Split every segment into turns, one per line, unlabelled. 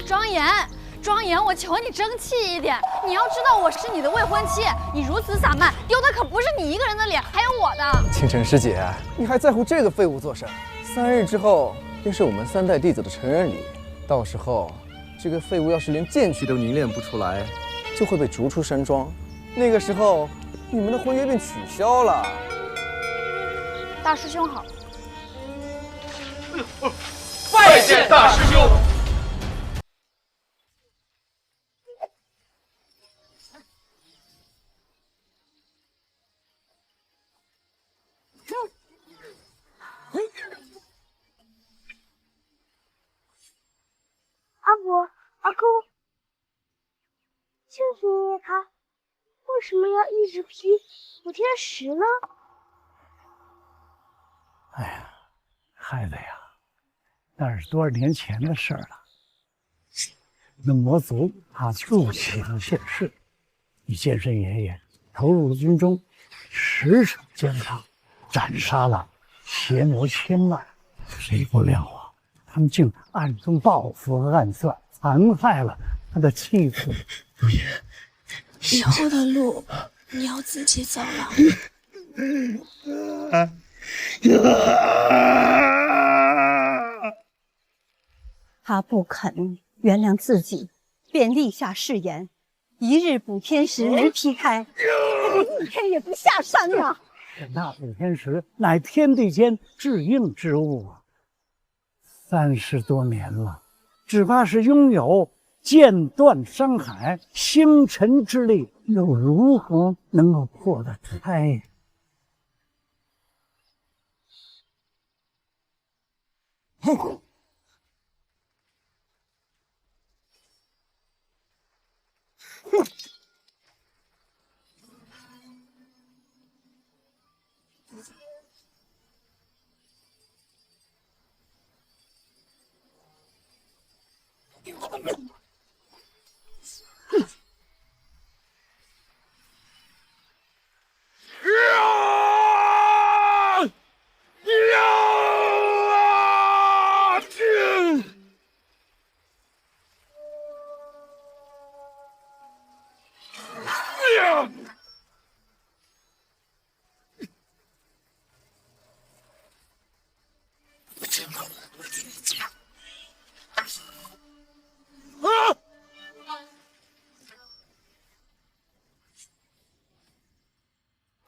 庄严，庄严，我求你争气一点！你要知道我是你的未婚妻，你如此散漫，丢的可不是你一个人的脸，还有我的。
清晨师姐，你还在乎这个废物做什么？3日之后便是我们3代弟子的成人礼，到时候这个废物要是连剑气都凝练不出来，就会被逐出山庄。那个时候，你们的婚约便取消了。
大师兄好。
拜见大师兄。
阿伯、阿公，就是因为他，为什么要一直劈补天石呢？
哎呀，孩子呀，那是多少年前的事了。那魔族他入侵了现世，你剑圣爷爷投入了军中，驰骋疆场，斩杀了邪魔千万。谁不料啊，他们竟暗中报复和暗算，残害了他的妻子。
以后的路你要自己走了。
他不肯原谅自己，便立下誓言，一日补天石不劈开，他就一天也不下山呀。
那补天石乃天地间至硬之物啊，30多年了，只怕是拥有剑断山海、星辰之力，又如何能够破得开？哼！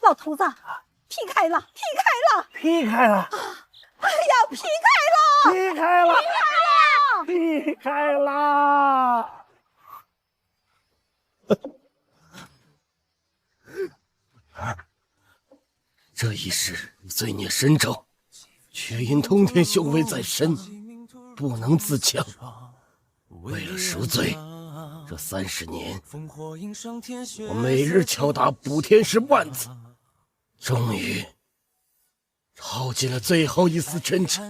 老头子，劈开了，劈开了，
劈开了！
哎呀，劈开了，
劈开了，
劈开了！
劈开了！
这一世罪孽深重，却因通天修为在身，不能自强。为了赎罪，这30年，我每日敲打补天石万次，终于耗尽了最后一丝真气。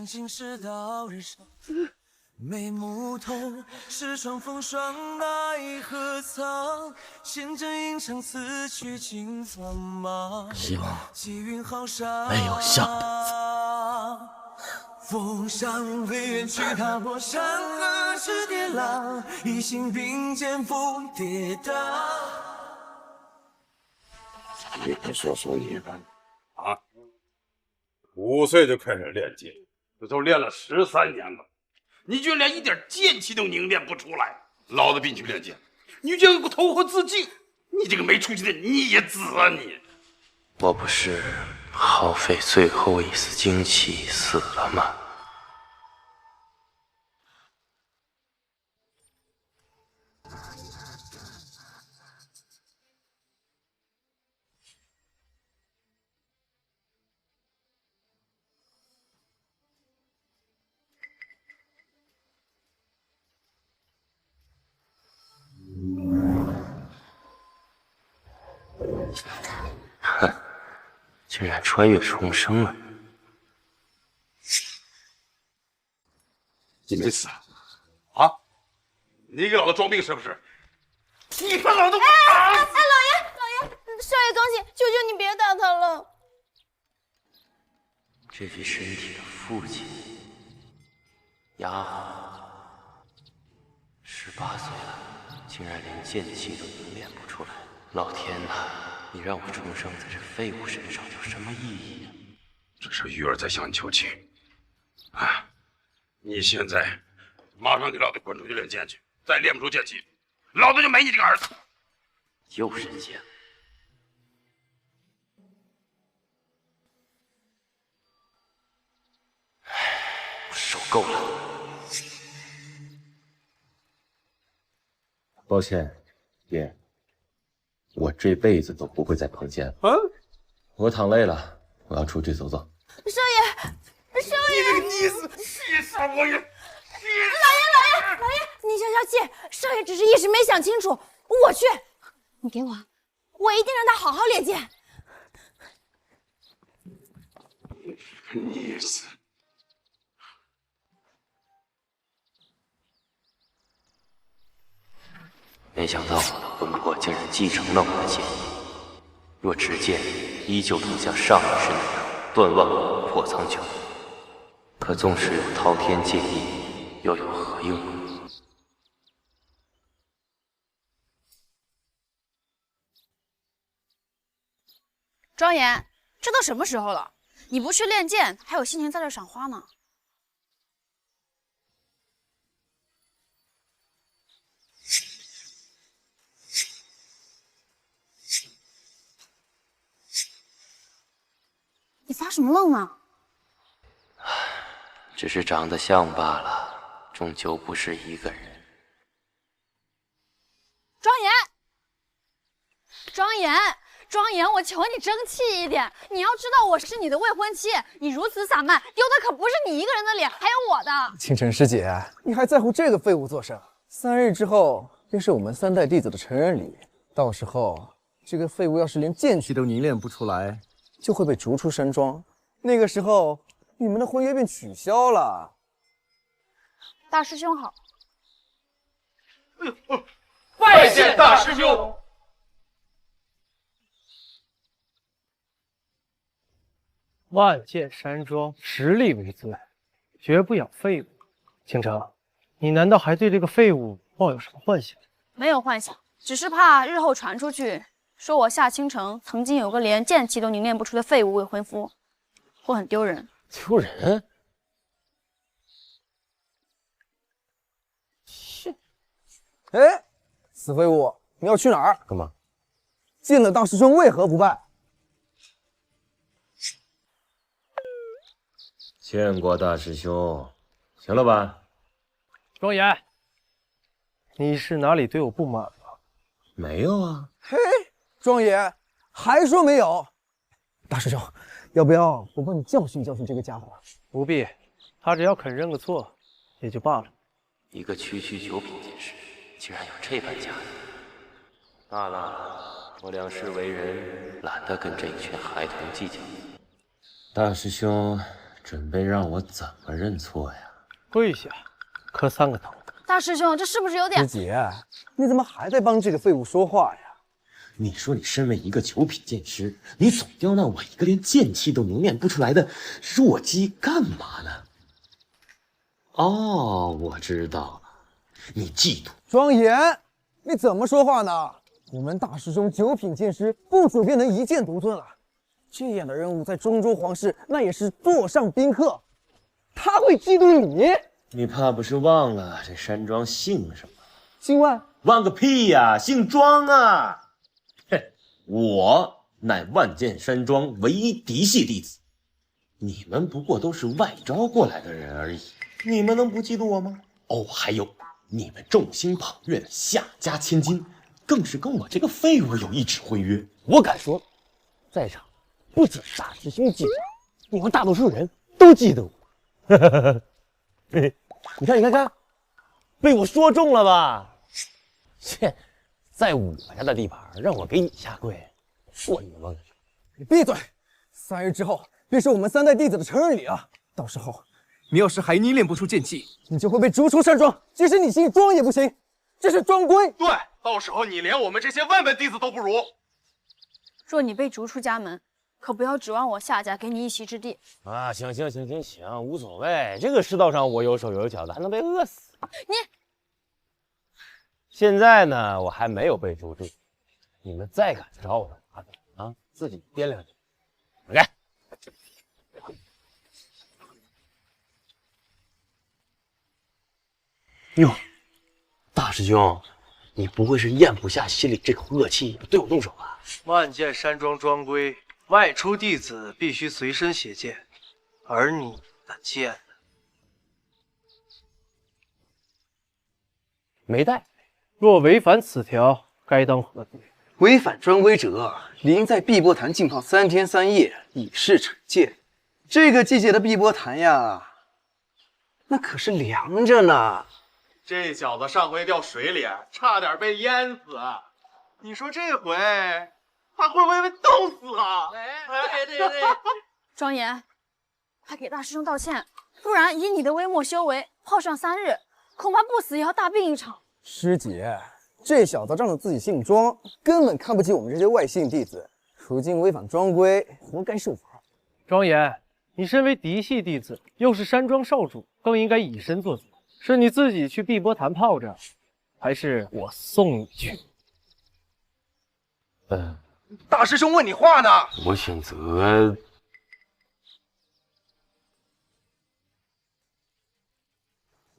眉目痛，是双风霜奈何苍，仙阵吟唱此曲尽苍茫。
希望
气运浩山
没有下辈子。
风上飞远去，踏破山河之跌浪，一心并肩赴跌宕。
你可说说你们啊，5岁就开始练剑，这都练了13年了。你居然连一点剑气都凝练不出来，老子逼你去练剑，你竟然给我投河自尽！你这个没出息的逆子啊你！
我不是耗费最后一丝精气死了吗？哼，竟然穿越重生了！
你没死啊？你给老子装病是不是？你把老子！
哎，老爷，少爷刚醒，求求你别打他了。
这具身体的父亲，丫鬟，是18岁了，竟然连剑气都凝练不出来。老天呐，你让我重生在这废物身上有什么意义呀？
这是玉儿在向你求情。啊，你现在马上给老子滚出去练剑去！再练不出剑气，老子就没你这个儿子！
又神仙。我受够了。
抱歉，爹，我这辈子都不会再碰剑了。我躺累了，我要出去走走。
少爷，少爷，
你这个逆子，气死我也！
老爷，你消消气，少爷只是一时没想清楚。我去，你给我，我一定让他好好练剑。
逆子。
没想到我的魂魄竟然继承了我的剑意，若持剑，依旧能像上一世那样断万物，破苍穹。可纵使有滔天剑意，又有何用？
庄严，这都什么时候了？你不去练剑，还有心情在这赏花呢？你发什么愣呢？
只是长得像罢了，终究不是一个人。
庄严，庄严，庄严，我求你争气一点！你要知道我是你的未婚妻，你如此散漫，丢的可不是你一个人的脸，还有我的。
青城师姐，你还在乎这个废物做甚？3日之后便是我们3代弟子的成人礼，到时候这个废物要是连剑气都凝练不出来，就会被逐出山庄。那个时候，你们的婚约便取消了。
大师兄好。
拜见大师兄。
万剑山庄实力为尊，绝不养废物。倾城，你难道还对这个废物抱有什么幻想？
没有幻想，只是怕日后传出去，说我夏倾城曾经有个连剑气都凝练不出的废物未婚夫，会很丢人。
丢人？
切！哎，死废物，你要去哪儿？
干嘛？
见了大师兄为何不拜？
见过大师兄，行了吧？
庄严，你是哪里对我不满了？
没有啊。
嘿，庄严，还说没有？大师兄，要不要我帮你教训教训这个家伙？
不必，他只要肯认个错，也就罢了。
一个区九品剑士，竟然有这般家底。罢了，我两世为人，懒得跟这一群孩童计较。
大师兄准备让我怎么认错呀？
跪下，磕3个头。
大师兄，这是不是有点……
师姐，你怎么还在帮这个废物说话呀？
你说你身为一个9品剑师，你总刁难我一个连剑气都凝练不出来的弱鸡干嘛呢？哦，我知道了，你嫉妒。
庄严，你怎么说话呢？我们大师兄9品剑师不久便能一剑独尊了，这样的任务在中州皇室那也是座上宾客，他会嫉妒你？
你怕不是忘了这山庄姓什么？
姓万？
万个屁呀，姓庄啊！嘿，我乃万剑山庄唯一嫡系弟子，你们不过都是外招过来的人而已，你们能不嫉妒我吗？哦，还有你们众星捧月的夏家千金，更是跟我这个废物有一纸婚约。我敢说，在场不止大师兄嫉妒，你们大多数人都嫉妒我。你看，你看看，被我说中了吧？切，在我家的地盘，让我给你下跪，说你吗？
你闭嘴！3日之后便是我们3代弟子的成人礼了，到时候你要是还凝练不出剑气，你就会被逐出山庄，即使你姓庄也不行，这是庄规。
对，到时候你连我们这些万本弟子都不如。
若你被逐出家门，可不要指望我夏家给你一席之地
啊！行，无所谓，这个世道上我有手有脚的，还能被饿死？
现在呢，我还没有被捉住，你们再敢招惹麻烦啊，自己掂量去。来，哟，大师兄，你不会是咽不下心里这口恶气，对我动手吧？
万剑山庄庄规，外出弟子必须随身携剑，而你的剑
没带。
若违反此条，该当何罪？
违反专规者，理应在碧波潭浸泡3天3夜，以示惩戒。这个季节的碧波潭呀，那可是凉着呢。
这小子上回掉水里，差点被淹死。你说这回他会不会被冻死啊？
对，庄严，快给大师兄道歉，不然以你的微末修为，泡上3日，恐怕不死也要大病一场。
师姐，这小子仗着自己姓庄，根本看不起我们这些外姓弟子，如今违反庄规，活该受罚。
庄严，你身为嫡系弟子，又是山庄少主，更应该以身作则。是你自己去碧波潭泡着，还是我送你去？
大师兄问你话呢。
我选择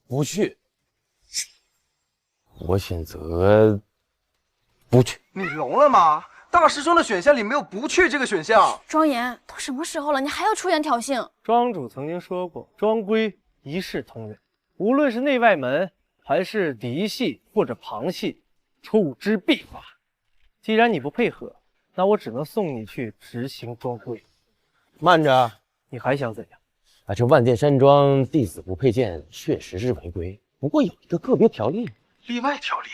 不去。我选择不去。
你聋了吗？大师兄的选项里没有不去这个选项。
庄严，都什么时候了，你还要出言挑衅？
庄主曾经说过，庄规一视同仁，无论是内外门，还是嫡系或者旁系，处之必罚。既然你不配合，那我只能送你去执行庄规。
慢着，
你还想怎样？
啊，这万剑山庄弟子不佩剑确实是违规，不过有一个个别条例。
例外条例，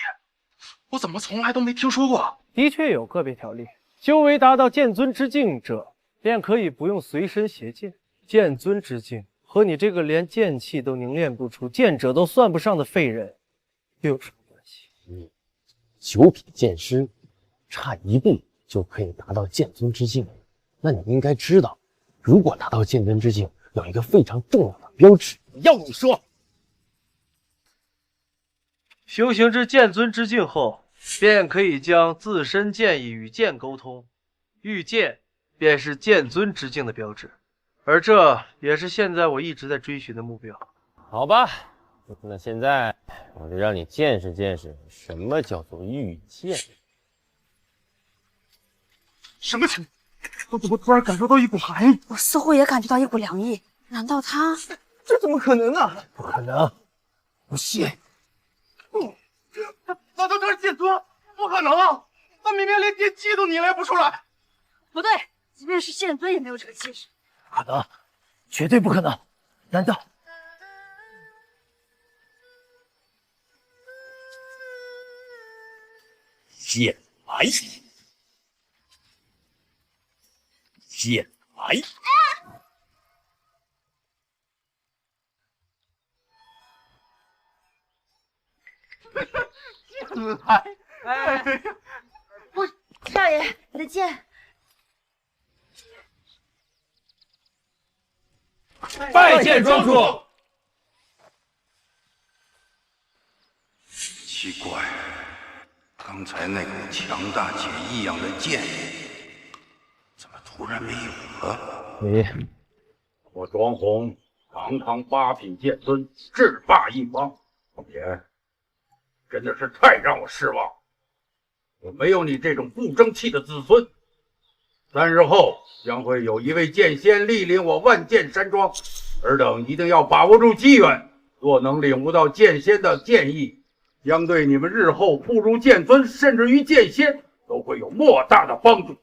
我怎么从来都没听说过？
的确有个别条例，修为达到剑尊之境者，便可以不用随身携剑。剑尊之境和你这个连剑气都凝练不出、剑者都算不上的废人，又有什么关系？
你9品剑师，差一步就可以达到剑尊之境。那你应该知道，如果达到剑尊之境，有一个非常重要的标志，要你说。
修行至剑尊之境后，便可以将自身剑意与剑沟通，遇剑便是剑尊之境的标志，而这也是现在我一直在追寻的目标。
好吧，那现在我就让你见识见识什么叫做遇剑。
什么情况？我怎么突然感受到一股寒意？
我似乎也感觉到一股凉意，难道他……
这怎么可能呢？
不可能，不信。
难道他是剑尊？不可能啊！他明明连剑气都凝练不出来。
不对，即便是剑尊也没有这个气势。
不可能，绝对不可能！难道？
剑来！剑来！
剑来！
少爷，你的剑。
拜见庄主。奇怪，刚才那股强大且异样的剑怎么突然没有了？我庄红堂堂8品剑尊，制霸一方，也真的是太让我失望。我没有你这种不争气的子孙。3日后将会有一位剑仙莅临我万剑山庄，尔等一定要把握住机缘。若能领悟到剑仙的剑意，将对你们日后步入剑尊，甚至于剑仙，都会有莫大的帮助。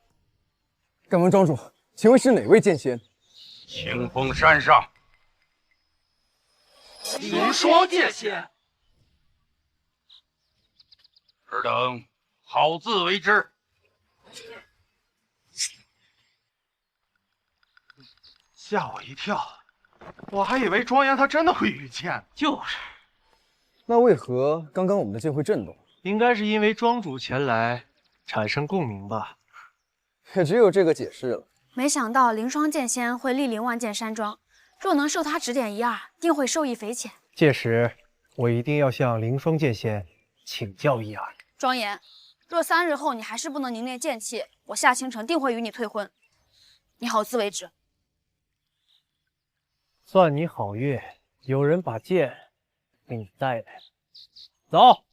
敢问庄主，请问是哪位剑仙？
清风山上，
灵霜剑仙。
尔等好自为之。
吓我一跳，我还以为庄严他真的会遇剑。
就是，
那为何刚刚我们的剑会震动？
应该是因为庄主前来产生共鸣吧。
也只有这个解释了。
没想到凌霜剑仙会莅临万剑山庄，若能受他指点一二，定会受益匪浅。
届时我一定要向凌霜剑仙请教一二。
庄严，若3日后你还是不能凝练剑气，我夏倾城定会与你退婚。你好自为之。
算你好运，有人把剑给你带来了。走。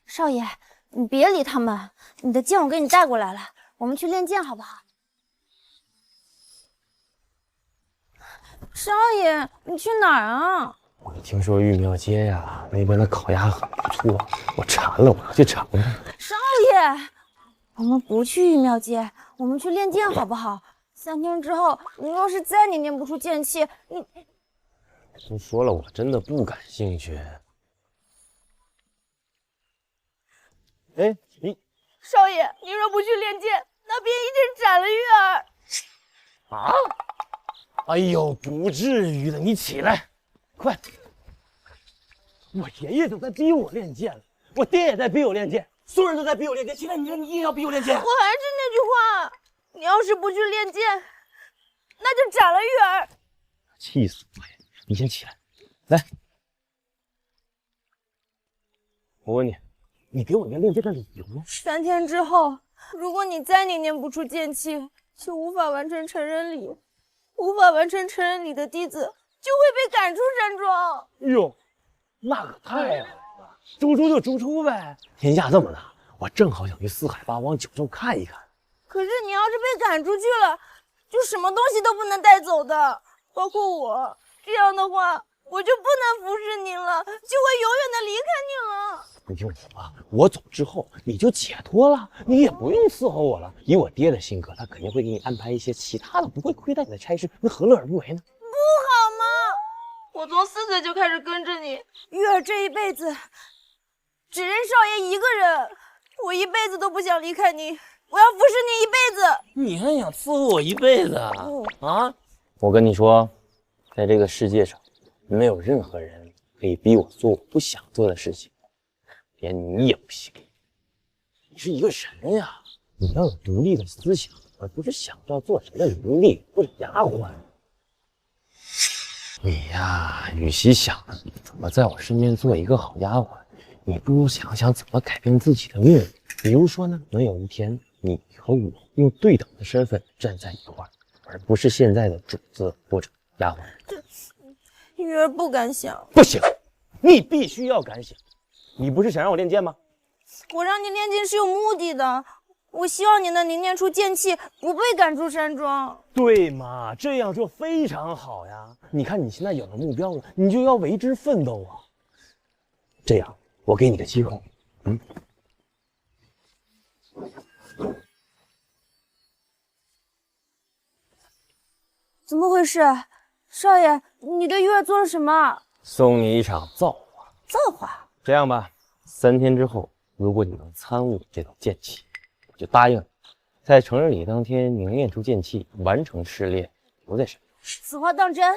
少爷，你别理他们，你的剑我给你带过来了，我们去练剑好不好？少爷，你去哪儿啊？
我听说玉庙街呀，那边的烤鸭很不错，我馋了，我要去尝尝。
少爷，我们不去玉庙街，我们去练剑好不好？3天之后，你若是再凝练不出剑气，你……
都说了，我真的不感兴趣。哎，你
少爷，你若不去练剑，那便一定斩了玉儿。
啊！哎呦，不至于的，你起来，快！我爷爷都在逼我练剑了，我爹也在逼我练剑，所有人都在逼我练剑。现在你也要逼我练剑？
我还是那句话，你要是不去练剑，那就斩了玉儿。
气死我呀！你先起来，来，我问你，你给我一个练剑的理由呢
？3天之后，如果你再凝练不出剑气，就无法完成成人礼，无法完成成人礼的弟子就会被赶出山庄。
哟，那可太好了，逐出就逐出呗。天下这么大，我正好想去四海八荒九州看一看。
可是你要是被赶出去了，就什么东西都不能带走的，包括我。这样的话，我就不能服侍你了，就会永远的离开你了。
你听我说啊，我走之后你就解脱了，你也不用伺候我了。以我爹的性格，他肯定会给你安排一些其他的不会亏待你的差事，那何乐而不为呢？
不好吗？我从4岁就开始跟着你，玉儿这一辈子只认少爷一个人，我一辈子都不想离开你，我要服侍你一辈子。
你还想伺候我一辈子啊？我跟你说，在这个世界上，没有任何人可以逼我做我不想做的事情，连你也不行。你是一个人呀，你要有独立的思想，而不是想要做谁的奴隶或者丫鬟。你呀，与其想怎么在我身边做一个好丫鬟，你不如想想怎么改变自己的命运。比如说呢，能有一天你和我用对等的身份站在一块儿，而不是现在的主子或者丫鬟。
玉儿不敢想。
不行，你必须要敢想。你不是想让我练剑吗？
我让你练剑是有目的的，我希望你能凝练出剑气，不被赶出山庄。
对嘛，这样就非常好呀。你看你现在有了目标了，你就要为之奋斗啊。这样，我给你个机会，
怎么回事？少爷，你对玉儿做了什么？
送你一场造化。
造化？
这样吧，3天之后，如果你能参悟这道剑气，我就答应你，在成人礼当天凝练出剑气，完成试炼，留在身边。
此话当真？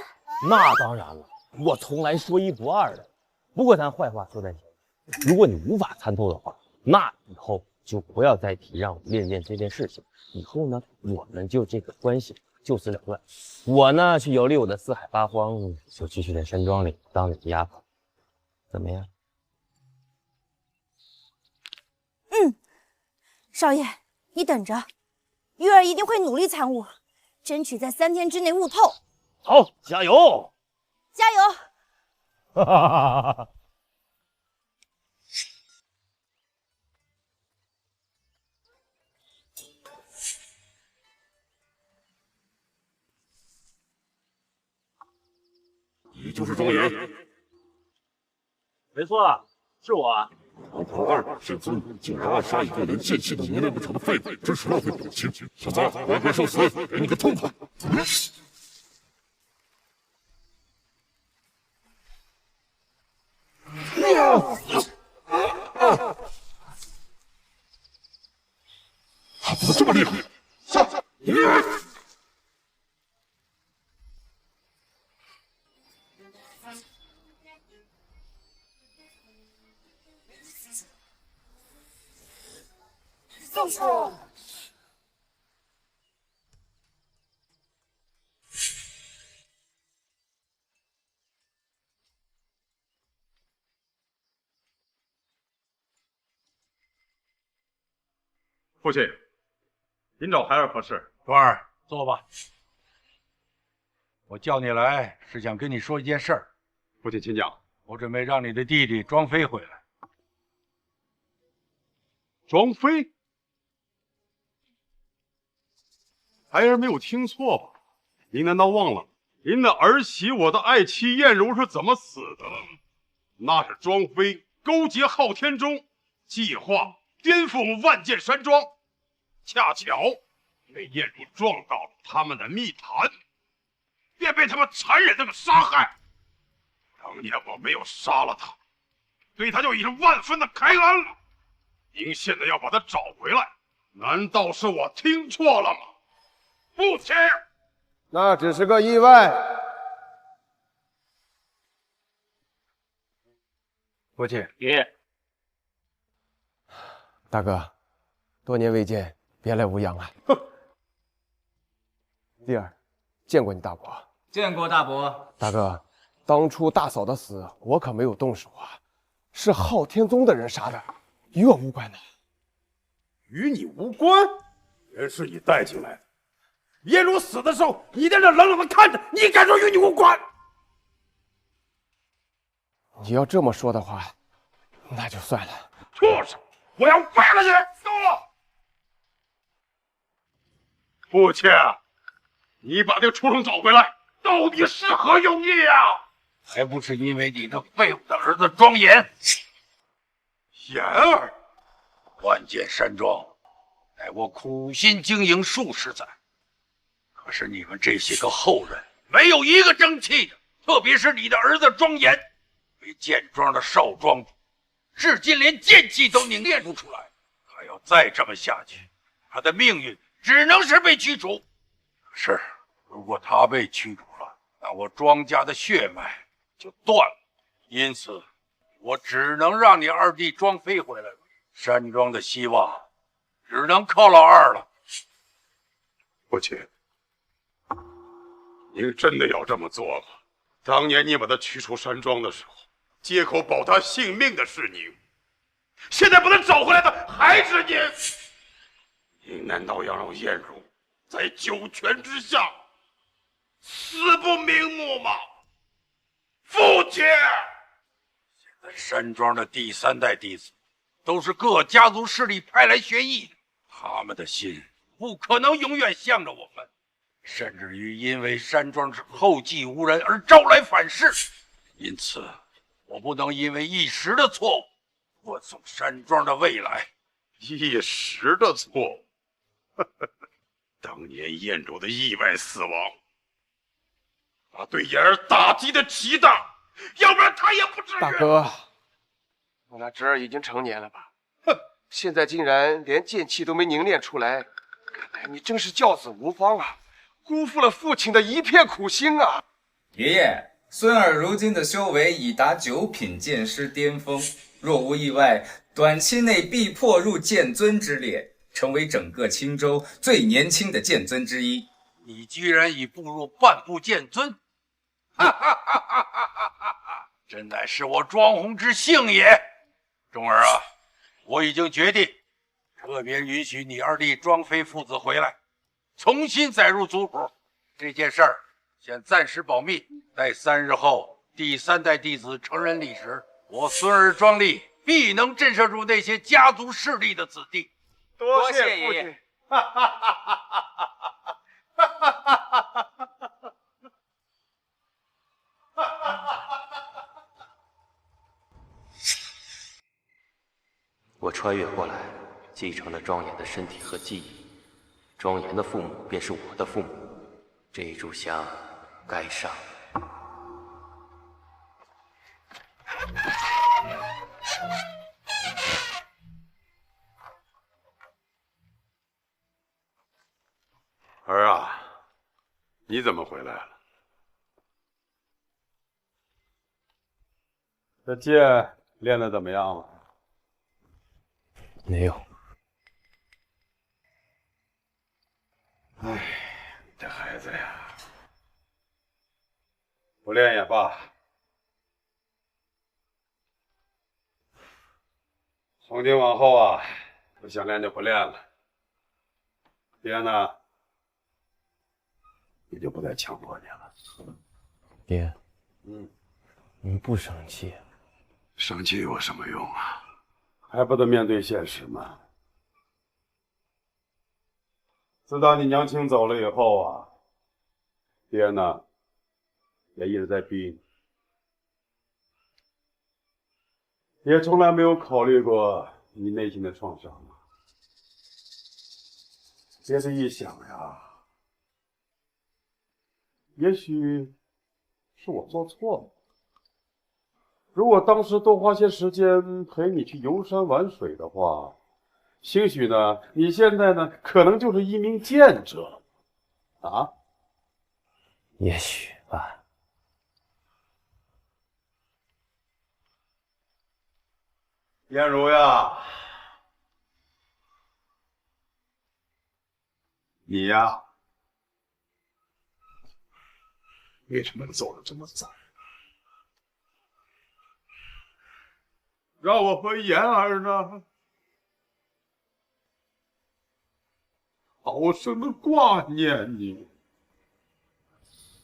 那当然了，我从来说一不二的。不过咱坏话说在前面，如果你无法参透的话，那以后就不要再提让我练剑这件事情。以后呢，我们就这个关系就此了断。我呢去游历我的四海八荒，就继续在山庄里当你的丫鬟，怎么样？
少爷，你等着，玉儿一定会努力参悟，争取在3天之内悟透。
好，加油！
加油！
哈哈哈哈哈！
你就是庄严？
没错，是我。
堂堂2世尊，竟然暗杀一个连剑气都凝练不成的废物，真是浪费表情！小子，乖乖受死，给你个痛快！怎么这么厉害？下！
放手！
父亲，您找孩儿何事？
端儿，坐吧。我叫你来是想跟你说一件事儿。
父亲，请讲。
我准备让你的弟弟庄飞回来。
庄飞？孩儿没有听错吧？您难道忘了您的儿媳，我的爱妻燕如是怎么死的了吗？那是庄飞勾结昊天中，计划颠覆我们万剑山庄，恰巧被燕如撞到了他们的密谈，便被他们残忍的杀害。当年我没有杀了他，对他就已经万分的开恩了。您现在要把他找回来，难道是我听错了吗？父亲，
那只是个意外。
父亲，爷爷，
大哥，多年未见，别来无恙啊。哼，弟儿，见过你大伯。
见过大伯。
大哥，当初大嫂的死，我可没有动手啊，是昊天宗的人杀的，与我无关的。
与你无关？人是你带进来的。燕如死的时候，你在这冷冷的看着，你敢说与你无关？
你要这么说的话，那就算了。
畜生！我要废了你！够了！父亲，你把这个畜生找回来，到底是何用意啊？
还不是因为你那废物的儿子庄严。
言儿，
万剑山庄，乃我苦心经营数十载，可是你们这些个后人，没有一个争气的，特别是你的儿子庄严。为剑庄的少庄主，至今连剑气都凝练不出来。他要再这么下去，他的命运只能是被驱逐。可是，如果他被驱逐了，那我庄家的血脉就断了。因此，我只能让你二弟庄飞回来了。山庄的希望，只能靠老二了。
父亲，您真的要这么做吗？当年你把他驱出山庄的时候，借口保他性命的是您，现在把他找回来的还是您。您难道要让燕如在九泉之下死不瞑目吗？父亲，
现在山庄的第三代弟子都是各家族势力派来学艺的，他们的心不可能永远向着我们，甚至于因为山庄是后继无人而招来反噬。因此，我不能因为一时的错误断送山庄的未来。
一时的错误？当年燕如的意外死亡，他对燕儿打击的极大，要不然他也不至于。
大哥，我那侄儿已经成年了吧？哼，现在竟然连剑气都没凝练出来，看来你真是教子无方啊，辜负了父亲的一片苦心啊！
爷爷，孙儿如今的修为已达9品剑师巅峰，若无意外，短期内必破入剑尊之列，成为整个青州最年轻的剑尊之一。
你居然已步入半步剑尊，哈哈哈哈哈哈！真乃是我庄弘之幸也。钟儿啊，我已经决定，特别允许你二弟庄飞父子回来，重新载入族谱。这件事儿先暂时保密，待3日后第3代弟子成人礼时，我孙儿庄立必能震慑住那些家族势力的子弟。
多谢爷爷。
我穿越过来，继承了庄严的身体和记忆。庄严的父母便是我的父母，这一炷香该上。
儿啊，你怎么回来了？这剑练得怎么样了？
没有。
哎，这孩子呀，不练也罢。从今往后啊，不想练就不练了。爹呢？也就不再强迫你了。
爹，你不生气？
生气有什么用啊？还不得面对现实吗？自打你娘亲走了以后啊，爹呢，也一直在逼你。也从来没有考虑过你内心的创伤。爹这一想呀，也许是我做错了。如果当时多花些时间陪你去游山玩水的话，兴许呢，你现在呢，可能就是一名剑者，啊？
也许吧。
燕如呀，你呀，为什么走得这么早？让我和妍儿呢，好生的挂念你。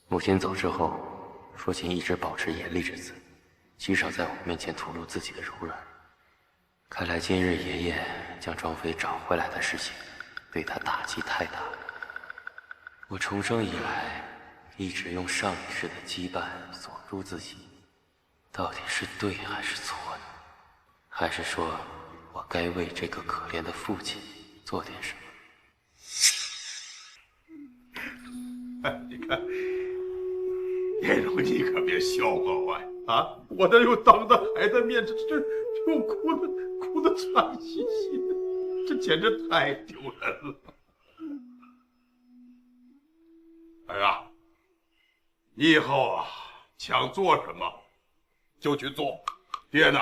母亲走之后，父亲一直保持严厉之姿，极少在我面前吐露自己的柔软。看来今日爷爷将庄妃找回来的事情，对他打击太大了。我重生以来，一直用上一世的羁绊锁住自己，到底是对还是错呢？还是说，我该为这个可怜的父亲做点什么？
你看，燕如，你可别笑话我呀！啊，我这又当着孩子面，这又哭得喘吁吁的，这简直太丢人了。儿啊，你以后啊，想做什么就去做，爹呢，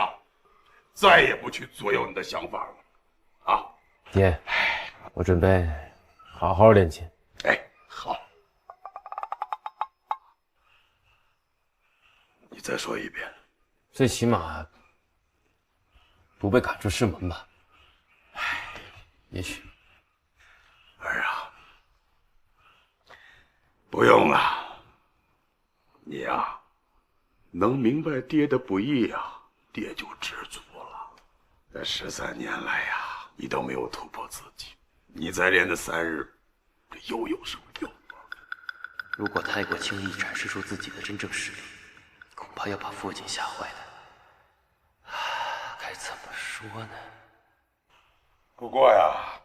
再也不去左右你的想法了。啊，
爹，我准备好好练琴。
哎，好。你再说一遍。
最起码不被赶出师门吧。唉，也许。
儿啊，不用了。你呀，能明白爹的不易呀，爹就知足了。这13年来呀，你都没有突破自己，你再练这3日，这又有什么用啊？
如果太过轻易展示出自己的真正实力，恐怕要把父亲吓坏的。该怎么说呢？
不过呀，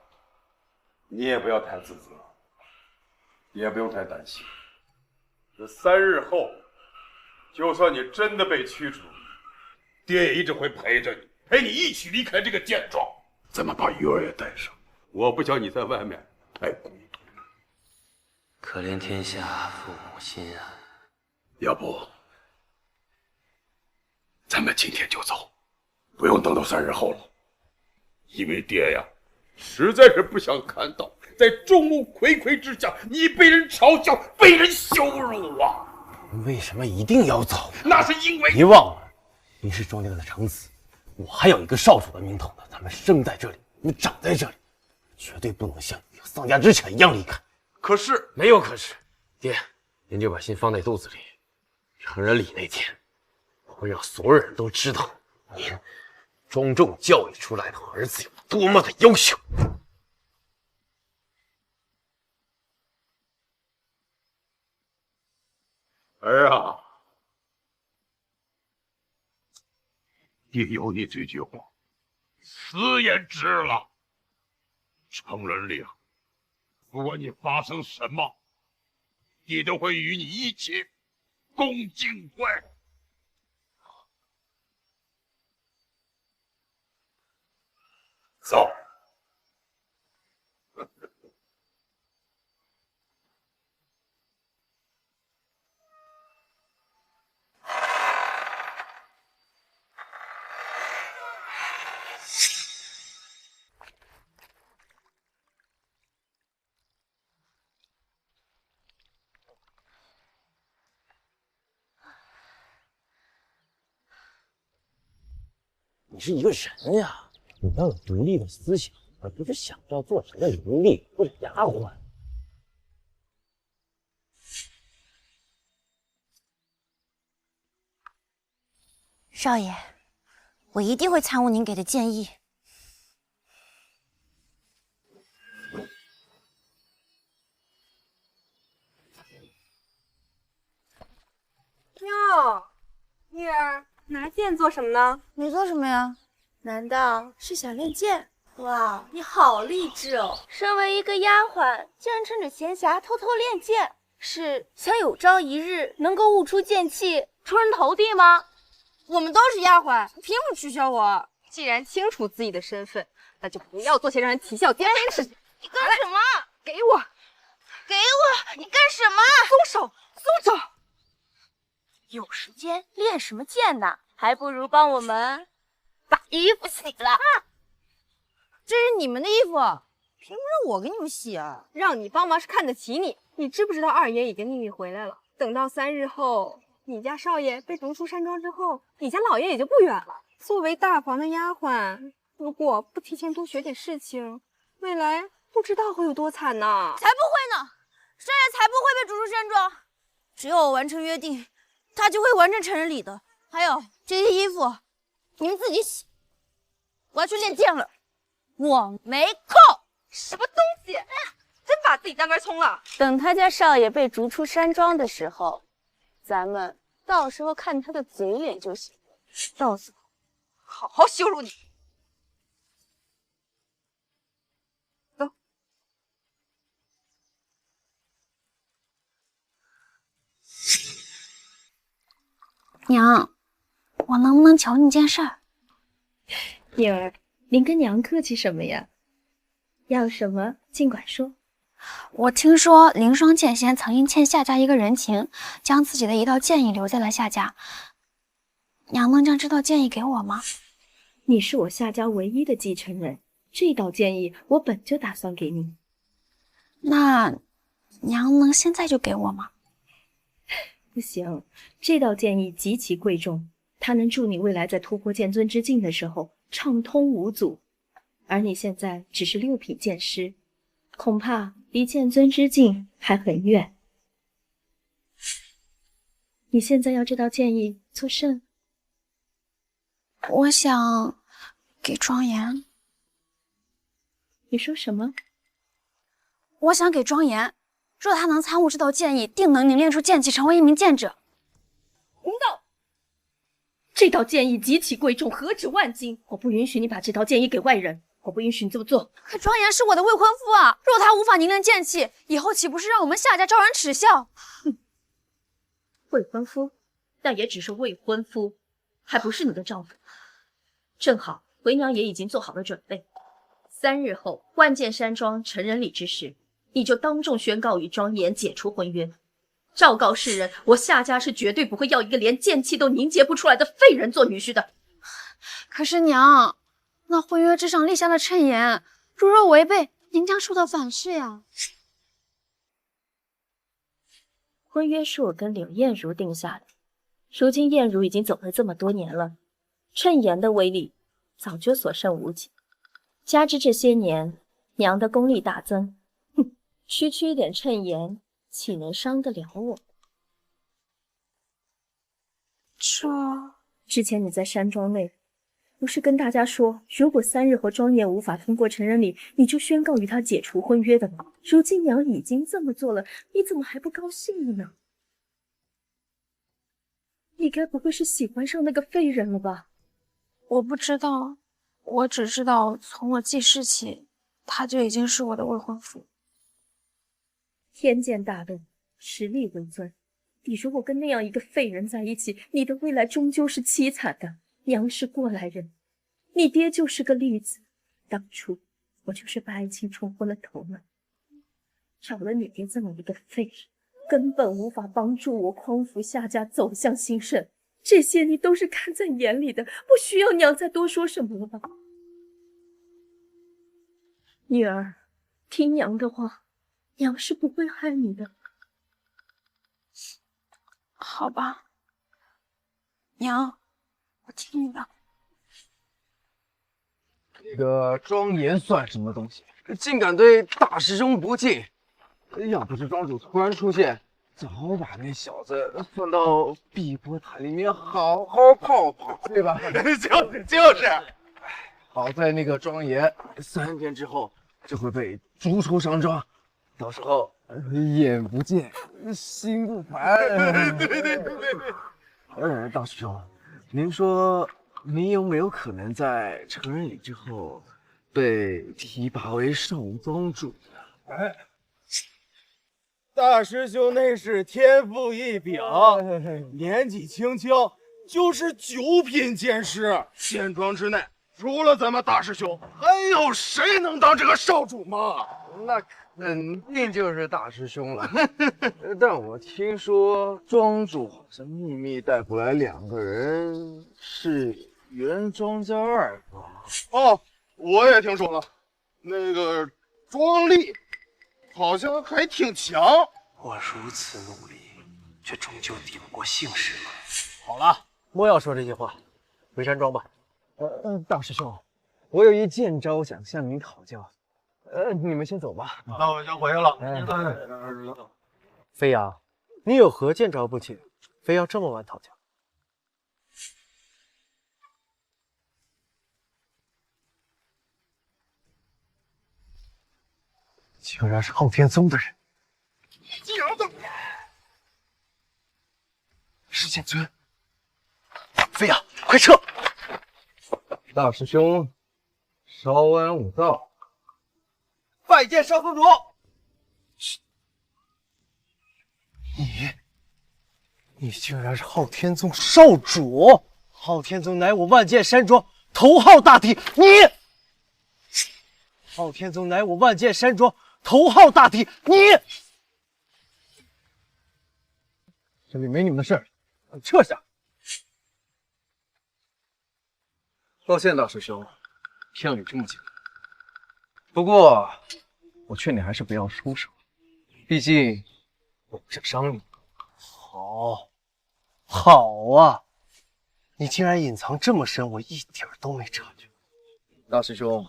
你也不要太自责，也不用太担心。这3日后，就算你真的被驱逐，爹也一直会陪着你，陪你一起离开这个剑庄。咱们把鱼儿也带上，我不想你在外面太孤独。
可怜天下父母心啊！
要不，咱们今天就走，不用等到3日后了。因为爹呀，实在是不想看到在众目睽睽之下，你被人嘲笑、被人羞辱啊！
为什么一定要走？
那是因为
别忘了，你是庄家的长子，我还有一个少主的名头呢。咱们生在这里，我们长在这里，绝对不能像你有丧家之犬一样离开。
可是
没有可是，爹，您就把心放在肚子里。成人礼那天，我会让所有人都知道您庄重教育出来的儿子有多么的优秀。
儿啊，爹有你这句话，死也值了。成人礼，不管你发生什么，爹都会与你一起共进退。走。
你是一个人呀，你要有独立的思想，
而不是想要做什么奴隶或者丫鬟。
少爷，我一定会参悟您给的建议。
哟，玉儿，拿剑做什么呢？
你做什么呀？
难道是想练剑？哇，你好励志哦！身为一个丫鬟，竟然趁着闲暇偷偷练剑，是想有朝一日能够悟出剑气，出人头地吗？
我们都是丫鬟，凭什么取笑我？既然清楚自己的身份，那就不要做些让人啼笑皆非的事情。
你干什么？
给我！
给我！你干什么？
松手！松手！
有时间练什么剑呢？还不如帮我们把衣服洗了。
这是你们的衣服，凭什么让我给你们洗啊？
让你帮忙是看得起你。你知不知道二爷已经秘密回来了？等到3日后，你家少爷被逐出山庄之后，你家老爷也就不远了。作为大房的丫鬟，如果不提前多学点事情，未来不知道会有多惨呢。
才不会呢！少爷才不会被逐出山庄。只有我完成约定，他就会完成成人礼的。还有这些衣服，你们自己洗。我要去练剑了，我没空。
什么东西？真把自己当根葱了。
等他家少爷被逐出山庄的时候，咱们到时候看他的嘴脸就行。
到时候好好羞辱你。走。
娘，我能不能求你件事儿？
宁儿，您跟娘客气什么呀？要什么尽管说。
我听说凌霜剑仙曾因欠夏家一个人情，将自己的一道剑意留在了夏家。娘能将这道剑意给我吗？
你是我夏家唯一的继承人，这道剑意我本就打算给你。
那娘能现在就给我吗？
不行，这道剑意极其贵重，它能助你未来在突破剑尊之境的时候畅通无阻。而你现在只是6品剑师，恐怕离剑尊之境还很远。你现在要这道剑意做甚？
我想给庄严。
你说什么？
我想给庄严，若他能参悟这道剑意，定能凝练出剑气，成为一名剑者。
胡闹！这道剑意极其贵重，何止万金，我不允许你把这道剑意给外人。我不允许你这么做。
可庄严是我的未婚夫啊，若他无法凝练剑气，以后岂不是让我们夏家招人耻笑？
哼，未婚夫，但也只是未婚夫，还不是你的丈夫。正好，为娘也已经做好了准备。3日后，万剑山庄成人礼之时，你就当众宣告与庄严解除婚约，昭告世人，我夏家是绝对不会要一个连剑气都凝结不出来的废人做女婿的。
可是娘，那婚约之上立下了谶言，如若违背，您将受到反噬呀。
婚约是我跟柳燕如定下的，如今燕如已经走了这么多年了，谶言的威力早就所剩无几。加之这些年娘的功力大增，区区一点谶言，岂能伤得了我？之前你在山庄内不是跟大家说，如果3日后庄严无法通过成人礼，你就宣告与他解除婚约的吗？如今娘已经这么做了，你怎么还不高兴了呢？你该不会是喜欢上那个废人了吧？
我不知道，我只知道从我记事起，他就已经是我的未婚夫。
天见大论，实力为尊。你如果跟那样一个废人在一起，你的未来终究是凄惨的。娘是过来人，你爹就是个例子。当初我就是把爱情冲昏了头脑，找了你爹这么一个废人，根本无法帮助我匡扶夏家走向兴盛。这些你都是看在眼里的，不需要娘再多说什么了吧？女儿，听娘的话，娘是不会害你的。
好吧，娘，我听你的。
这个庄严算什么东西？竟敢对大师兄不敬！要不是庄主突然出现，早把那小子放到碧波潭里面好好泡泡，对吧？
就是。
好在那个庄严3天之后就会被逐出山庄，到时候眼不见心不烦。对。大师兄，您说您有没有可能在成人礼之后被提拔为少宗主呢？
哎，大师兄那是天赋异禀，年纪轻轻就是9品剑师，
县庄之内除了咱们大师兄，还有谁能当这个少主吗？
那肯定就是大师兄了。但我听说庄主好像秘密带回来2个人，是原庄家2个。
哦，我也听说了，那个庄丽好像还挺强。
我如此努力，却终究抵不过姓氏嘛。好了，莫要说这些话，回山庄吧。
大师兄，我有一剑招想向您讨教。你们先走吧。
那我先回去了。
飞扬，你有何剑招不请，非要这么晚讨教？竟然是昊天宗的人！
娘的！
是剑尊。飞扬，快撤！大师兄，稍安勿躁。
拜见少宗主。你竟然是昊天宗少主！昊天宗乃我万剑山庄头号大敌，昊天宗乃我万剑山庄头号大敌，
这里没你们的事儿，撤下。抱歉，大师兄，骗了你这么久。不过，我劝你还是不要出手，毕竟我不想伤你。
好啊！你竟然隐藏这么深，我一点都没察觉。
大师兄，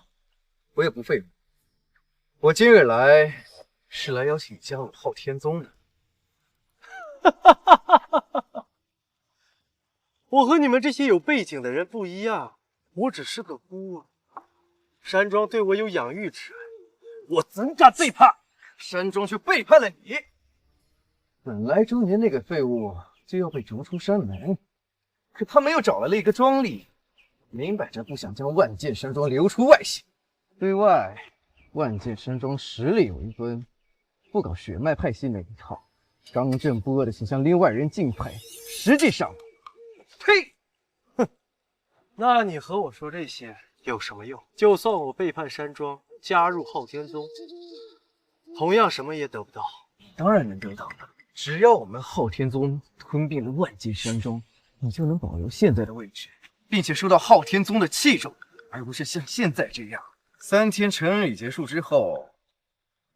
我也不废话，我今日来是来邀请你加入昊天宗的。
我和你们这些有背景的人不一样，我只是个孤儿。山庄对我有养育之恩，我怎敢背叛？
山庄却背叛了你。本来庄严那个废物就要被逐出山门，可他们又找来了一个庄丽，明摆着不想将万剑山庄流出外姓。对外，万剑山庄实力为尊，不搞血脉派系那一套，刚正不阿的想向另外人敬佩，实际上，呸！
哼，那你和我说这些有什么用？就算我背叛山庄，加入昊天宗，同样什么也得不到。
当然能得到的，只要我们昊天宗吞并了万剑山庄，你就能保留现在的位置，并且受到昊天宗的器重，而不是像现在这样，3天成人礼结束之后，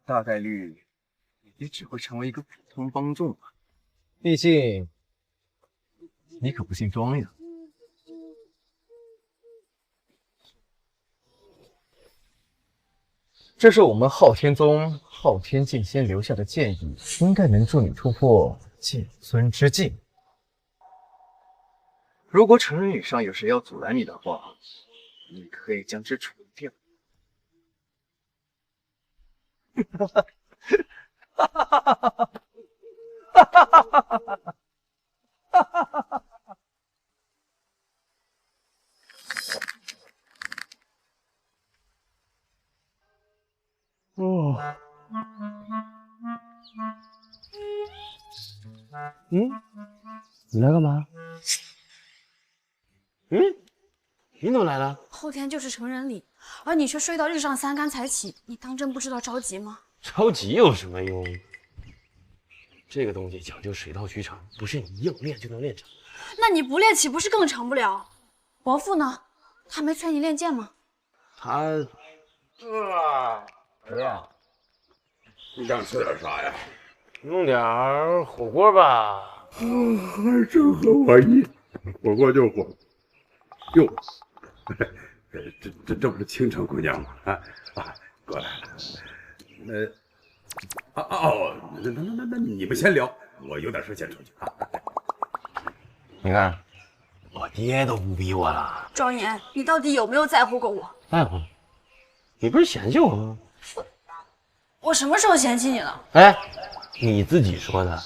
大概率也只会成为一个普通帮众吧。毕竟，你可不姓庄呀。这是我们昊天宗昊天剑仙留下的建议，应该能助你突破剑尊之境。如果成人礼上有谁要阻拦你的话，你可以将之除掉。哈哈哈哈哈哈哈哈！
哦，你来干嘛？你怎么来了？
后天就是成人礼，而你却睡到日上3竿才起，你当真不知道着急吗？
着急有什么用？这个东西讲究水到渠成，不是你硬练就能练成。
那你不练岂不是更成不了？伯父呢？他没催你练剑吗？
他，
儿子，你想吃点啥呀？
弄点火锅吧。
还真合我意，火锅就火，哟，这不是倾城姑娘吗？过来了。那你们先聊，我有点事先出去啊。
你看，我爹都不逼我了。
庄严，你到底有没有在乎过我？
在乎？你不是嫌弃我吗？
我什么时候嫌弃你了？
哎，你自己说的，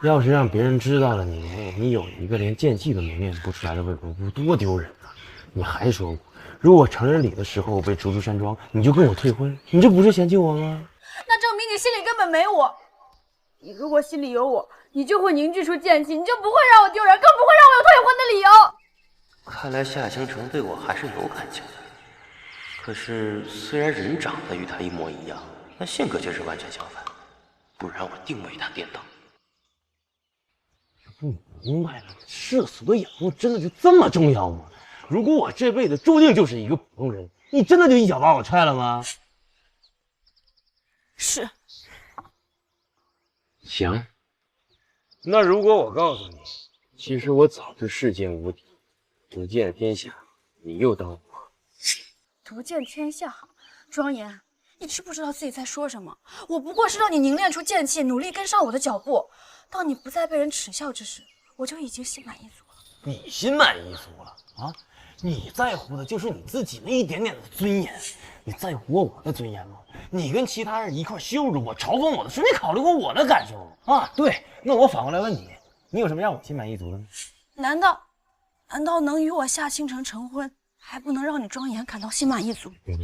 要是让别人知道了你有一个连剑气都凝练不出来的未婚夫，多丢人啊！你还说过，如果成人礼的时候我被逐出山庄，你就跟我退婚，你这不是嫌弃我吗？
那证明你心里根本没我。你如果心里有我，你就会凝聚出剑气，你就不会让我丢人，更不会让我有退婚的理由。
看来夏倾城对我还是有感情的。可是虽然人长得与他一模一样，但性格却是完全相反，不然我定为他颠倒。
不明白了，世俗的眼光真的就这么重要吗？如果我这辈子注定就是一个普通人，你真的就一脚把我踹了吗？
是。
行，那如果我告诉你，其实我早就世间无敌，独见天下，你又当我
独见天下？庄严，你知不知道自己在说什么？我不过是让你凝练出剑气，努力跟上我的脚步。当你不再被人耻笑之时，我就已经心满意足了。
你心满意足了啊？你在乎的就是你自己那一点点的尊严，你在乎过我的尊严吗？你跟其他人一块羞辱我、嘲讽我的时候，你考虑过我的感受吗？啊，对，那我反过来问你，你有什么让我心满意足的呢？
难道能与我夏倾城成婚，还不能让你庄严感到心满意足？
对，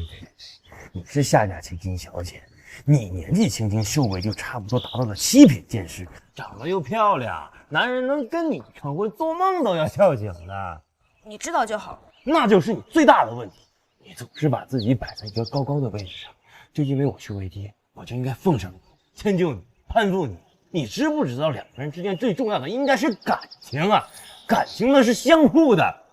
你是夏家千金小姐，你年纪轻轻，修为就差不多达到了7品剑师，长得又漂亮，男人能跟你成婚，做梦都要笑醒的。
你知道就好。
那就是你最大的问题，你总是把自己摆在一个高高的位置上，就因为我修为低，我就应该奉承你、迁就你、攀附你。你知不知道两个人之间最重要的应该是感情啊？感情那是相互的。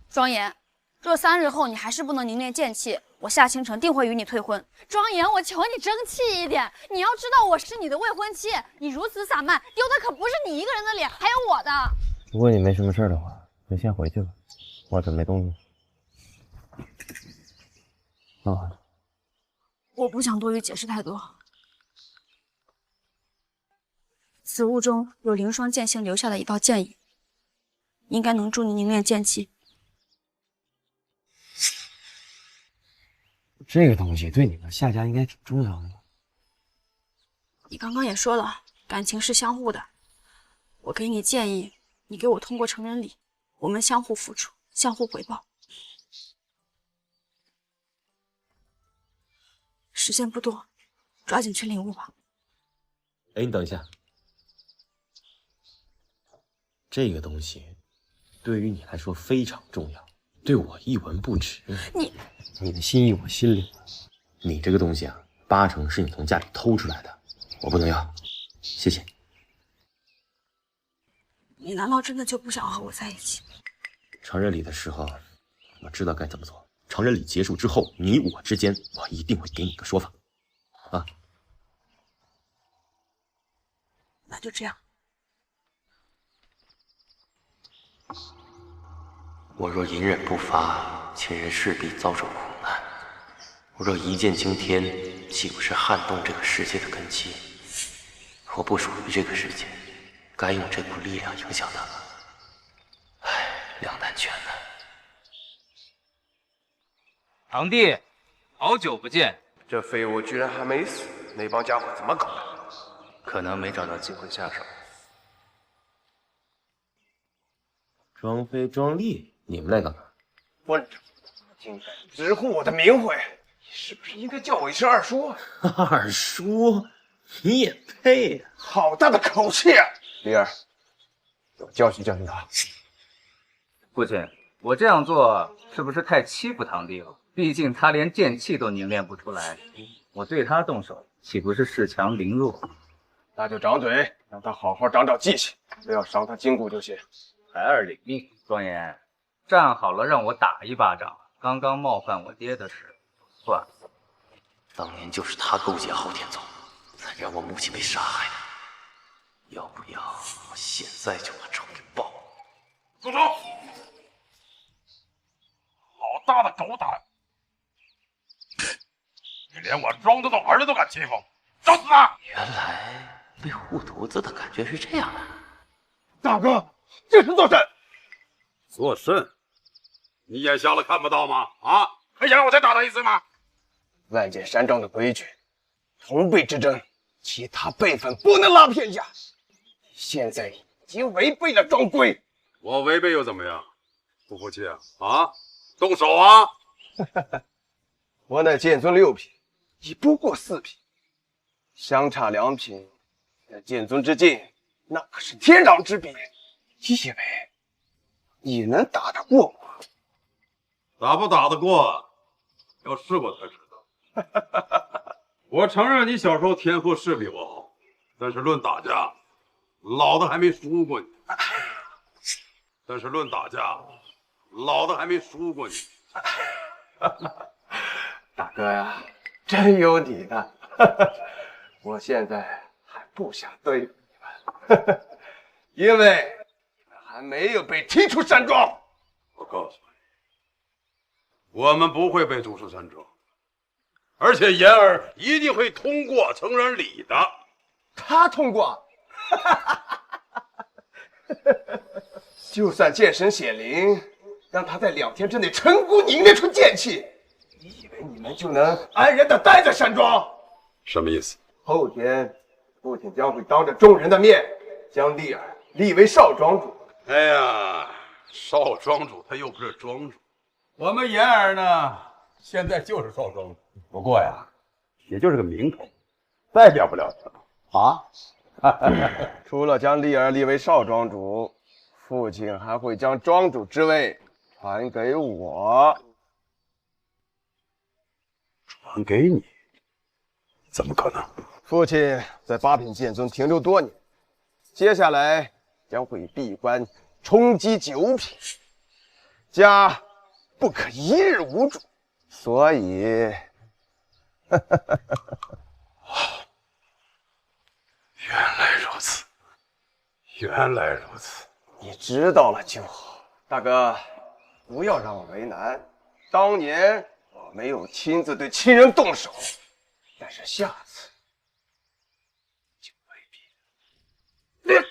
庄严，若3日后你还是不能凝练剑气，我夏倾城定会与你退婚。庄严，我求你争气一点，你要知道我是你的未婚妻，你如此散漫，丢的可不是你一个人的脸，还有我的。
如果你没什么事的话，就先回去吧，我准备东西。
我不想多余解释太多。此物中有凌霜剑心留下的一道剑影，应该能助你凝练剑气。
这个东西对你们夏家应该挺重要的。
你刚刚也说了，感情是相互的。我给你建议，你给我通过成人礼，我们相互付出，相互回报。时间不多，抓紧去领悟吧。
哎，你等一下，这个东西对于你来说非常重要，对我一文不值。你的心意我心领了。你这个东西啊，8成是你从家里偷出来的，我不能要，谢谢。
你难道真的就不想和我在一起？
成人礼的时候，我知道该怎么做。成人礼结束之后，你我之间，我一定会给你个说法。啊，
那就这样。
我若隐忍不发，亲人势必遭受苦难；我若一剑惊天，岂不是撼动这个世界的根基？我不属于这个世界，该用这股力量影响他们。唉，两难全难。
堂弟，好久不见。
这废物居然还没死，那帮家伙怎么搞的？
可能没找到机会下手。
庄飞、庄丽，你们来干嘛？
混账！竟敢直呼我的名讳，你是不是应该叫我一声二叔啊？
二叔，你也配呀！
好大的口气啊！丽儿，我教训教训他。
父亲，我这样做是不是太欺负堂弟了？毕竟他连剑气都凝练不出来，我对他动手，岂不是恃强凌弱？
那就掌嘴，让他好好长长记性，不要伤他筋骨就行。
孩儿领命。庄严，站好了，让我打一巴掌。刚刚冒犯我爹的事，算了。
当年就是他勾结昊天宗，才让我母亲被杀害的。要不要我现在就把仇给报了？
住手！好大的狗胆！
连我庄子的儿子都敢欺负，找死啊！
原来被护犊子的感觉是这样的。
大哥，这是做甚？
做甚？你眼瞎了看不到吗？啊，还想让我再打他一次吗？
万剑山庄的规矩，同辈之争，其他辈分不能拉偏架。现在已经违背了庄规。
我违背又怎么样？不服气啊？啊，动手啊！
我乃剑尊6品，已不过4品，相差2品，在剑尊之境，那可是天壤之别。你以为你能打得过我？
打不打得过，要试过才知道。我承认你小时候天赋是比我好，但是论打架，老子还没输过你。
大哥呀，真有你的！我现在还不想对付你们，因为你们还没有被踢出山庄。
我告诉你，我们不会被逐出山庄，而且言儿一定会通过成人礼的。
他通过，就算剑神显灵，让他在2天之内成功凝练出剑气，你以为你们就能安然地待在山庄？
什么意思？
后天，父亲将会当着众人的面将丽儿立为少庄主。
哎呀，少庄主他又不是庄主，我们言儿呢，现在就是少庄主，不过呀，也就是个名头，代表不了什么啊。
除了将丽儿立为少庄主，父亲还会将庄主之位传给我。
传给你？怎么可能？
父亲在8品剑尊停留多年，接下来将会闭关冲击9品，家不可一日无主，所以，
原来如此，原来如此。
你知道了就好。大哥，不要让我为难。当年我没有亲自对亲人动手，但是下次就未必了。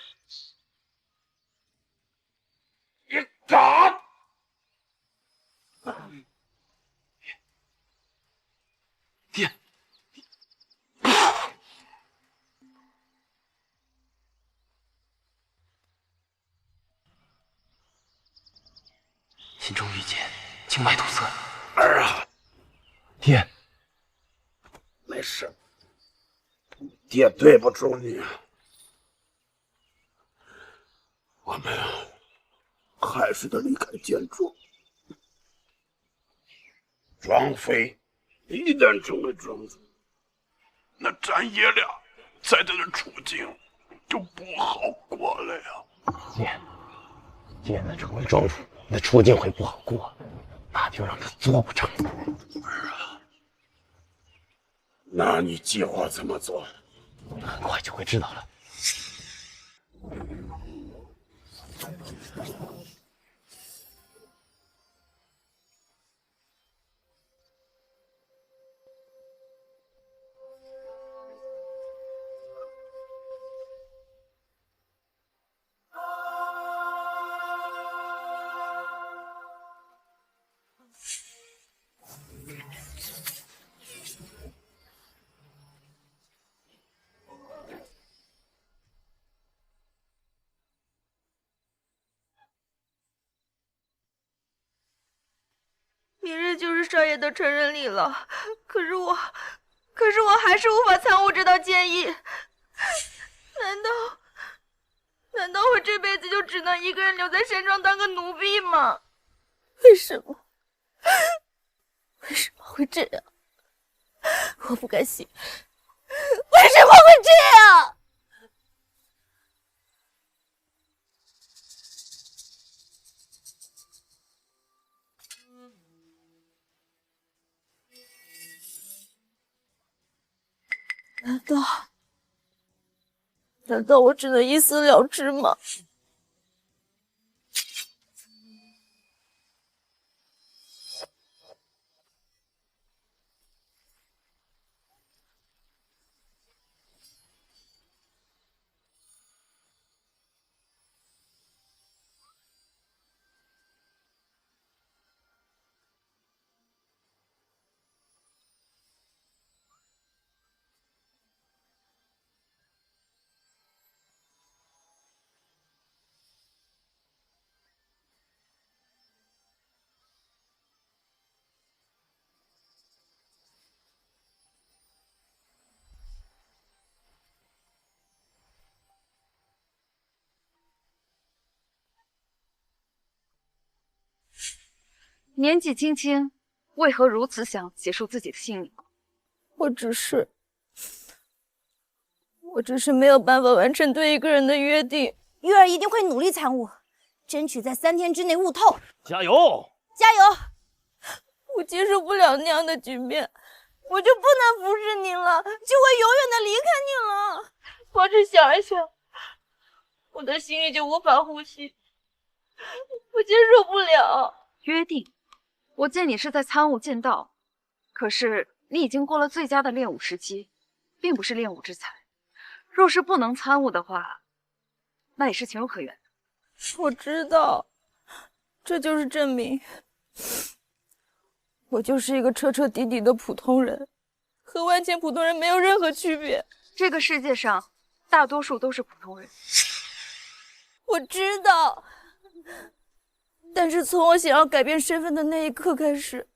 你敢！爹，
心中郁结，经脉堵塞。
儿啊，
爹，
没事，爹对不住你。我们还是得离开剑庄。庄妃一旦成为庄主，那咱爷俩在这的处境就不好过了呀。
爹能成为庄主，你的处境会不好过，那就让他做不成。
儿啊，那你计划怎么做？
很快就会知道了。
明日就是少爷的成人礼了，可是我还是无法参悟这道剑意。难道我这辈子就只能一个人留在山庄当个奴婢吗？为什么会这样？我不甘心，为什么会这样？难道我只能一死了之吗？
年纪轻轻，为何如此想结束自己的性命？
我只是没有办法完成对一个人的约定。
月儿一定会努力参悟，争取在3天之内悟透。
加油！
加油！
我接受不了那样的局面，我就不能服侍你了，就会永远的离开你了。光是想一想，我的心里就无法呼吸，我接受不了。
约定，我见你是在参悟剑道，可是你已经过了最佳的练武时期，并不是练武之才。若是不能参悟的话，那也是情有可原的。
我知道，这就是证明，我就是一个彻彻底底的普通人，和万千普通人没有任何区别。
这个世界上，大多数都是普通人。
我知道，但是从我想要改变身份的那一刻开始，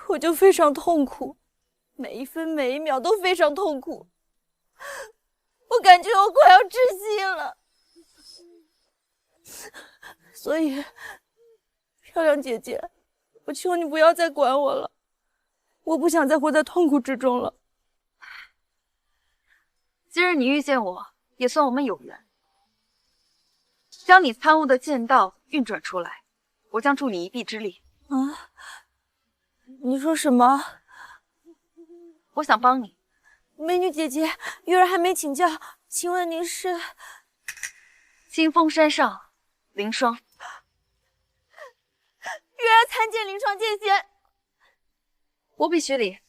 我就非常痛苦，每一分每一秒都非常痛苦。我感觉我快要窒息了。所以，漂亮姐姐，我求你不要再管我了，我不想再活在痛苦之中了。
今日你遇见我，也算我们有缘。将你参悟的剑道运转出来，我将助你一臂之力。
啊？你说什么？
我想帮你。
美女姐姐，月儿还没请教，请问您是？
清风山上凌霜。
月儿参见凌霜剑仙。
不必虚礼，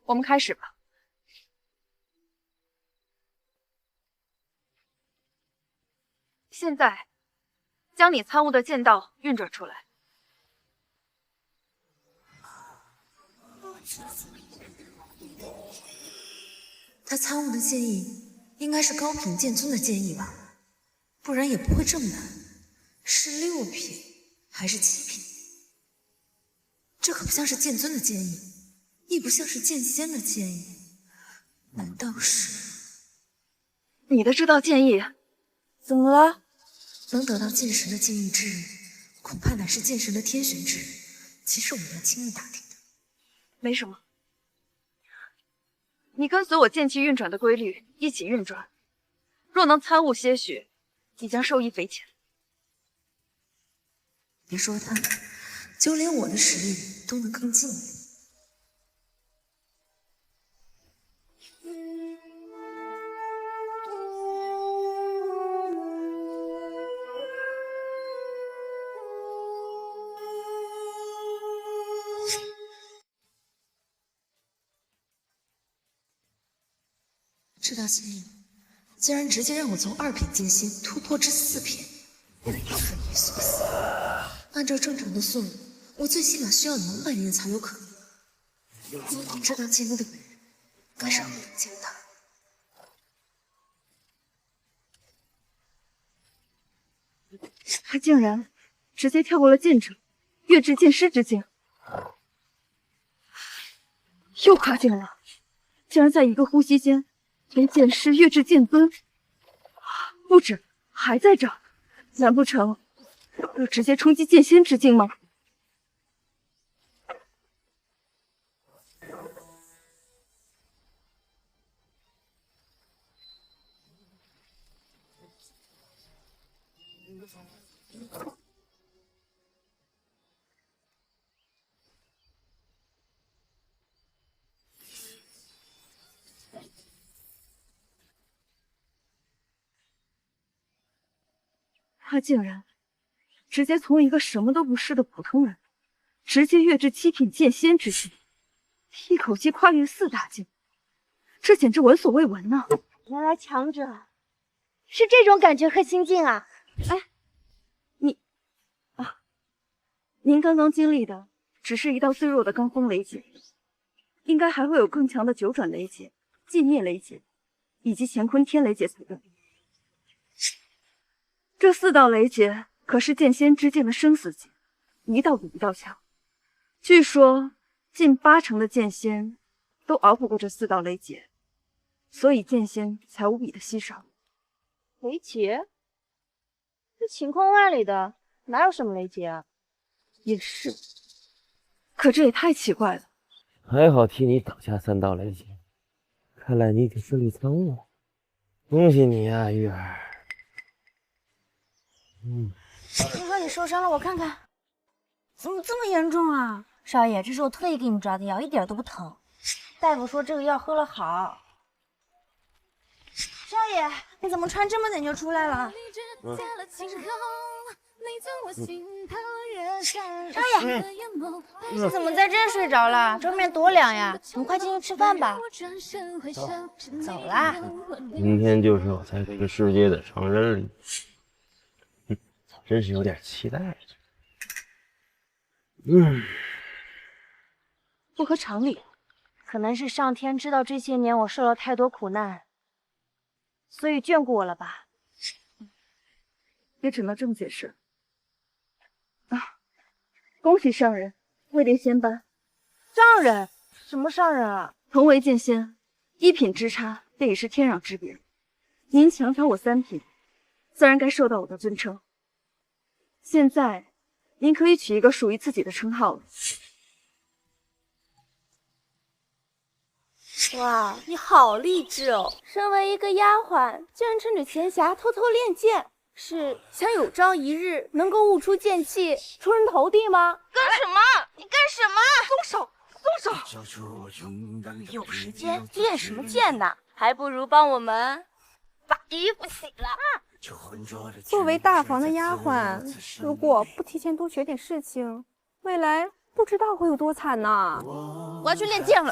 我们开始吧。现在，将你参悟的剑道运转出来。
他参悟的剑意应该是高品剑尊的剑意吧，不然也不会这么难。是6品还是7品？这可不像是剑尊的剑意，亦不像是剑仙的剑意，难道是？
你的这道剑意
怎么了？
能得到剑神的剑意之人，恐怕乃是剑神的天选之人。其实我们要轻易打听的。
没什么。你跟随我剑气运转的规律一起运转，若能参悟些许，你将受益匪浅。
别说他，就连我的实力都能更进一步。这道剑意竟然直接让我从2品剑仙突破至4品，匪夷所思。按照正常的算，我最起码需要200年才有可能。这道剑意的本人该是何等强大？
他竟然直接跳过了剑者，跃至剑师之境，又跨境了，竟然在一个呼吸间从剑师跃至剑尊，不止，还在这，难不成要直接冲击剑仙之境吗？他竟然直接从一个什么都不是的普通人，直接跃至7品剑仙之境，一口气跨越4大境，这简直闻所未闻呢！
原来强者是这种感觉和心境啊！
哎，您刚刚经历的只是一道最弱的罡风雷劫，应该还会有更强的九转雷劫、寂灭雷劫以及乾坤天雷劫才对。这4道雷劫可是剑仙之境的生死劫，一道比一道强。据说近80%的剑仙都熬不过这4道雷劫，所以剑仙才无比的稀少。
雷劫？这晴空万里的，哪有什么雷劫啊？
也是，
可这也太奇怪了。
还好替你挡下3道雷劫，看来你已经顺利参悟了，恭喜你呀，玉儿。
听说你受伤了，我看看。怎么这么严重啊？少爷，这是我特意给你抓的药，一点都不疼。大夫说这个药喝了好。少爷，你怎么穿这么点就出来了？少爷，你怎么在这睡着了？这外面多凉呀！我们快进去吃饭吧。走啦。
今天就是我在这个世界的成人礼，真是有点期待。
不合常理，可能是上天知道这些年我受了太多苦难，所以眷顾我了吧？
也只能这么解释。恭喜上人，位列仙班。
上人？什么上人啊？
同为剑仙，1品之差，这已是天壤之别。您强挑我3品，自然该受到我的尊称。现在，您可以取一个属于自己的称号了。
哇，你好励志哦！身为一个丫鬟，竟然趁着闲暇偷偷练剑，是想有朝一日能够悟出剑气，出人头地吗？
干什么？你干什么？
松手！松手！有时间练什么剑呢？还不如帮我们把衣服洗了。
作为大房的丫鬟，如果不提前多学点事情，未来不知道会有多惨呢。
我要去练剑了。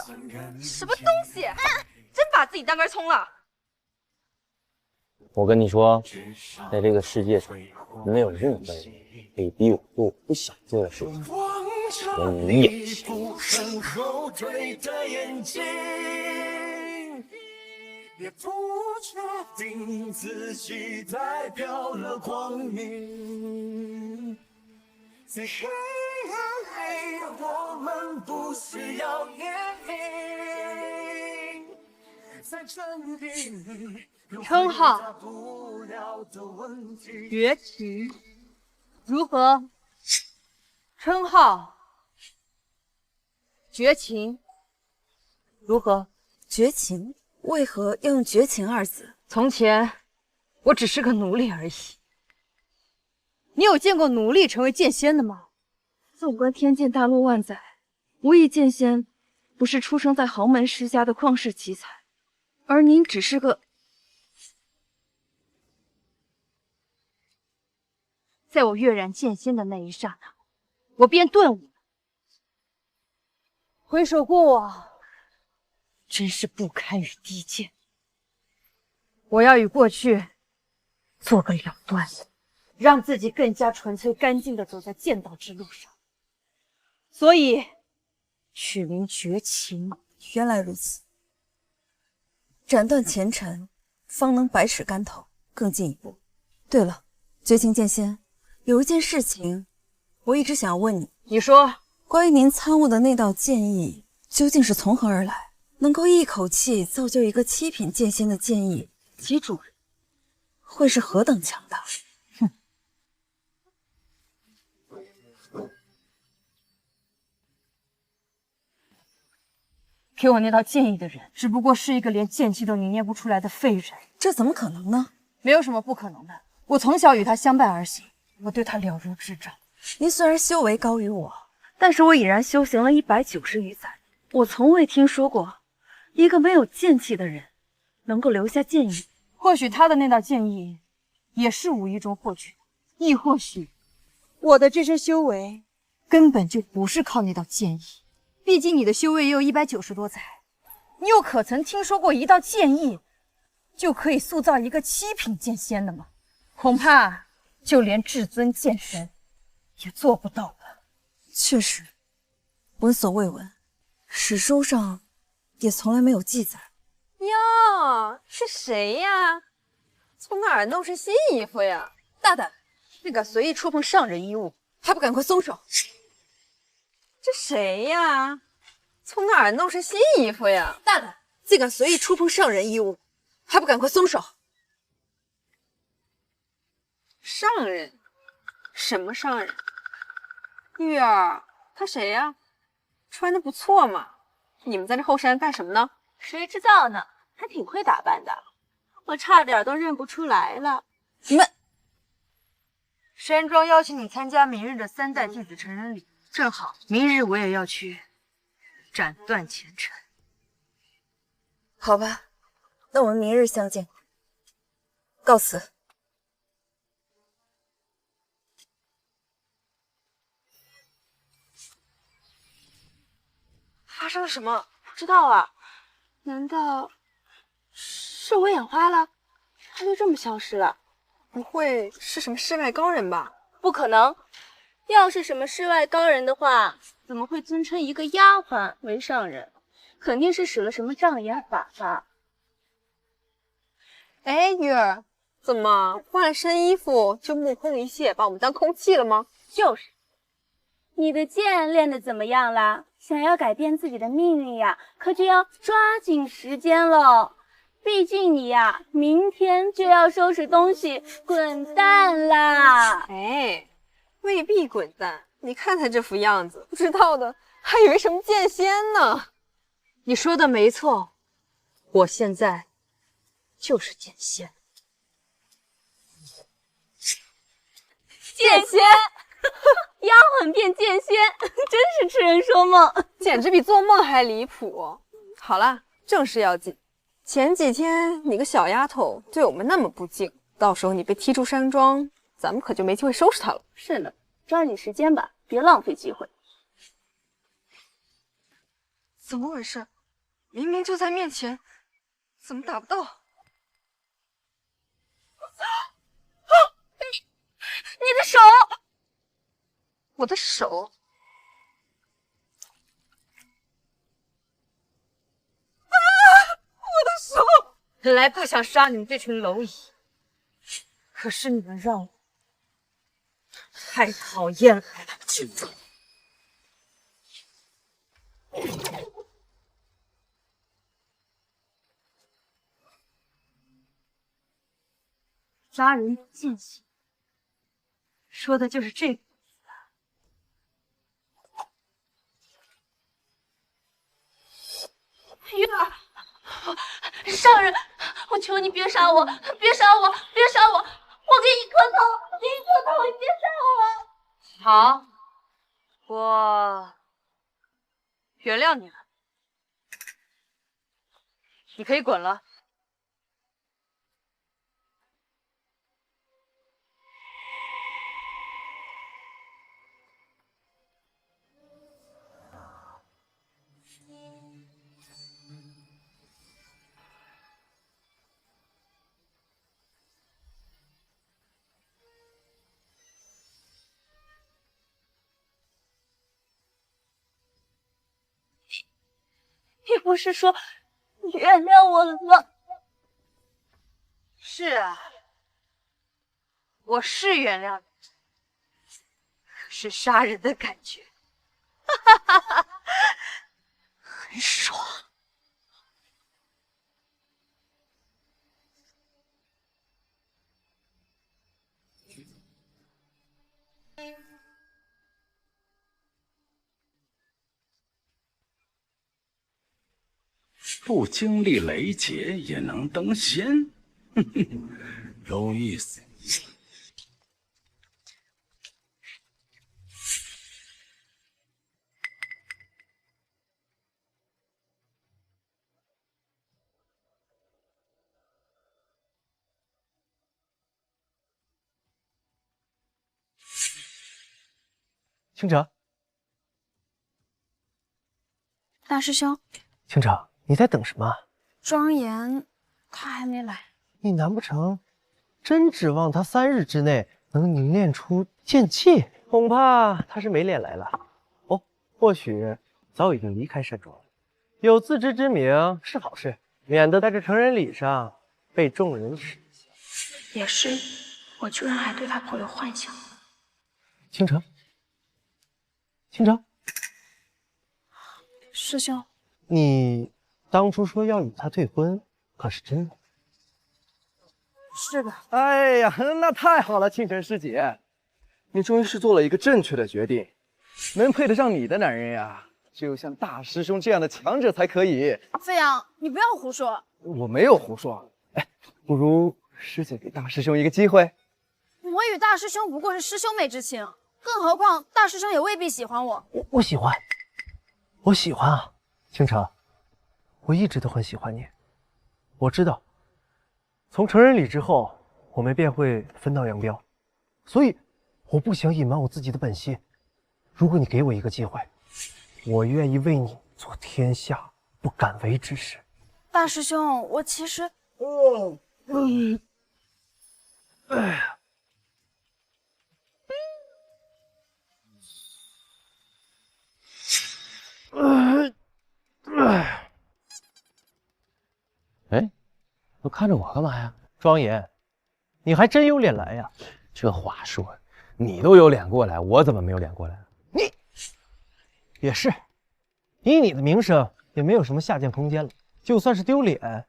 什么东西？真把自己当根葱了。
我跟你说，在这个世界上，没有任何人可以逼我做我不想做的事情，连你也是。
也不确定自己代表了光明，在黑暗里，我们不需要言明，在真理里。
称号绝情，如何？称号绝情，如何？
绝情？为何要用绝情2字？
从前我只是个奴隶而已。你有见过奴隶成为剑仙的吗？纵观天界大陆万载，无一剑仙不是出生在豪门世家的旷世奇才，而您只是个……在我跃然剑仙的那一刹那，我便顿悟了。回首过往，真是不堪与低贱。我要与过去做个了断，让自己更加纯粹干净地走在剑道之路上。所以取名绝情。
原来如此，斩断前尘，方能百尺竿头，更进一步。对了，绝情剑仙，有一件事情我一直想要问你。
你说，
关于您参悟的那道剑意究竟是从何而来？能够一口气造就一个7品剑仙的剑意，其主人会是何等强大？哼！
给我那道剑意的人，只不过是一个连剑气都凝练不出来的废人。
这怎么可能呢？
没有什么不可能的。我从小与他相伴而行，我对他了如指掌。
您虽然修为高于我，
但是我已然修行了190余载，我从未听说过一个没有剑气的人能够留下剑意。或许他的那道剑意也是无意中获取的，亦或许我的这身修为根本就不是靠那道剑意。毕竟你的修为也有190多载，你又可曾听说过一道剑意就可以塑造一个7品剑仙的吗？恐怕就连至尊剑神也做不到了。
确实，闻所未闻，史书上也从来没有记载。
哟，是谁呀？从哪儿弄身新衣服呀？大胆，竟敢随意触碰上人衣物，还不赶快松手！这谁呀？从哪儿弄身新衣服呀？大胆，竟敢随意触碰上人衣物，还不赶快松手！上人？什么上人？玉儿，他谁呀？穿的不错嘛。你们在这后山干什么呢？
谁知道呢？还挺会打扮的，我差点都认不出来了。
你们，山庄邀请你参加明日的3代弟子成人礼，正好明日我也要去斩断前尘。好吧，那我们明日相见。告辞。
发生了什么？
不知道啊，难道是我眼花了？他就这么消失了？
不会是什么世外高人吧？
不可能，要是什么世外高人的话，怎么会尊称一个丫鬟为上人？肯定是使了什么障眼法吧。
哎，玉儿，怎么换了身衣服就目空一切，把我们当空气了吗？
就是。你的剑练得怎么样了？想要改变自己的命运呀，可就要抓紧时间了。毕竟你呀，明天就要收拾东西滚蛋啦！
哎，未必滚蛋。你看他这副样子，不知道的还以为什么剑仙呢。你说的没错，我现在就是剑仙。
剑仙，丫鬟变剑仙，真是痴人说梦，
简直比做梦还离谱。好了，正事要紧。前几天你个小丫头对我们那么不敬，到时候你被踢出山庄，咱们可就没机会收拾她了。
是呢，抓紧时间吧，别浪费机会。
怎么回事？明明就在面前，怎么打不到？
你的手！
我的手！我的手！本来不想杀你们这群蝼蚁，可是你们让我太讨厌了。杀人不见血，说的就是这个。
玉儿，上人，我求你别杀我，别杀我，别杀我！我给你磕头，给你磕头，你别杀我！
好，我原谅你了，你可以滚了。
你不是说原谅我了吗？
是啊，我是原谅你，可是杀人的感觉，哈哈哈哈，很爽。
不经历雷劫也能登仙，哼哼，有意思。
倾城，
大师兄，
倾城，你在等什么？
庄严他还没来。
你难不成真指望他3日之内能凝练出剑气？恐怕他是没脸来了。哦，或许早已经离开山庄了。有自知之明是好事，免得在这成人礼上被众人耻笑。
也是，我居然还对他抱有幻想。
倾城，倾城，
师兄，
你当初说要与他退婚，可是真的？
是的。
哎呀，那太好了，倾城师姐，
你终于是做了一个正确的决定，能配得上你的男人呀，只有像大师兄这样的强者才可以。
飞扬，你不要胡说。
我没有胡说。哎，不如师姐给大师兄一个机会。
我与大师兄不过是师兄妹之情，更何况大师兄也未必喜欢我。
我喜欢，我喜欢啊，倾城，我一直都很喜欢你。我知道，从成人礼之后，我们便会分道扬镳，所以我不想隐瞒我自己的本心。如果你给我一个机会，我愿意为你做天下不敢为之事。
大师兄，我其实……
哎，都看着我干嘛呀？
庄严，你还真有脸来呀！
这话说，你都有脸过来，我怎么没有脸过来？
你也是，以你的名声，也没有什么下贱空间了。就算是丢脸，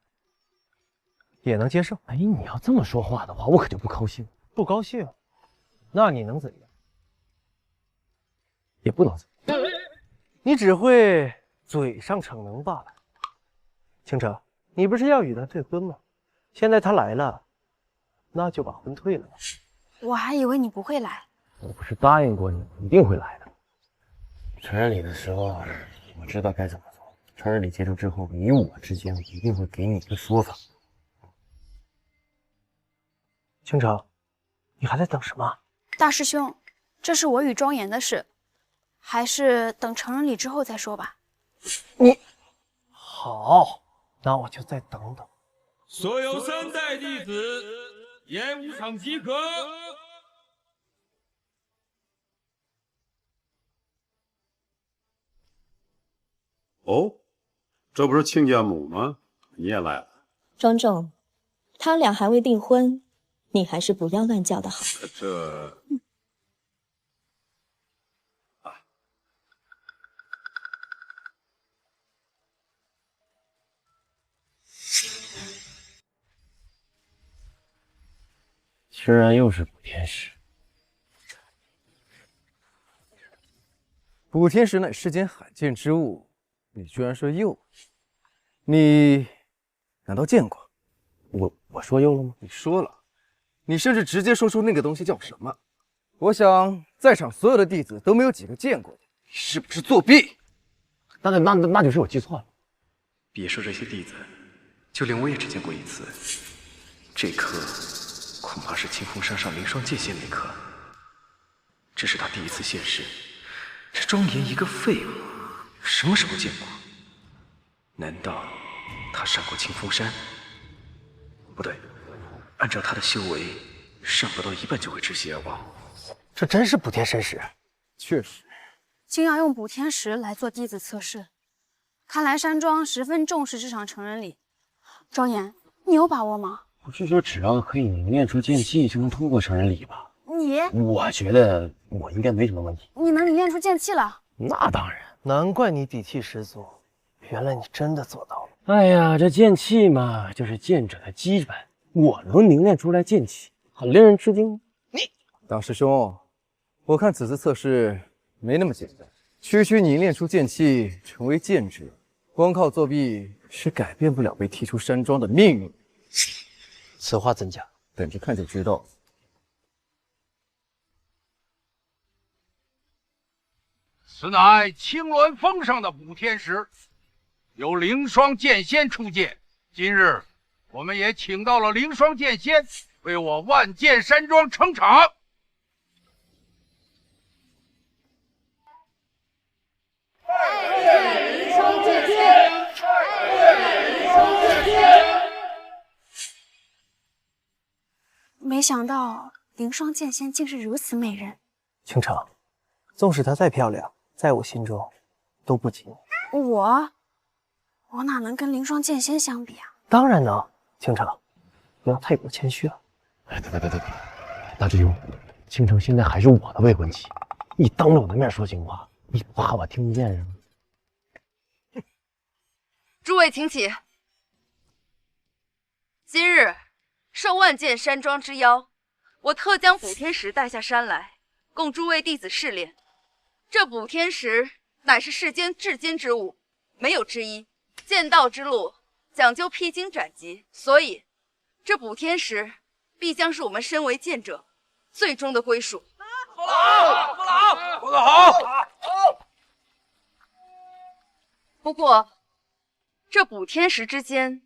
也能接受。
哎，你要这么说话的话，我可就不高兴。
不高兴？那你能怎样？
也不能怎样。
你只会嘴上逞能罢了。倾城，你不是要与他退婚吗？现在他来了，那就把婚退了吧。
我还以为你不会来。
我不是答应过你一定会来的。成人礼的时候，我知道该怎么做。成人礼结束之后，你我之间，我一定会给你一个说法。
倾城，你还在等什么？
大师兄，这是我与庄严的事，还是等成人礼之后再说吧。
你好，那我就再等等。
所有三代弟子，演武场集合。
哦，这不是亲家母吗？你也来了。
庄重，他俩还未订婚，你还是不要乱叫的好。
这……
居然又是补天石。
补天石乃世间罕见之物，你居然说幼？你难道见过？
我说幼了吗？
你说了，你甚至直接说出那个东西叫什么。我想在场所有的弟子都没有几个见过的，你是不是作弊？
那就是我记错了。
别说这些弟子，就连我也只见过一次。这颗恐怕是清风山上凌霜剑仙那颗，这是他第一次现世。这庄严一个废物，什么时候见过？难道他上过清风山？不对，按照他的修为，上不到一半就会窒息而亡。
这真是补天神石？
确实。
竟要用补天石来做弟子测试，看来山庄十分重视这场成人礼。庄严，你有把握吗？
不是说只要可以凝练出剑气就能通过成人礼吧？我觉得我应该没什么问题。
你能凝练出剑气了？
那当然，
难怪你底气十足，原来你真的做到了。
哎呀，这剑气嘛，就是剑者的基本，我能凝练出来剑气，很令人吃惊。
大师兄，我看此次测试没那么简单，区区凝练出剑气，成为剑者，光靠作弊是改变不了被踢出山庄的命运。
此话怎讲？
等着看就知道。
此乃青鸾峰上的补天石，由凌霜剑仙出剑。今日我们也请到了凌霜剑仙为我万剑山庄撑场。
拜见凌霜剑仙！拜见凌霜剑仙！
没想到凌霜剑仙竟是如此美人。
倾城，纵使她再漂亮，在我心中都不及你。
我哪能跟凌霜剑仙相比啊？
当然能，倾城，不要太过谦虚了。
哎，对，大师兄，倾城现在还是我的未婚妻，你当着我的面说情话，你不怕我听不见是吗？
诸位请起。今日受万剑山庄之邀，我特将补天石带下山来，供诸位弟子试炼。这补天石乃是世间至坚之物，没有之一。剑道之路讲究披荆斩棘，所以这补天石必将是我们身为剑者最终的归属。
说得好，说得好，说得好。
不过，这补天石之间，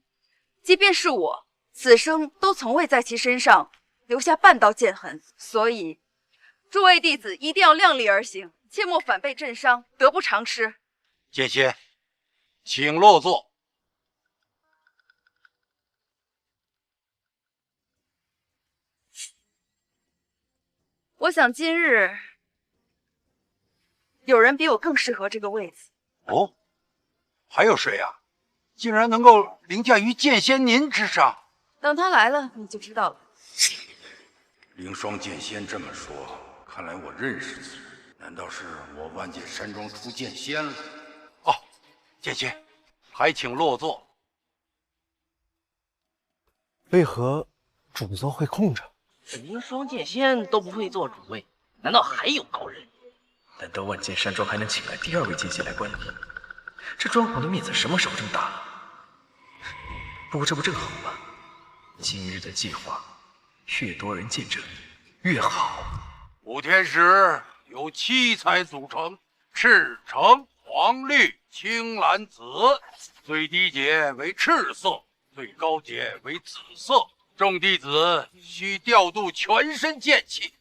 即便是我此生都从未在其身上留下半道剑痕，所以诸位弟子一定要量力而行，切莫反被震伤，得不偿失。
剑仙，请落座。
我想今日有人比我更适合这个位子。
哦，还有谁啊？竟然能够凌驾于剑仙您之上？
等他来了，你就知道了。
凌霜剑仙这么说，看来我认识此人。难道是我万剑山庄出剑仙了？哦，剑仙，还请落座。
为何主座会空着？
凌霜剑仙都不会做主位，难道还有高人？
难道万剑山庄还能请来第二位剑仙来管理？这庄皇的面子什么时候这么大了？不过这不正好吗？今日的计划，越多人见证越好。
补天石由7彩组成，赤、橙、黄、绿、青、蓝、紫，最低阶为赤色，最高阶为紫色。众弟子需调度全身剑气，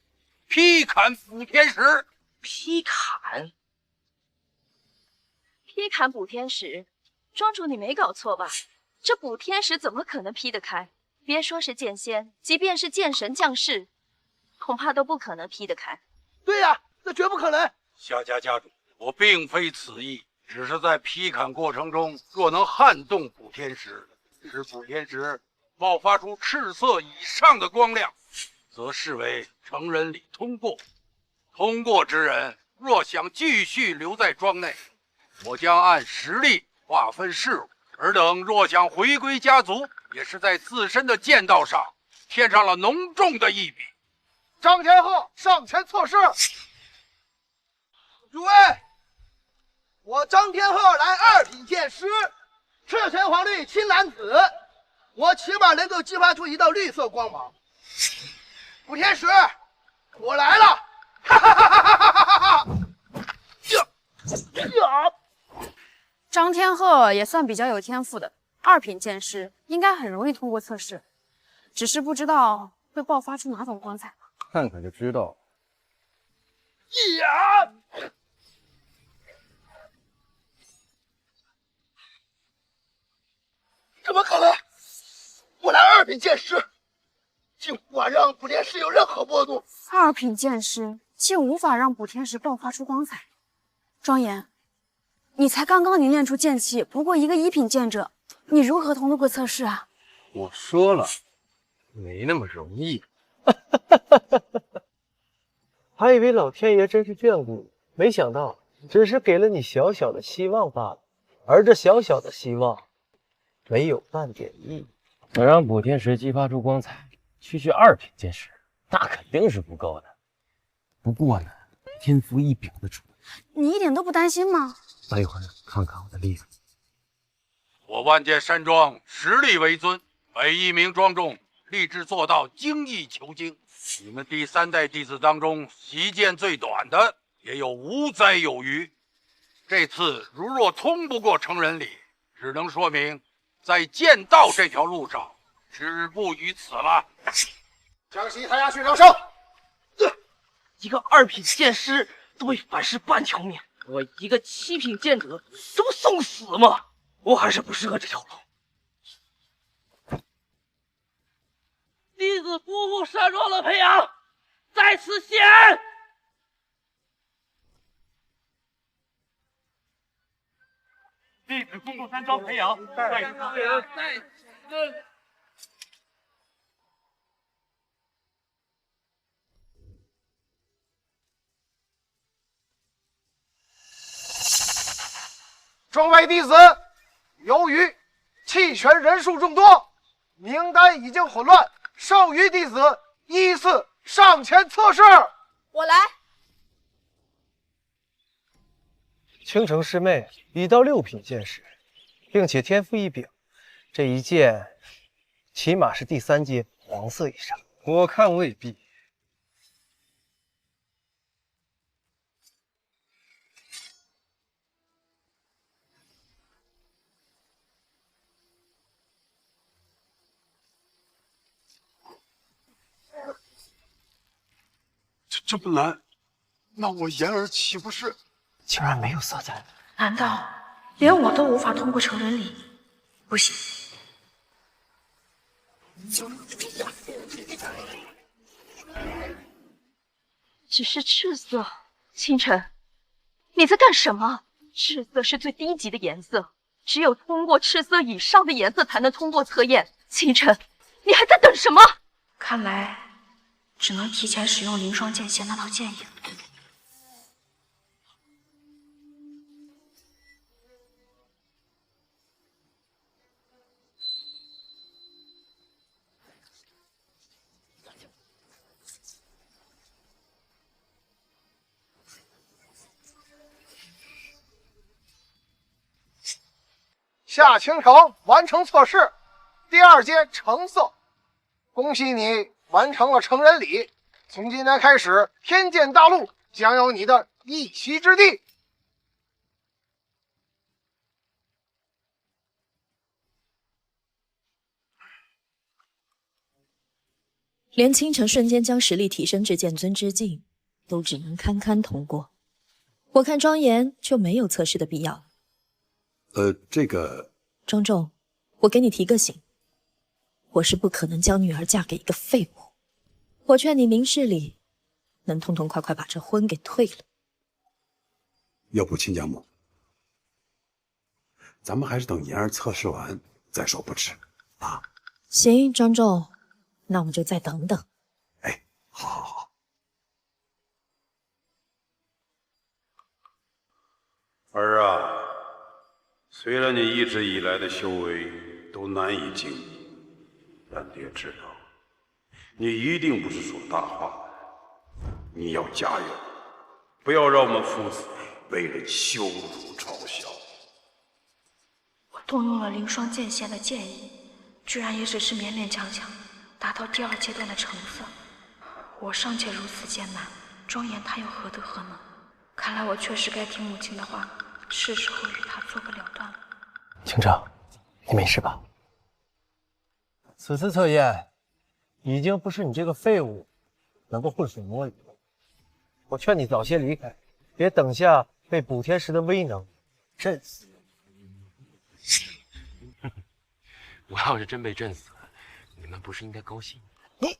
劈砍补天石。
劈砍？
劈砍补天石，庄主你没搞错吧？这补天石怎么可能劈得开？别说是剑仙，即便是剑神降世，恐怕都不可能劈得开。
对呀，那绝不可能。夏家家主，我并非此意，只是在劈砍过程中，若能撼动补天石，使补天石爆发出赤色以上的光亮，则视为成人礼通过。通过之人若想继续留在庄内，我将按实力划分事务；尔等若想回归家族，也是在自身的剑道上添上了浓重的一笔。
张天鹤上前测试。诸位，我张天鹤来2品剑师，赤橙黄绿青蓝紫，我起码能够激发出一道绿色光芒。补天石，我来了！哈哈哈哈哈哈哈！
张天鹤也算比较有天赋的，2品剑师应该很容易通过测试，只是不知道会爆发出哪种光彩。
看看就知道。
呀！怎么可能？我来2品剑师，竟无法让补天石有任何波动。
2品剑师竟无法让补天石爆发出光彩。庄严，你才刚刚凝练出剑气，不过一个1品剑者，你如何通过测试啊？
我说了，没那么容易。
还以为老天爷真是眷顾你，没想到只是给了你小小的希望罢了。而这小小的希望，没有半点意义。
想让补天石激发出光彩，区区2品剑师，那肯定是不够的。不过呢，天赋异禀的主，
你一点都不担心吗？
待会儿看看我的厉害。
我万剑山庄实力为尊，每一名庄众立志做到精益求精。你们第3代弟子当中，习剑最短的也有无灾有余。这次如若通不过成人礼，只能说明在剑道这条路上止步于此了。
江西太阳穴上升。
一个2品剑师都被反噬半条命，我一个7品剑者，这不送死吗？我还是不适合这条路。弟子不负山庄的培养，在此谢恩。
弟子不负山庄培养，在此谢恩。
众位弟子，由于弃权人数众多，名单已经混乱，剩余弟子依次上前测试。
我来。
倾城师妹已到6品剑士，并且天赋异禀，这一剑起码是第3阶黄色以上。
我看未必。
这么难，那我言儿岂不是？
竟然没有色彩？
难道连我都无法通过成人礼？不行。
只是赤色，清晨，你在干什么？赤色是最低级的颜色，只有通过赤色以上的颜色才能通过测验。清晨，你还在等什么？
看来只能提前使用凌霜剑仙那套剑影。
夏倾城完成测试，第2阶橙色，恭喜你完成了成人礼。从今天开始，天剑大陆将有你的一席之地。
连倾城瞬间将实力提升至剑尊之境，都只能堪堪通过。我看庄严就没有测试的必要。
这个
庄重，我给你提个醒，我是不可能将女儿嫁给一个废物。我劝你明事理，能痛痛快快把这婚给退了。
要不亲家母，咱们还是等言儿测试完再说不迟啊。
行，庄重，那我们就再等等。
好。儿啊，虽然你一直以来的修为都难以经营，但爹知道，你一定不是说大话的。你要加油，不要让我们父子被人羞辱嘲笑。
我动用了凌霜剑仙的剑意，居然也只是勉勉强强达到第2阶段的成色。我尚且如此艰难，庄严他又何德何能？看来我确实该听母亲的话，是时候与他做个了断了。
倾城，你没事吧？此次测验已经不是你这个废物能够浑水摸鱼了。我劝你早些离开，别等下被补天石的威能震死。
我要是真被震死了，你们不是应该高兴？
你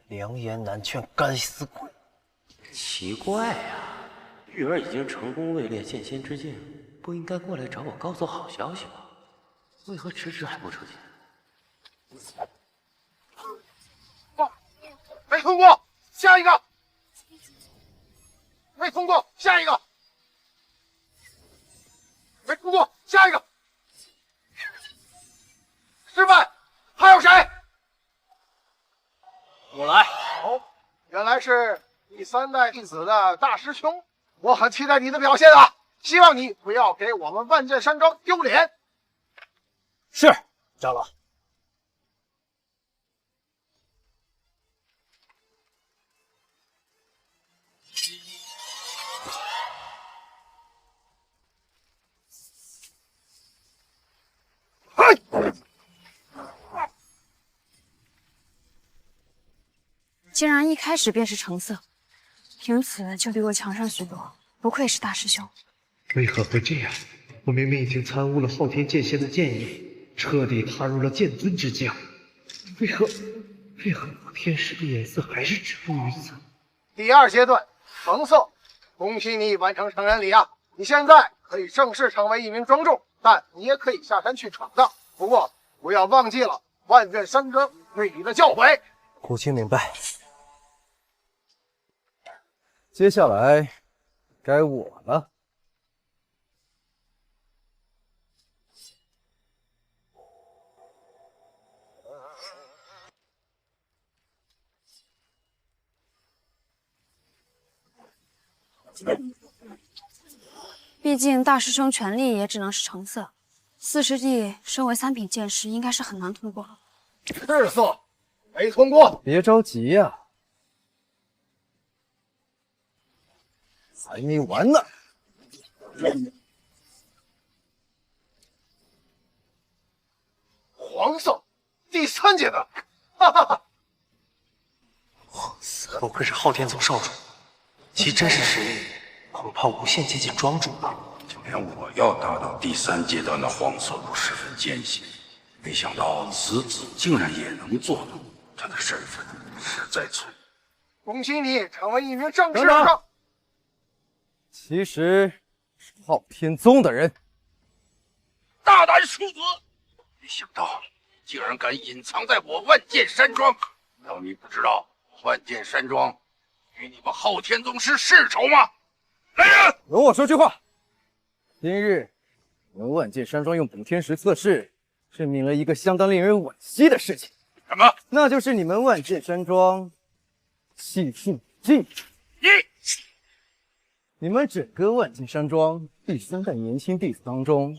良言难劝，该死鬼！
奇怪呀，玉儿已经成功位列剑仙之境，不应该过来找我告诉好消息吗？为何迟迟还不出现？
没通过，下一个。没通过，下一个。没通过，下一个。失败，还有谁？
我来。
原来是第3代弟子的大师兄，我很期待你的表现啊！希望你不要给我们万剑山庄丢脸。
是，长老。
竟然一开始便是橙色，凭此就比我强上许多，不愧是大师兄。
为何会这样？我明明已经参悟了昊天剑仙的剑意，彻底踏入了剑尊之境，为何天石的颜色还是止步于此？
第2阶段橙色，恭喜你完成成人礼啊！你现在可以正式成为一名庄重，但你也可以下山去闯荡。不过不要忘记了万卷山庄对你的教诲。
苦青明白。
接下来该我了。
毕竟大师兄权力也只能是成色。四师弟身为3品剑师，应该是很难通过。
是色，没通过。
别着急呀，还没完呢。
皇嫂，第3阶段，哈哈哈！
不愧是昊天宗少主，其真实实力恐怕无限接近庄主了。
就连我要达到第3阶段的皇色都十分艰辛，没想到此子竟然也能做到，他的身份实在错。
恭喜你成为一名正式
等等，其实是昊天宗的人。
大胆庶子！没想到竟然敢隐藏在我万剑山庄，难道你不知道万剑山庄与你们昊天宗是世仇吗？来人，
容我说句话。今日我们万剑山庄用补天石测试，证明了一个相当令人惋惜的事情。
什么？
那就是你们万剑山庄气数尽。你们整个万剑山庄第3代年轻弟子当中，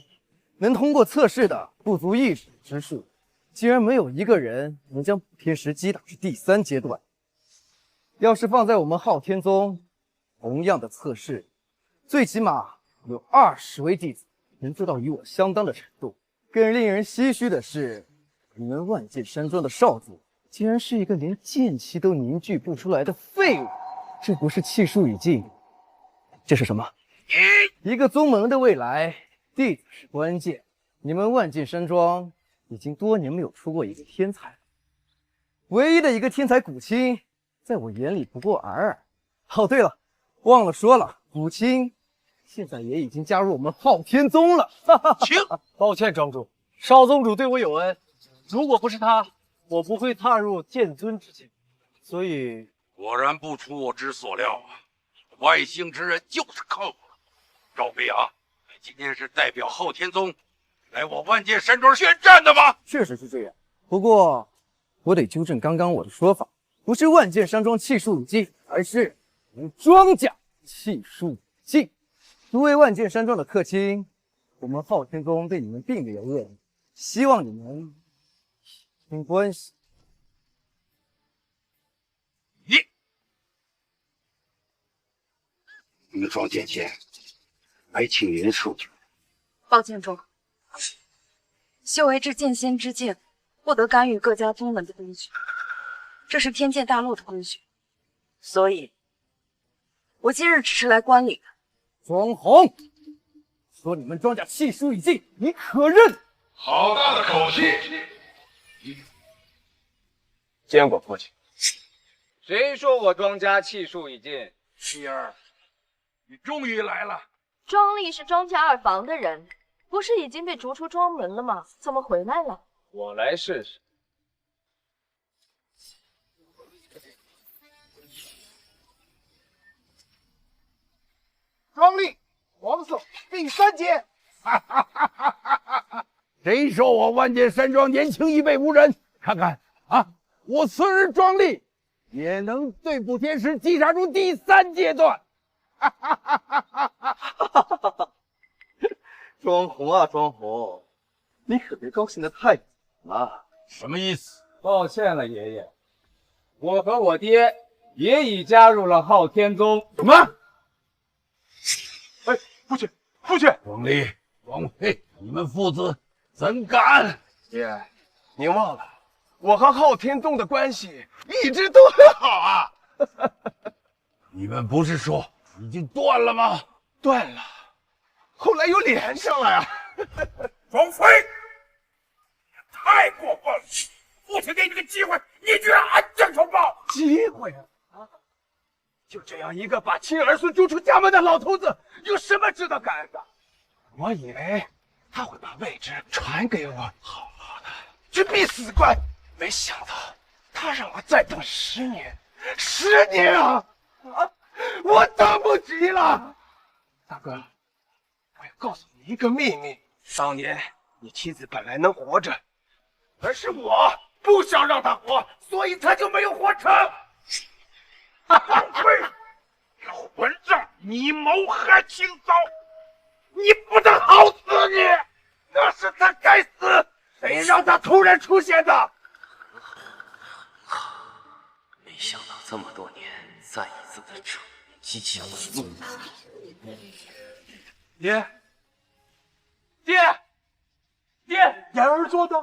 能通过测试的不足1%之数，竟然没有一个人能将补天石击打至第3阶段。要是放在我们昊天宗，同样的测试，最起码有20位弟子能做到与我相当的程度。更令人唏嘘的是，你们万剑山庄的少主竟然是一个连剑气都凝聚不出来的废物。这不是气数已尽，这是什么？一个宗门的未来，弟子是关键。你们万剑山庄已经多年没有出过一个天才了，唯一的一个天才古青，在我眼里不过尔尔。哦，对了，忘了说了，古青现在也已经加入我们昊天宗了。
请，抱歉庄主，少宗主对我有恩，如果不是他，我不会踏入剑尊之境。所以，
果然不出我之所料啊！外星之人就是靠谱。赵飞扬，你今天是代表昊天宗来我万剑山庄宣战的吗？
确实是这样，不过我得纠正刚刚我的说法，不是万剑山庄气数已尽，而是我们庄家气数已尽。作为万剑山庄的客卿，我们昊天宗对你们并没有恶意，希望你们撇清关系。
明庄见见，来请云恕罪。
抱歉庄主，修为至剑仙之境，不得干预各家宗门的规矩，这是天剑大陆的规矩，所以，我今日只是来观礼的。
庄红，说你们庄家气数已尽，你可认？
好大的口气！
见过父亲。
谁说我庄家气数已尽？
希儿，你终于来了。
庄丽是庄家2房的人，不是已经被逐出庄门了吗？怎么回来了？
我来试试。
庄丽，皇色第3阶。
谁说我万剑山庄年轻一辈无人？看看啊，我此日庄丽也能对补天石击杀出第3阶段。
庄红啊，庄红，你可别高兴得太早了。
什么意思？
抱歉了，爷爷，我和我爹也已加入了昊天宗。
什么？
哎，父亲，父亲！
庄丽、王妃，你们父子怎敢？
爹，您忘了，我和昊天宗的关系一直都很好啊。
你们不是说已经断了吗？
断了，后来又连上了呀。
庄妃，太过分了！父亲给你个机会，你居然暗中通报！
机会啊！就这样一个把亲儿孙逐出家门的老头子，有什么值得感恩的？我以为他会把位置传给我，好好的去闭死关，没想到他让我再等10年，10年啊！我等不及了。大哥，我要告诉你一个秘密：当年你妻子本来能活着，而是我不想让她活，所以她就没有活成。
王妃，老混账，你谋害清嫂！你不得好死你！那是他该死，谁让他突然出现的？
没想到这么多年，再一次的触激起我的怒火。
爹，言儿做的。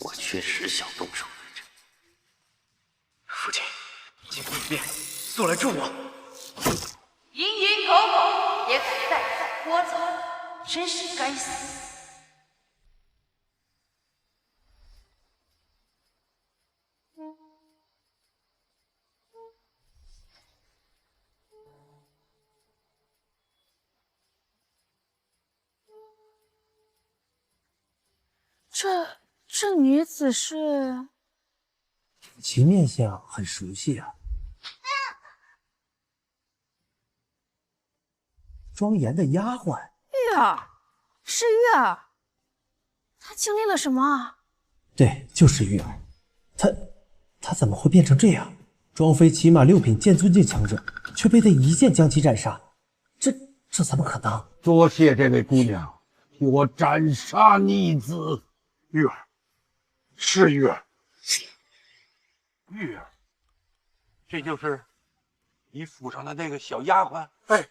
我确实想动手来着。
父亲，请你便速来助我。
蝇营狗苟，也敢再犯锅操，真是该死！
这女子是？
其面相很熟悉啊。庄严的丫鬟。
玉儿，是玉儿。她经历了什么啊？
对，就是玉儿。她怎么会变成这样？庄妃起码6品剑尊境强者，却被他一剑将其斩杀，这怎么可能？
多谢这位姑娘替我斩杀逆子。玉儿，是玉儿。玉儿，这就是你府上的那个小丫鬟？
哎，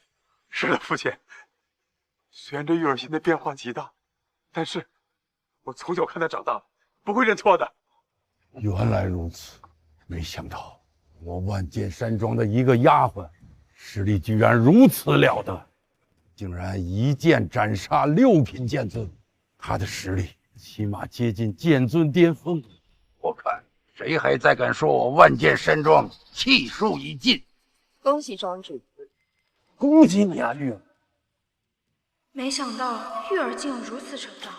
是的，父亲。虽然这玉儿现在变化极大，但是我从小看她长大，不会认错的。
原来如此，没想到我万剑山庄的一个丫鬟，实力居然如此了得，竟然一剑斩杀6品剑尊，她的实力起码接近剑尊巅峰。我看谁还再敢说我万剑山庄气数已尽？
恭喜庄主！
恭喜你啊，玉儿！
没想到玉儿竟有如此成长。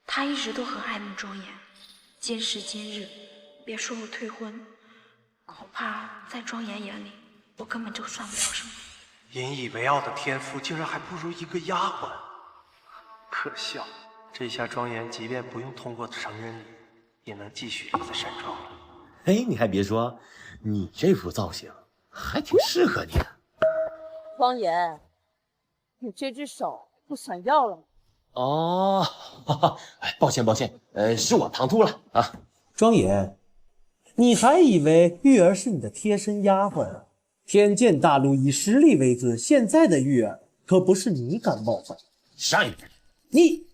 她一直都很爱慕庄严，今时今日，别说我退婚，恐怕在庄严眼里，我根本就算不了什么。
引以为傲的天赋，竟然还不如一个丫鬟，可笑！
这下庄严即便不用通过成人礼，也能继续留在山庄了。
哎，你还别说，你这副造型还挺适合你的。
庄严，你这只手不想要了吗？
哦，哈哈，哎，抱歉，是我唐突了啊。
庄严，你还以为玉儿是你的贴身丫鬟啊？天剑大陆以实力为尊，现在的玉儿可不是你敢冒犯。
上一边，
你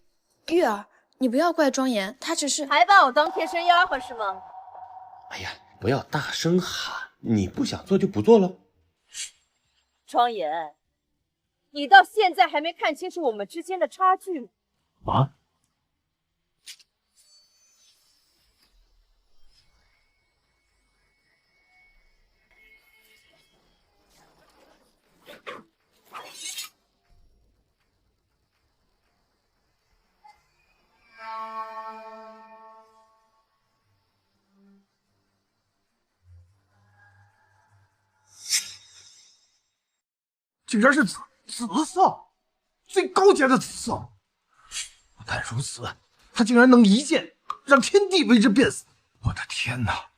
玉儿，你不要怪庄严，她只是
还把我当贴身丫鬟是吗？
哎呀，不要大声喊，你不想做就不做了。
庄严，你到现在还没看清楚我们之间的差距吗？
啊？
竟然是紫色，最高阶的紫色。不但如此，他竟然能一剑让天地为之变死！我的天哪！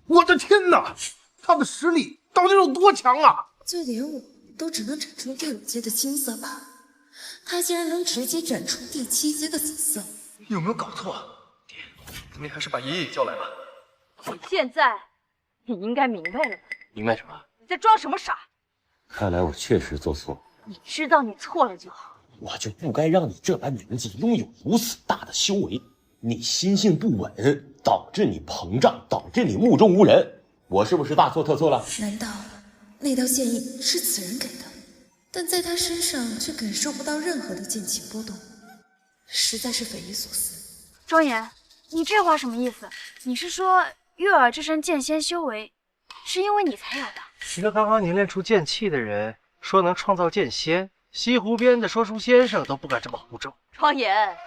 我的天哪！他的实力到底有多强啊？
就连我都只能斩出第5阶的青色吧，他竟然能直接斩出第7阶的紫色。
有没有搞错？爹，你还是把爷爷叫来吧。
现在你应该明白了吧？
明白什么？
你在装什么傻？
看来我确实做错。
你知道你错了就好。
我就不该让你这般年纪拥有如此大的修为。你心性不稳，导致你膨胀，导致你目中无人。我是不是大错特错了？
难道那道剑印是此人给的，但在他身上却感受不到任何的剑气波动，实在是匪夷所思。
庄严，你这话什么意思？你是说玉儿这身剑仙修为是因为你才有的？
一个刚刚凝练出剑气的人说能创造剑仙，西湖边的说书先生都不敢这么胡诌。
庄严，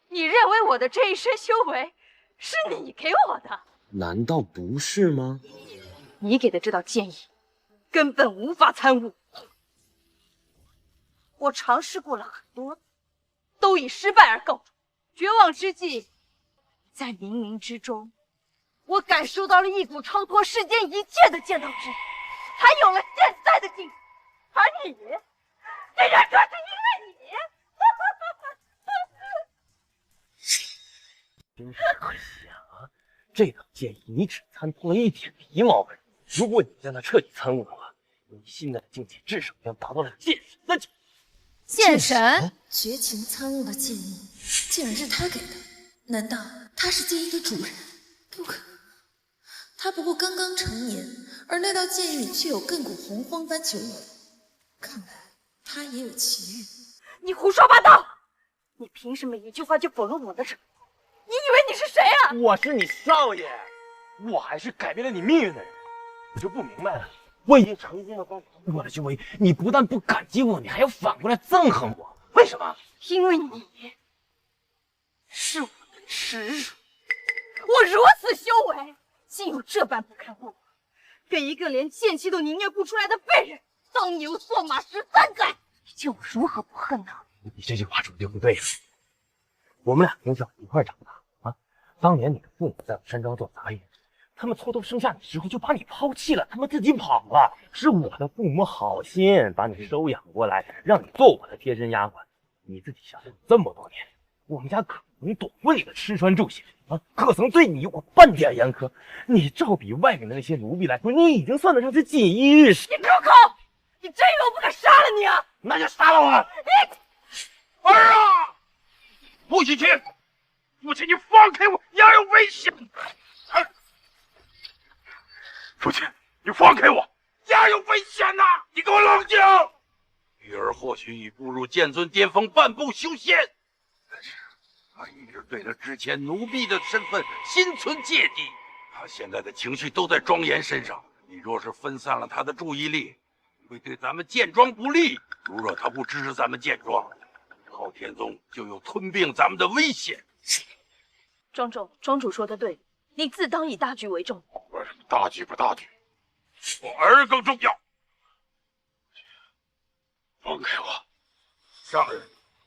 你认为我的这一身修为是你给我的？
难道不是吗？
你给的这道剑意根本无法参悟。我尝试过了很多，都以失败而告终。绝望之际，在冥冥之中，我感受到了一股超脱世间一切的剑道之力，才有了现在的境界。而你竟然说是因为
你！真是可惜啊！这套剑意你只参透了一点皮毛而已。如果你将它彻底参悟的话，你现在的境界至少要达到了剑神的境界。
剑神？
绝情参悟的剑意，竟然是他给的？难道他是剑意的主人？不可能，他不过刚刚成年，而那道剑意却有亘古洪荒般久远。看来他也有奇遇。
你胡说八道！你凭什么一句话就否认我的承诺？你以为你是谁啊？
我是你少爷，我还是改变了你命运的人。我就不明白了，我已经成功的帮我的修为，你不但不感激我，你还要反过来憎恨我，为什么？
因为你是我的耻辱。我如此修为，竟有这般不堪后果，跟一个连剑气都凝练不出来的废人当牛做马13载，你叫我如何不恨呢？
你这句话说的就不对了。我们俩从小一块长大啊，当年你的父母在我山庄做杂役，他们偷偷生下你之后就把你抛弃了，他们自己跑了。是我的父母好心把你收养过来，让你做我的贴身丫鬟。你自己想想，这么多年，我们家可曾懂过你的吃穿住行啊？可曾对你有过半点严苛？你照比外面的那些奴婢来说，你已经算得上是锦衣玉食。
你住口！你真以为我不敢杀了你啊？
那就杀了我！
你
儿啊！不许去！父亲，你放开我，娘有危险！父亲，你放开我，娘有危险呐！你给我冷静！玉儿或许已步入剑尊巅峰，半步修仙，但是他一直对他之前奴婢的身份心存芥蒂。他现在的情绪都在庄严身上，你若是分散了他的注意力，会对咱们剑庄不利。如若他不支持咱们剑庄，昊天宗就有吞并咱们的危险。
庄主，庄主说的对，你自当以大局为重。
我大局不大局，我儿更重要。放开我！上人，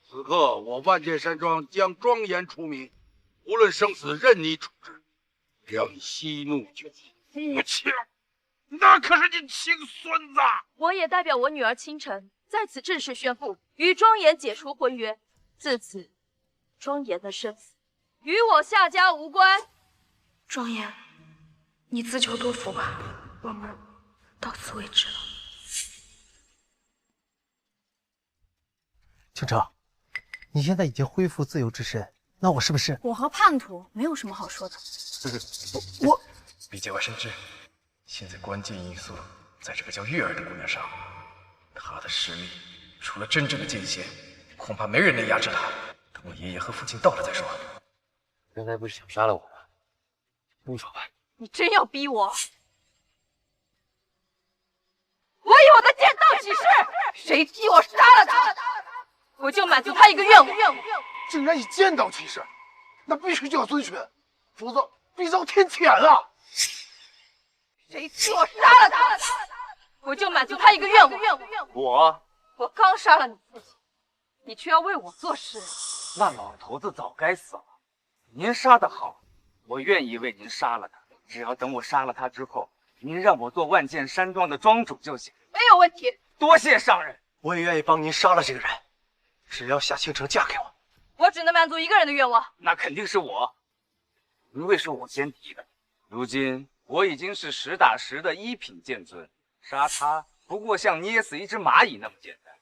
此刻我万剑山庄将庄严除名，无论生死任你处置，只要你息怒就好。父亲，那可是你亲孙子。
我也代表我女儿倾城在此正式宣布，与庄严解除婚约。自此，庄严的生死与我夏家无关。
庄严，你自求多福吧，我们到此为止了。
倾城，你现在已经恢复自由之身，那我是不是？
我和叛徒没有什么好说的。
我
比劫外深知，现在关键因素在这个叫月儿的姑娘上。她的实力，除了真正的剑仙，恐怕没人能压制她。等我爷爷和父亲到了再说。
刚才不是想杀了我吗？不说吧。
你真要逼我？我有我的剑道启示，谁替我杀了他，我就满足他一个愿望。
竟然以剑道起誓，那必须就要遵循，否则必遭天谴啊！
谁替我杀了他，我就满足他一个愿望。我刚杀了你父亲，你却要为我做事。
那老头子早该死了。您杀得好，我愿意为您杀了他。只要等我杀了他之后，您让我做万剑山庄的庄主就行。
没有问题。
多谢上人。
我也愿意帮您杀了这个人，只要夏倾城嫁给我。
我只能满足一个人的愿望。
那肯定是我，因为是我先提的。如今我已经是实打实的1品剑尊，杀他不过像捏死一只蚂蚁那么简单。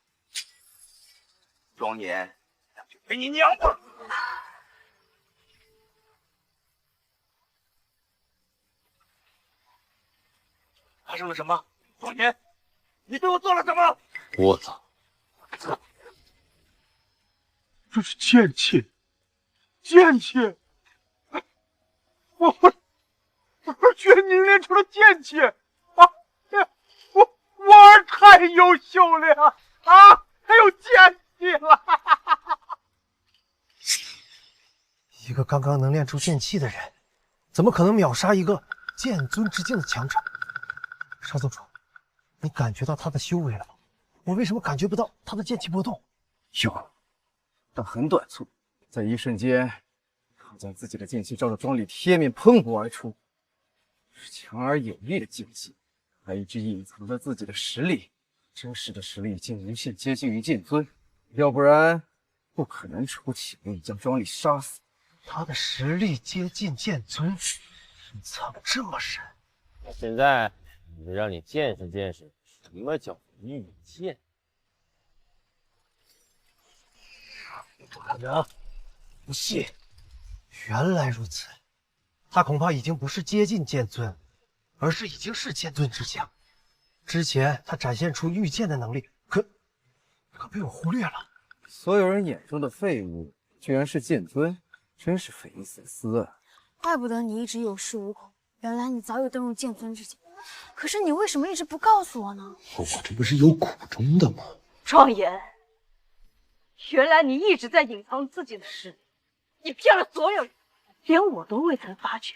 庄严，那就陪你娘吧。发生了什么？庄严，你对我做了什么？
我操！
这是剑气，剑气！我居然凝练出了剑气啊！我儿太优秀了呀！啊，还有剑气了！
一个刚刚能练出剑气的人，怎么可能秒杀一个剑尊之境的强者？少宗主，你感觉到他的修为了吗？我为什么感觉不到他的剑气波动？
有，但很短促，在一瞬间，他将自己的剑气照着庄里贴面喷薄而出，是强而有力的剑气，还一直隐藏着自己的实力，真实的实力已经无限接近于剑尊，要不然不可能出其不意将庄里杀死。
他的实力接近剑尊，隐藏这么深。
现在就让你见识见识什么叫御剑。
大娘，不信，原来如此，他恐怕已经不是接近剑尊，而是已经是剑尊之强。之前他展现出御剑的能力，可被我忽略了。
所有人眼中的废物，居然是剑尊，真是匪夷所思啊！
怪不得你一直有恃无恐，原来你早有登入剑尊之境。可是你为什么一直不告诉我呢？
我这不是有苦衷的吗？
庄严，原来你一直在隐藏自己的实力，你骗了所有人，连我都未曾发觉，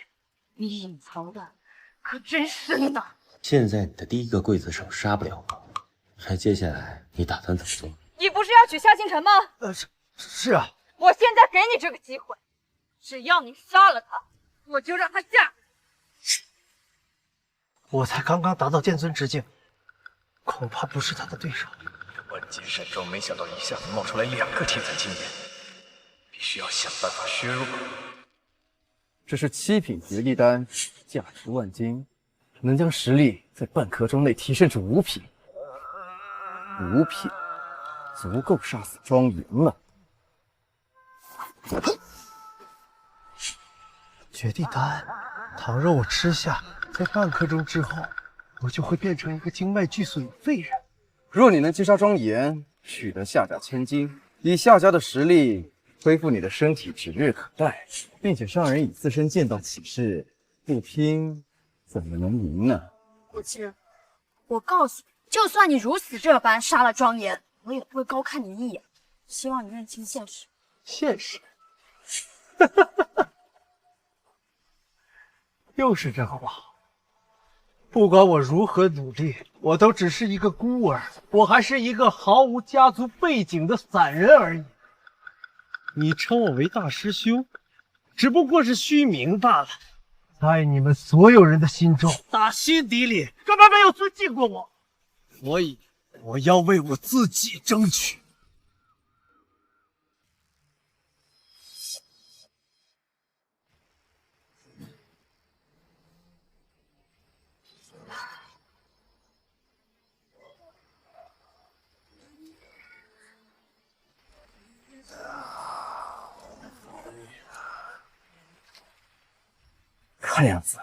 你隐藏的可真深呐！
现在你的第一个刽子手杀不了我，那接下来你打算怎么做？
你不是要娶夏倾城吗？
是啊。
我现在给你这个机会，只要你杀了他，我就让他嫁。
我才刚刚达到剑尊之境，恐怕不是他的对手。
万劫山庄没想到一下子冒出来2个天才青年，必须要想办法削弱。
这是7品绝地丹，价值万金，能将实力在半刻钟内提升至5品。5品，足够杀死庄云了。
绝地丹，倘若我吃下，在半刻钟之后，我就会变成一个经脉俱损的废人。
若你能击杀庄严，取得下甲千金，以下家的实力恢复你的身体指日可待，并且上人以自身剑道起誓，不拼怎么能赢呢？
无知，我告诉你，就算你如此这般杀了庄严，我也不会高看你一眼。希望你认清现实。
现实？又是这话。不管我如何努力，我都只是一个孤儿，我还是一个毫无家族背景的散人而已。
你称我为大师兄，只不过是虚名罢了。
在你们所有人的心中，打心底里根本没有尊敬过我，所以我要为我自己争取。
看样子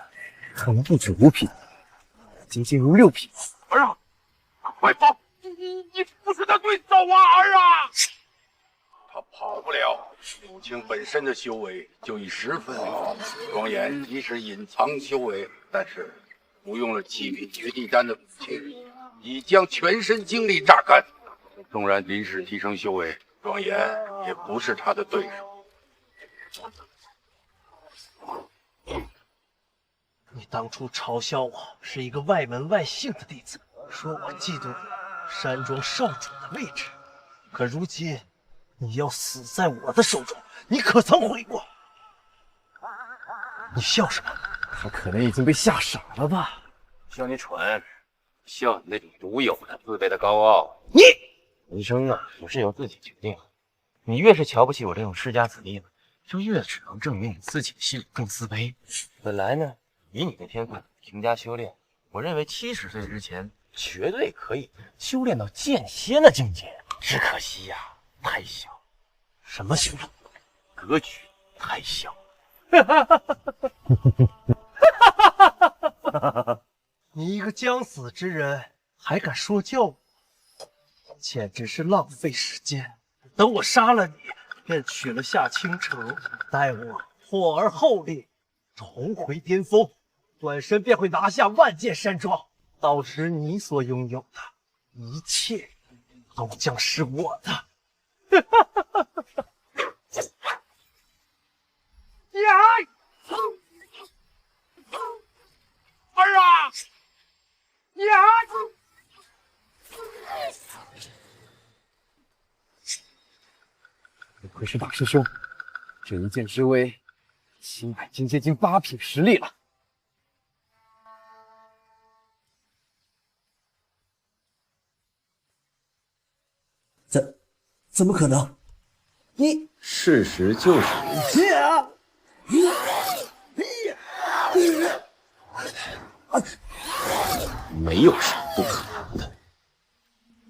可能不止5品，已经进入6品。
儿啊，快跑！你不是他对手啊，儿啊！他跑不了，母亲本身的修为就已十分高。庄严即使隐藏修为，但是服用了7品绝地丹的母亲，已将全身精力榨干。纵然临时提升修为，庄严也不是他的对手。
你当初嘲笑我是一个外门外姓的弟子，说我嫉妒山庄少主的位置，可如今你要死在我的手中，你可曾悔过？你笑什么？
他可能已经被吓傻了吧？
笑你蠢，笑你那种独有的自卑的高傲。
你
人生啊，不是由自己决定的。你越是瞧不起我这种世家子弟呢，就越只能证明你自己的心里更自卑。本来呢，以你的天赋评价修炼，我认为70岁之前绝对可以修炼到剑仙的境界。只可惜呀，太小。
什么形容？
格局太小。
你一个将死之人，还敢说教我？简直是浪费时间。等我杀了你，便娶了夏倾城，待我破而后立，重回巅峰，转身便会拿下万剑山庄。到时你所拥有的一切，都将是我的。
呀！儿啊！呀！
不愧是大师兄，这一剑之威，起码已经接近8品实力了。
怎么可能？你
事实就是没有什么不可能的。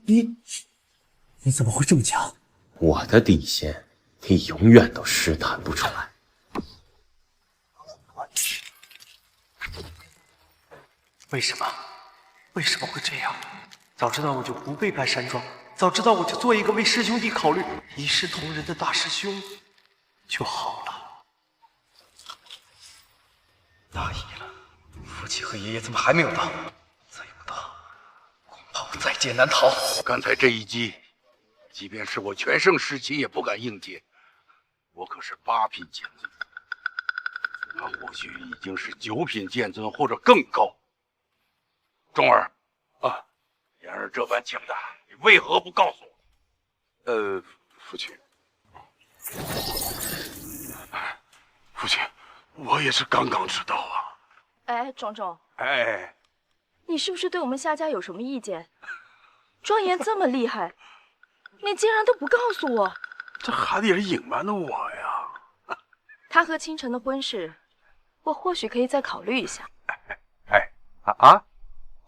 你怎么会这么强？
我的底线，你永远都试探不出来。
为什么？为什么会这样？早知道我就不背叛山庄，早知道我就做一个为师兄弟考虑、一视同仁的大师兄就好了。大意了，父亲和爷爷怎么还没有到？再不到，恐怕我在劫难逃。
刚才这一击，即便是我全盛时期也不敢应接。我可是8品剑尊，他或许已经是9品剑尊或者更高。钟儿，言儿这般强大，你为何不告诉我？
父亲，父亲，我也是刚刚知道啊。
哎，壮壮，
哎，
你是不是对我们夏家有什么意见？庄严这么厉害，你竟然都不告诉我。
这孩子也是隐瞒的我呀。
他和倾城的婚事，我或许可以再考虑一下。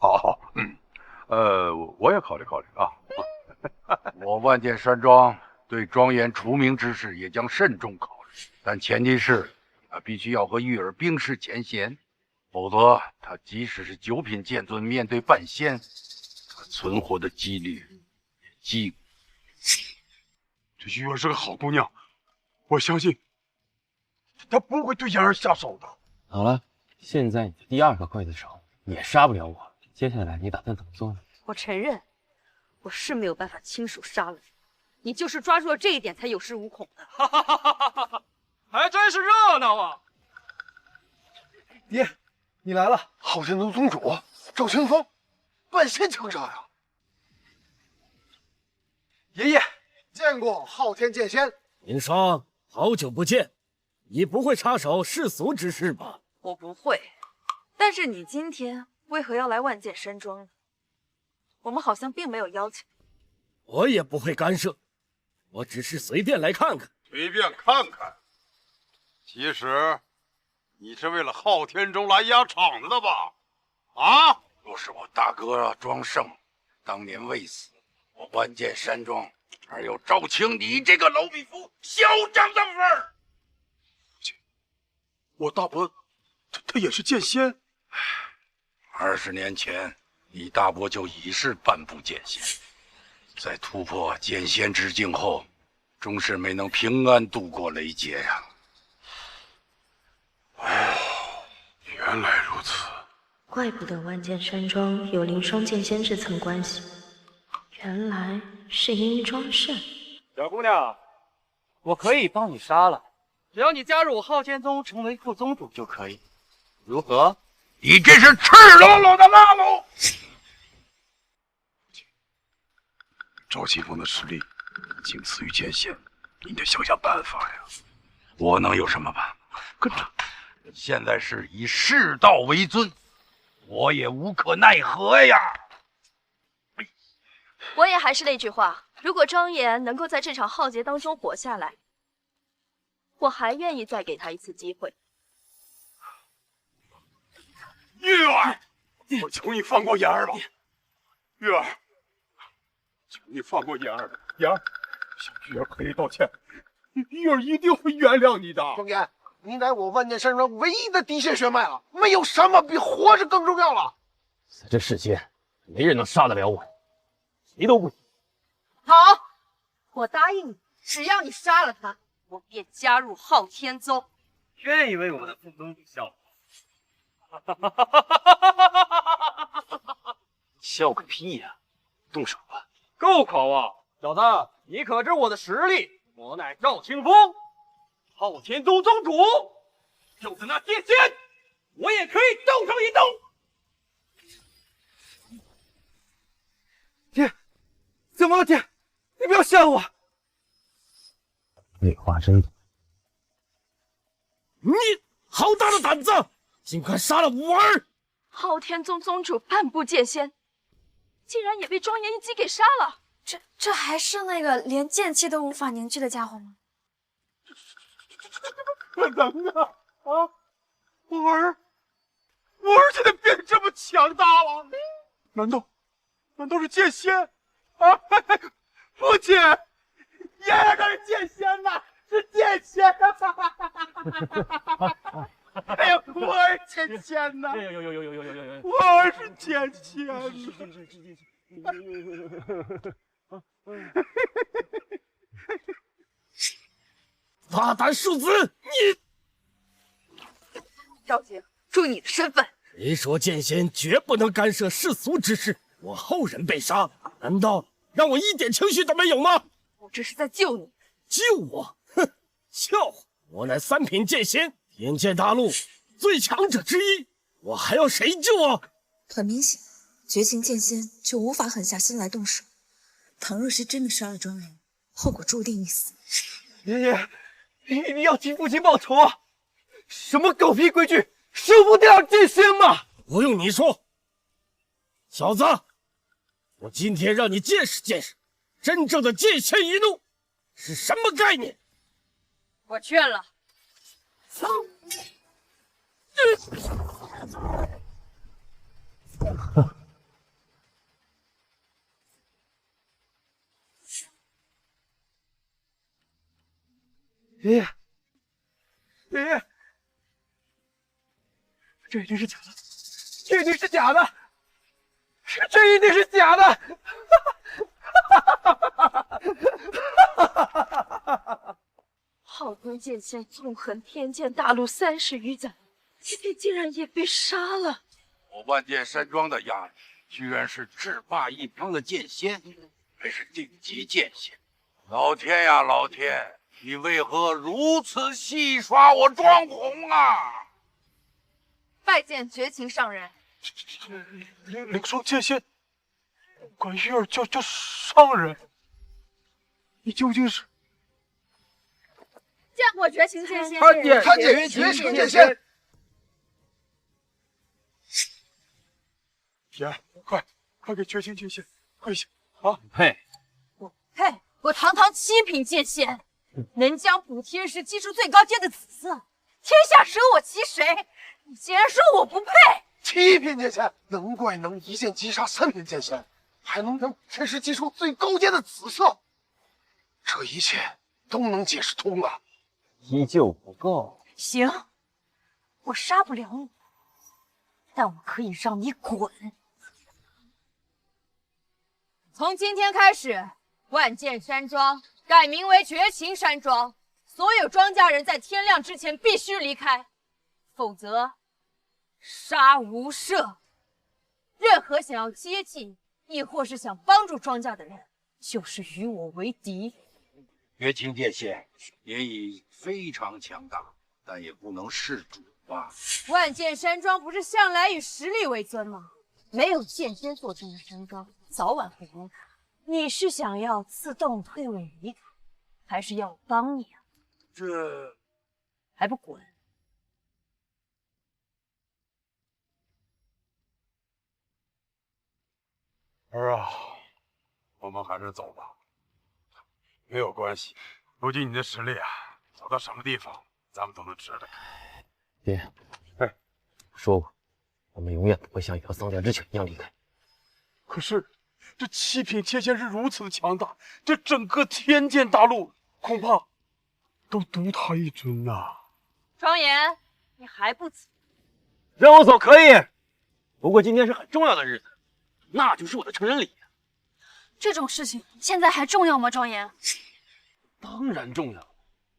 好，我也考虑考虑啊。我万剑山庄对庄严除名之事也将慎重考虑，但前提是他必须要和玉儿冰释前嫌，否则他即使是9品剑尊，面对半仙，他存活的几率也极。
这玉儿是个好姑娘，我相信她不会对言儿下手的。
好了，现在你的第2个刽子手也杀不了我，接下来你打算怎么做呢？
我承认，我是没有办法亲手杀了你，你就是抓住了这一点才有恃无恐的。
还真是热闹啊！
爹，你来了。
昊天宗宗主赵清风，半仙强者呀！
爷爷，
见过昊天剑仙。
云霜，好久不见，你不会插手世俗之事吧？
我不会，但是你今天为何要来万剑山庄呢？我们好像并没有邀请。
我也不会干涉，我只是随便来看看。
随便看看。其实，你是为了昊天宗来压场子的吧？啊！
若是我大哥庄胜当年未死，我万剑山庄哪有赵青你这个老匹夫嚣张的份儿？
我大伯，他也是剑仙。
20年前，你大伯就已是半步剑仙，在突破剑仙之境后，终是没能平安度过雷劫呀。
原来如此，
怪不得万剑山庄有凌霜剑仙这层关系，原来是因为庄胜。
小姑娘，我可以帮你杀了，只要你加入我昊天宗成为副宗主就可以，如何？
你这是赤裸裸的拉拢！
赵清风的实力仅次于剑仙，你得想想办法呀。
我能有什么办法？跟着，现在是以世道为尊，我也无可奈何呀。
我也还是那句话，如果庄严能够在这场浩劫当中活下来，我还愿意再给他一次机会。
玉儿，我求你放过言儿吧。玉儿，求你放过言儿。言儿，向玉儿赔礼道歉，玉儿一定会原谅你的。
庄严，你乃我万剑山庄唯一的嫡系血脉了，没有什么比活着更重要了。
在这世间，没人能杀得了我，谁都不行。
好，我答应你，只要你杀了他，我便加入昊天宗。
愿意为我的副宗主效劳。
笑个屁呀！动手吧！
够狂啊！小子，你可知我的实力？我乃赵清风，昊天宗宗主。就是那剑仙，我也可以动手一动。
爹，怎么了？爹，你不要吓我！
废话真多。
你好大的胆子！竟敢杀了我儿！
昊天宗宗主半步剑仙，竟然也被庄严一击给杀了。
这还是那个连剑气都无法凝聚的家伙吗？
可能啊！啊，我儿现在变得这么强大了？难道是剑仙啊？父亲，爷爷他是剑仙呐，是剑仙！哎呀，我儿剑仙呐！我儿是剑仙呐！
大胆庶子，你！
赵景，注意你的身份。
谁说剑仙绝不能干涉世俗之事？我后人被杀，难道让我一点情绪都没有吗？
我这是在救你。
救我？哼，笑话！我乃3品剑仙，天剑大陆最强者之一，我还要谁救啊？
很明显，绝情剑仙就无法狠下心来动手。倘若是真的杀了庄人，后果注定一死。
爷爷，你要替父亲报仇啊！什么狗屁规矩，收不掉剑仙嘛！
不用你说，小子，我今天让你见识见识，真正的剑仙一怒是什么概念。
我劝了。
爷爷，这一定是假的，这一定是假的，这一定是假的！
好端剑仙纵横天剑大陆30余载，今天竟然也被杀了。
我万剑山庄的丫头，居然是制霸一方的剑仙，还是顶级剑仙！老天呀，老天！你为何如此戏耍我庄红啊？
拜见绝情上人。
灵霜剑仙，管玉儿叫上人，你究竟是？
见过绝情剑仙。
参见于绝情剑仙。
爷，快给绝情剑仙跪下啊！
嘿，
嘿，我堂堂7品剑仙，能将补天石击出最高阶的紫色，天下舍我其谁？你竟然说我不配
！7品剑仙，能怪能一剑击杀3品剑仙，还能将天石击出最高阶的紫色，这一切都能解释通了。
依旧不够。
行，我杀不了你，但我可以让你滚。从今天开始，万剑山庄改名为绝情山庄，所有庄稼人在天亮之前必须离开，否则杀无赦。任何想要接近，亦或是想帮助庄稼的人，就是与我为敌。
绝情剑仙也已非常强大，但也不能弑主吧？
万剑山庄不是向来以实力为尊吗？没有剑仙坐镇的山庄，早晚会崩塌。你是想要自动退位离开，还是要我帮你啊？
这
还不滚！
儿啊，我们还是走吧。没有关系，如今你的实力啊，走到什么地方，咱们都能值得开。
爹，说过，我们永远不会像一条丧家之犬一样离开。
可是，这7品剑仙是如此的强大，这整个天剑大陆恐怕都独他一尊呐。
庄严，你还不走？
让我走可以，不过今天是很重要的日子，那就是我的成人礼。
这种事情现在还重要吗？庄严，
当然重要，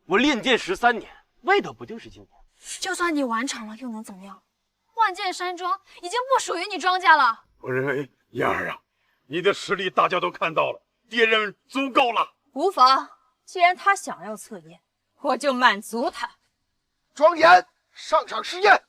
我练剑13年，为的不就是今天？
就算你完成了，又能怎么样？万剑山庄已经不属于你庄家了。
我认为燕儿啊，你的实力大家都看到了，爹认足够了。
无妨，既然他想要测验，我就满足他。
庄严，上场试验。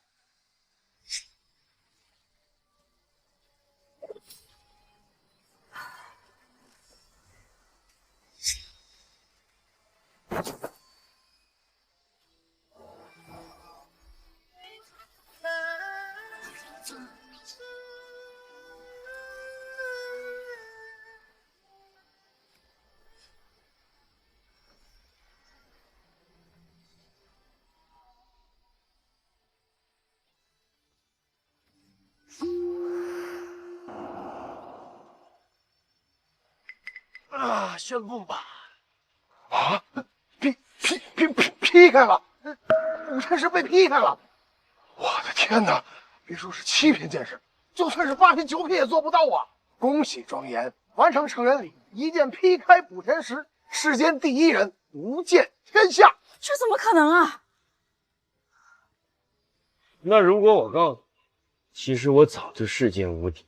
宣布吧。
啊！劈开了，武臣氏被劈开了！我的天哪！别说是7品剑士，就算是8品、9品也做不到啊！恭喜庄严完成成人礼，一剑劈开补天石，世间第一人，无剑天下。
这怎么可能啊？
那如果我告诉你，其实我早就世间无敌，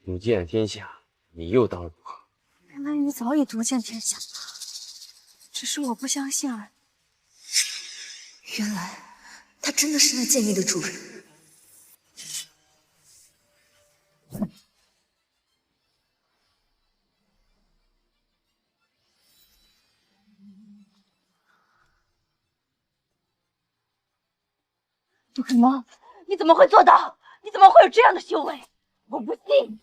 无剑天下，你又当如何？
原来你早已独见天下，只是我不相信而已。
原来他真的是那剑意的主人。
杜什么？你怎么会做到？你怎么会有这样的修为？我不信！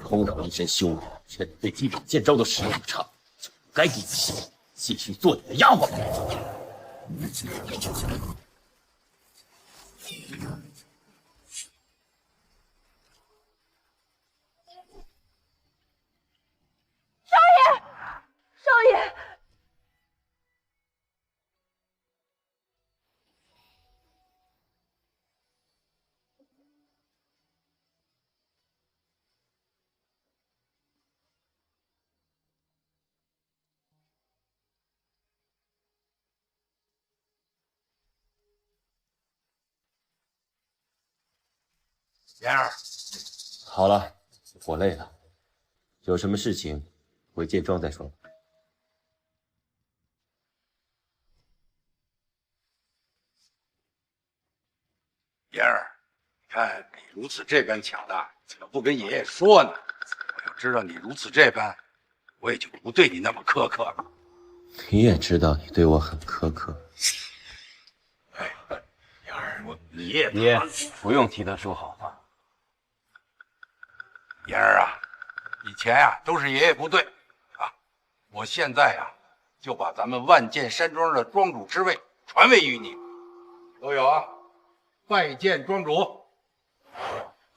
空有一身修为，却对基本剑招的实力不差，就不该给你继续做你的丫鬟。
少爷，少爷。
妍儿，
好了，我累了，有什么事情回剑庄再说。
妍儿，你看你如此这般强大，怎么不跟爷爷说呢？我要知道你如此这般，我也就不对你那么苛刻了。
你也知道你对我很苛刻。
妍儿，你也
爷不用替他说好话。
妍儿啊，以前呀都是爷爷不对啊，我现在呀就把咱们万剑山庄的庄主之位传位于你，都有啊，拜见庄主。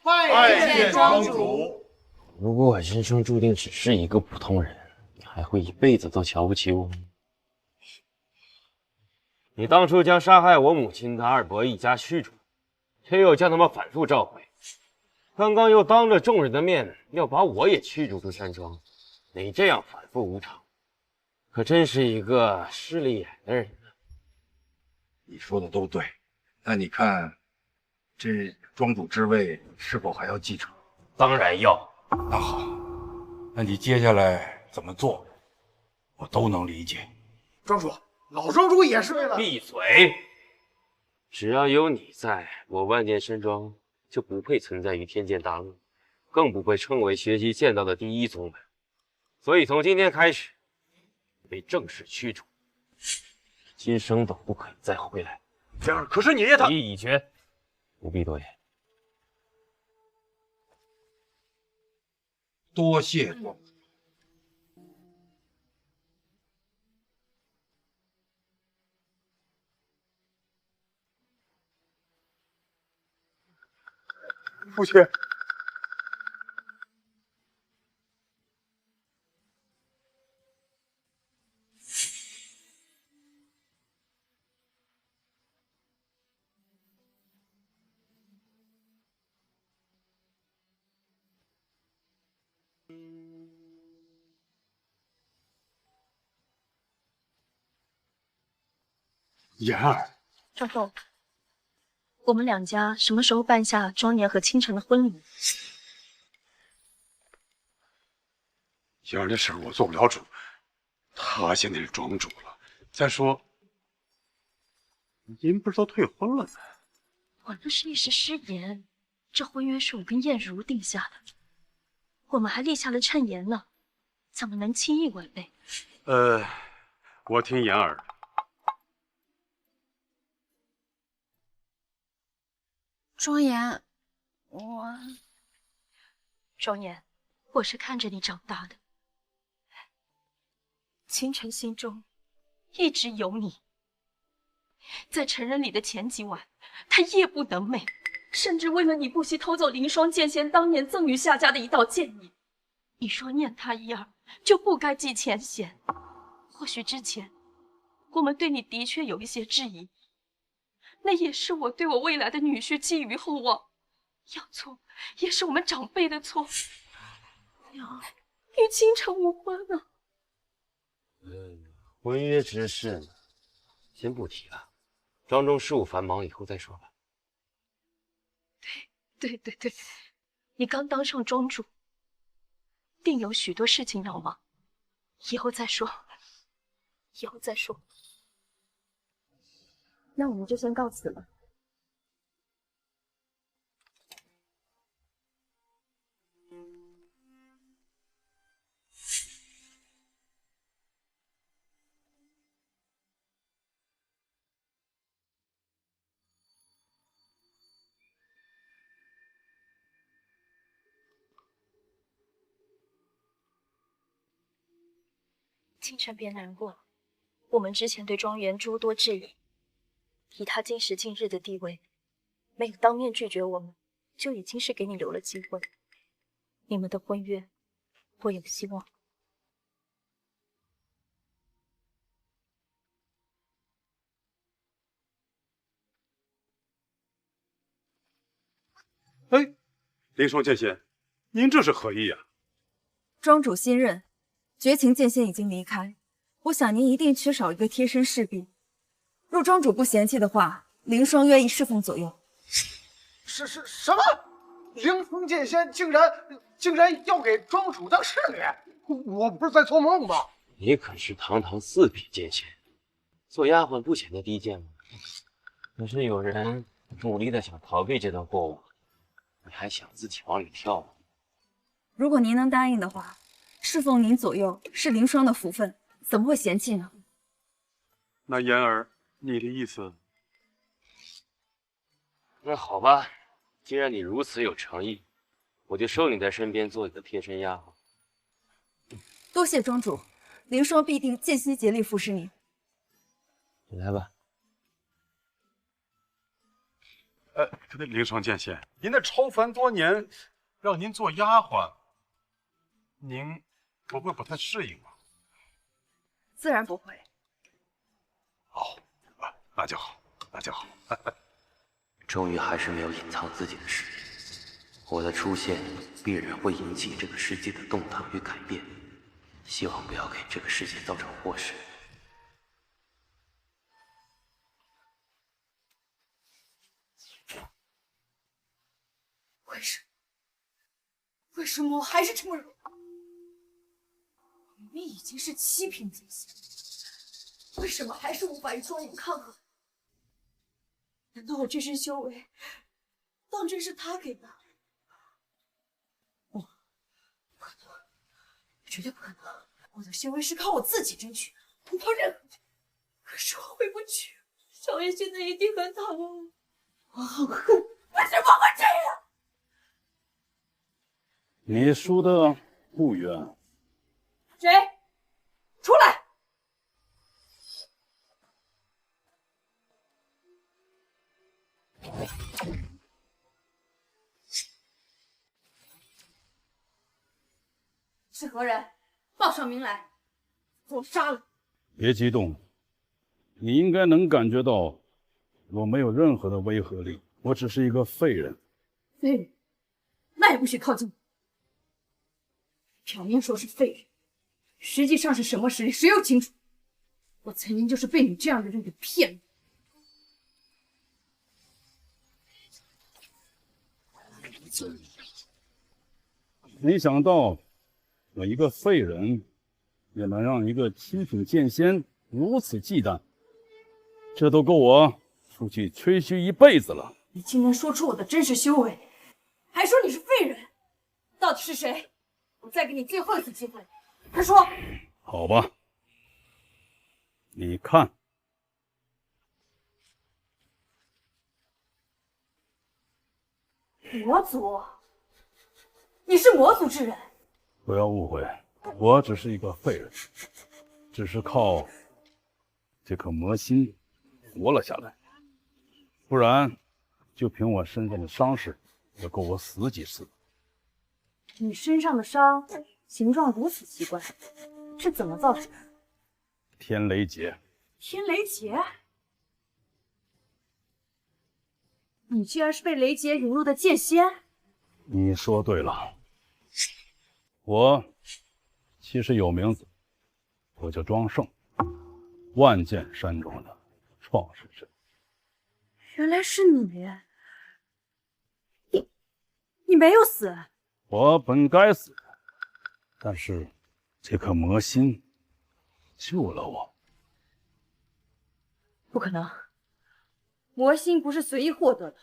拜
见庄主。
如果我人生注定只是一个普通人，你还会一辈子都瞧不起我吗？你当初将杀害我母亲的二伯一家驱逐，却又将他们反复召回。刚刚又当着众人的面要把我也驱逐出山庄，你这样反复无常，可真是一个势利眼的人呢。
你说的都对，那你看，这庄主之位是否还要继承？
当然要。
那好，那你接下来怎么做，我都能理解。
庄主，老庄主也是为了……
闭嘴！只要有你在，我万剑山庄就不配存在于天剑大陆，更不会称为学习剑道的第一宗门。所以从今天开始，被正式驱逐，今生都不可以再回来。
这样，可是你爷他……
一已决，不必多言。
多谢庄主。
父亲，
妍儿，
赵总，我们两家什么时候办下庄年和倾城的婚礼？
妍儿的事我做不了主，他现在是庄主了。再说，您不是都退婚了吗？
我那是一时失言，这婚约是我跟燕如定下的，我们还立下了谶言呢，怎么能轻易违背？
我听妍儿的。
庄严，
庄严，我是看着你长大的，倾城心中一直有你。在成人礼的前几晚，他夜不能寐，甚至为了你不惜偷走凌霜剑仙当年赠予夏家的一道剑意。你说念他一二，就不该记前嫌。或许之前我们对你的确有一些质疑，那也是我对我未来的女婿寄予厚望，要错也是我们长辈的错，娘，与倾城无关啊。
婚约之事呢，先不提了，庄中事务繁忙，以后再说吧。
对，你刚当上庄主，定有许多事情要忙，以后再说。那我们就先告辞了。倾城别难过，我们之前对庄园诸多质疑，以他今时今日的地位，没有当面拒绝我们，就已经是给你留了机会。你们的婚约，我有希望。
哎，凌霜剑仙，您这是何意呀？
庄主新任，绝情剑仙已经离开，我想您一定缺少一个贴身侍婢。若庄主不嫌弃的话，凌霜愿意侍奉左右。
什么？凌霜剑仙竟然要给庄主当侍女？我不是在做梦吧？
你可是堂堂4品剑仙，做丫鬟不显得低贱吗？可是有人努力的想逃避这段过往，你还想自己往里跳吗？
如果您能答应的话，侍奉您左右是凌霜的福分，怎么会嫌弃呢？
那言儿，你的意思？
那好吧，既然你如此有诚意，我就收你在身边做你的贴身丫鬟。
多谢庄主，凌霜必定尽心竭力服侍您。
你来吧。
凌霜剑仙，您的超凡多年，让您做丫鬟，您不会不太适应吗？
自然不会。
好，那就好，那就好。
终于还是没有隐藏自己的实力，我的出现必然会引起这个世界的动荡与改变，希望不要给这个世界造成祸事。
为什么我还是这么弱？明明已经是7品剑仙，为什么还是无法与庄严抗衡？难道我这身修为当真是他给的？不可能，绝对不可能！我的修为是靠我自己争取，不靠任何人。可是我回不去，少爷现在一定很讨厌我，我好恨！为什么会这样？
你输的不冤。
谁？出来！是何人？报上名来，给我杀了！
别激动，你应该能感觉到，我没有任何的威慑力，我只是一个废人。
废人？那也不许靠近我！表面说是废人，实际上是什么实力，谁又清楚？我曾经就是被你这样的人给骗了。
没想到，我一个废人，也能让一个7品剑仙如此忌惮，这都够我出去吹嘘一辈子了。
你竟然说出我的真实修为，还说你是废人，到底是谁？我再给你最后一次机会，快说！
好吧，你看，
魔族，你是魔族之人？
不要误会，我只是一个废人，只是靠这颗魔心活了下来，不然就凭我身上的伤势，也够我死几次。
你身上的伤形状如此奇怪，是怎么造成的？
天雷劫。
天雷劫？你居然是被雷劫引入的剑仙？
你说对了，我其实有名字，我叫庄胜，万剑山庄的创始人。
原来是你！你没有死。
我本该死，但是这颗魔心救了我。
不可能，魔心不是随意获得的。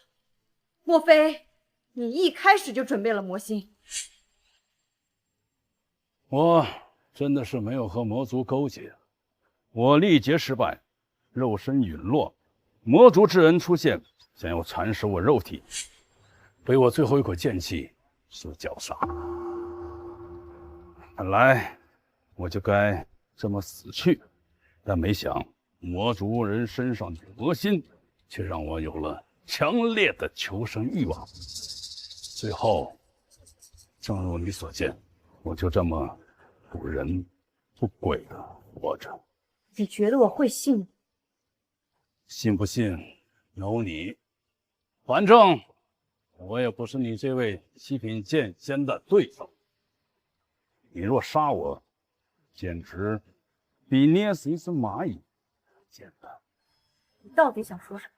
莫非你一开始就准备了魔心？
我真的是没有和魔族勾结，我历劫失败，肉身陨落，魔族之人出现，想要蚕食我肉体，被我最后一口剑气所绞杀。本来我就该这么死去，但没想魔族人身上的魔心却让我有了强烈的求生欲望。最后，正如你所见，我就这么不人不鬼的活着。
你觉得我会信吗？
信不信由你，反正我也不是你这位七品剑仙的对手。你若杀我，简直比捏死一只蚂蚁简单。
你到底想说什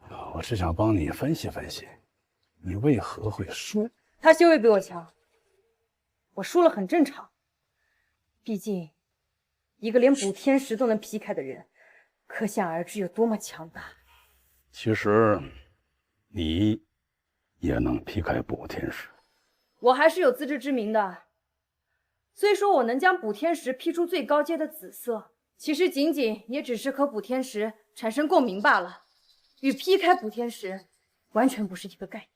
么？我是想帮你分析分析，你为何会输？
他修为比我强，我输了很正常。毕竟，一个连补天石都能劈开的人，可想而知有多么强大。
其实，你也能劈开补天石。
我还是有自知之明的。虽说我能将补天石劈出最高阶的紫色，其实仅仅也只是和补天石产生共鸣罢了，与劈开补天石完全不是一个概念。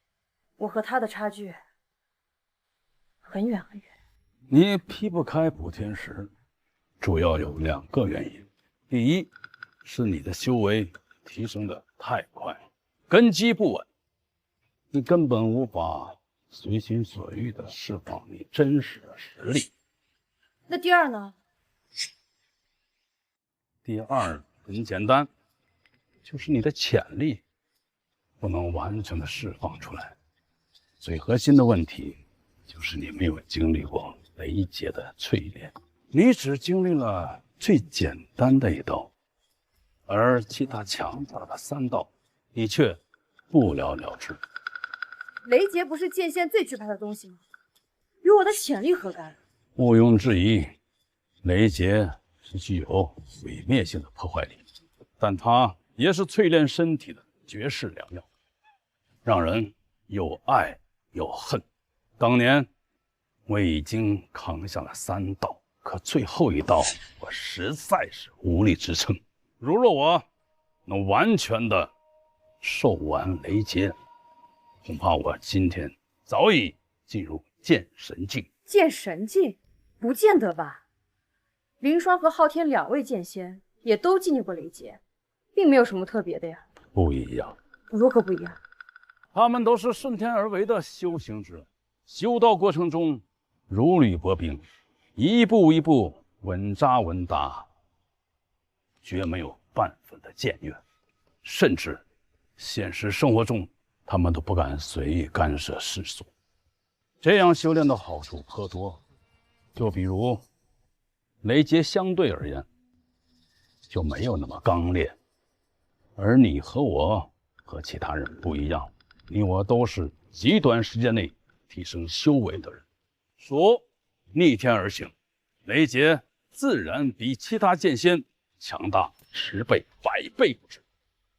我和他的差距很远很远。
你劈不开补天石，主要有2个原因。第一，是你的修为提升的太快，根基不稳，你根本无法随心所欲地释放你真实的实力。
那第二呢？
第二很简单，就是你的潜力不能完全的释放出来。最核心的问题就是你没有经历过雷劫的淬炼，你只经历了最简单的一道，而其他强大的3道，你却不了了之。
雷劫不是剑仙最惧怕的东西吗？与我的潜力何干？
毋庸置疑，雷劫是具有毁灭性的破坏力，但它也是淬炼身体的绝世良药，让人又爱又恨。当年我已经扛下了3道，可最后一道我实在是无力支撑。如若我能完全的受完雷劫，恐怕我今天早已进入剑神境。
剑神境？不见得吧。凌霜和昊天2位剑仙也都经历过雷劫，并没有什么特别的呀。
不一样。
如何不一样？
他们都是顺天而为的修行之人，修道过程中如履薄冰，一步一步稳扎稳打，绝没有半分的僭越。甚至现实生活中，他们都不敢随意干涉世俗。这样修炼的好处颇多，就比如雷劫相对而言就没有那么刚烈，而你和我和其他人不一样，你我都是极短时间内提升修为的人，说逆天而行，雷劫自然比其他剑仙强大10倍、100倍不止。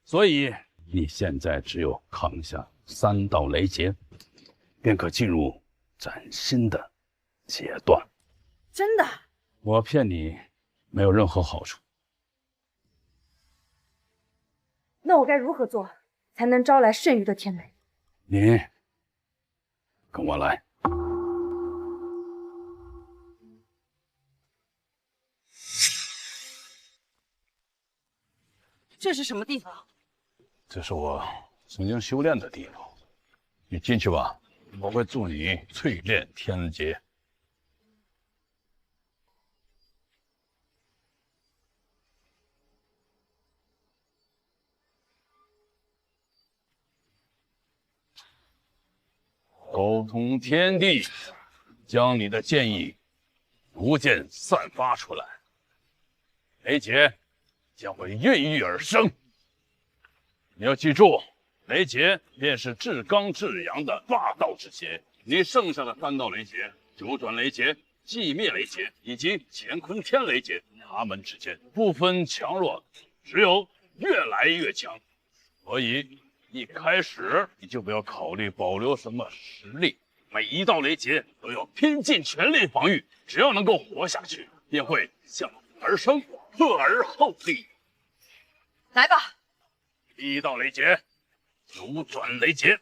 所以你现在只有扛下3道雷劫，便可进入崭新的阶段。
真的？
我骗你没有任何好处。
那我该如何做才能招来剩余的天雷？
你跟我来。
这是什么地方？
这是我
曾经修炼的地方。你进去吧，我会助你淬炼天劫。沟通天地，将你的剑意逐渐散发出来，雷劫将会孕育而生。你要记住，雷劫便是至刚至阳的霸道之劫。你剩下的3道雷劫，九转雷劫、寂灭雷劫以及乾坤天雷劫，他们之间不分强弱，只有越来越强。所以一开始你就不要考虑保留什么实力，每一道雷劫都要拼尽全力防御，只要能够活下去，便会向而生，克而后立。
来吧，
第一道雷劫，九转雷劫。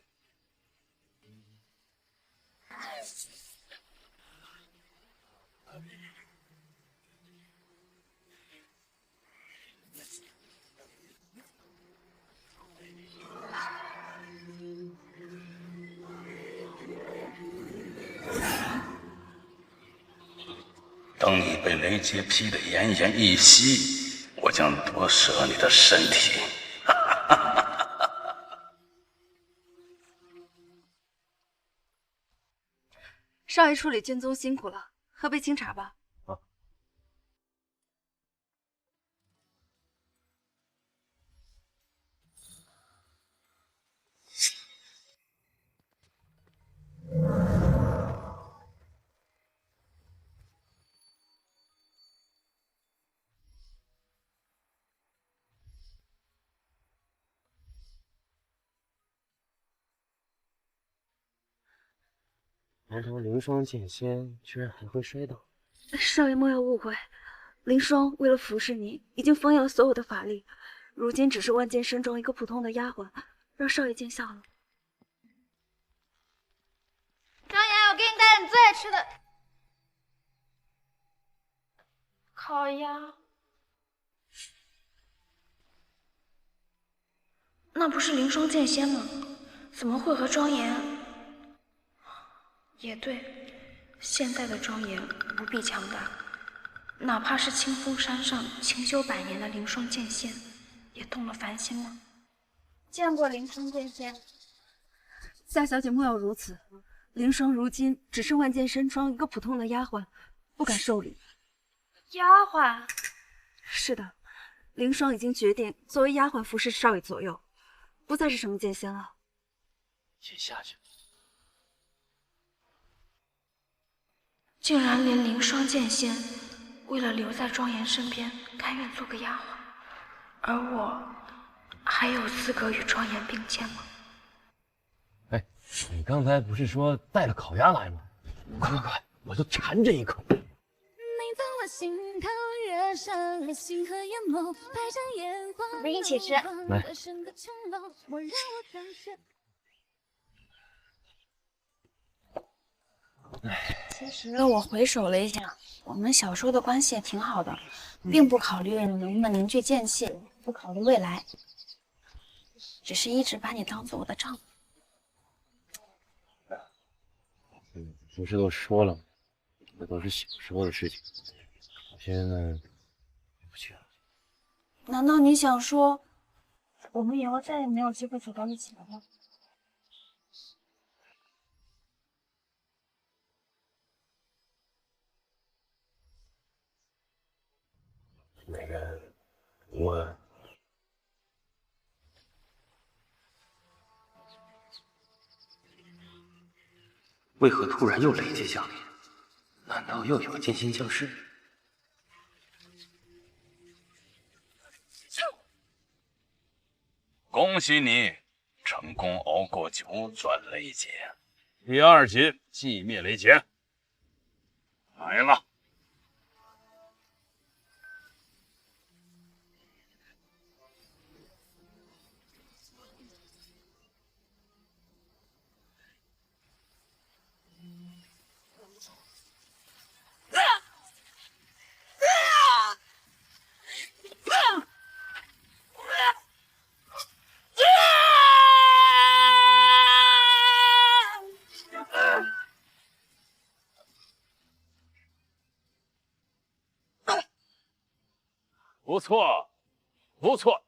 等你被雷劫劈得奄奄一息，我将夺舍你的身体。
少爷处理卷宗辛苦了，喝杯清茶吧。
堂堂凌霜剑仙，居然还会摔倒。
少爷莫要误会，凌霜为了服侍你，已经封印了所有的法力，如今只是万剑山庄一个普通的丫鬟，让少爷见笑了。
张岩，我给你带你最爱吃的
烤鸭。那不是凌霜剑仙吗？怎么会和庄严？也对，现在的庄严无比强大，哪怕是清风山上清修100年的凌霜剑仙，也动了凡心了。
见过凌霜剑仙。
夏小姐莫要如此，凌霜如今只是万剑山庄一个普通的丫鬟，不敢受礼。
丫鬟？
是的，凌霜已经决定作为丫鬟服侍少爷左右，不再是什么剑仙了。
先下去。
竟然连凌霜剑仙为了留在庄严身边，甘愿做个丫鬟，而我还有资格与庄严并肩吗？
哎，你刚才不是说带了烤鸭来吗？快，我就馋这一口。
我们一起吃。
来。
其实我回首了一下，我们小时候的关系也挺好的，并不考虑能不能凝聚剑气，不考虑未来，只是一直把你当做我的丈夫。
不是都说了吗？这都是小时候的事情，我现在回不去了。
难道你想说，我们以后再也没有机会走到一起了吗？
那个，我为何突然又雷劫降临？难道又有剑仙降世？
恭喜你成功熬过9转雷劫，第2劫寂灭雷劫来了。不错，不错。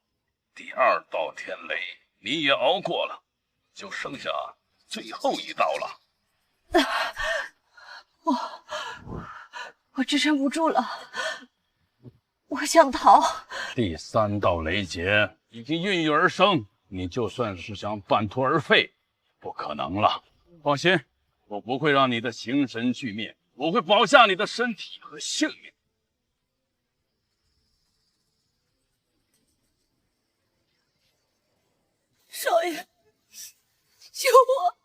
第2道天雷你也熬过了，就剩下最后一道了。
我支撑不住了，我想逃。
第3道雷劫已经孕育而生，你就算是想半途而废，不可能了。放心，我不会让你的形神俱灭，我会保下你的身体和性命。
少爷，救我！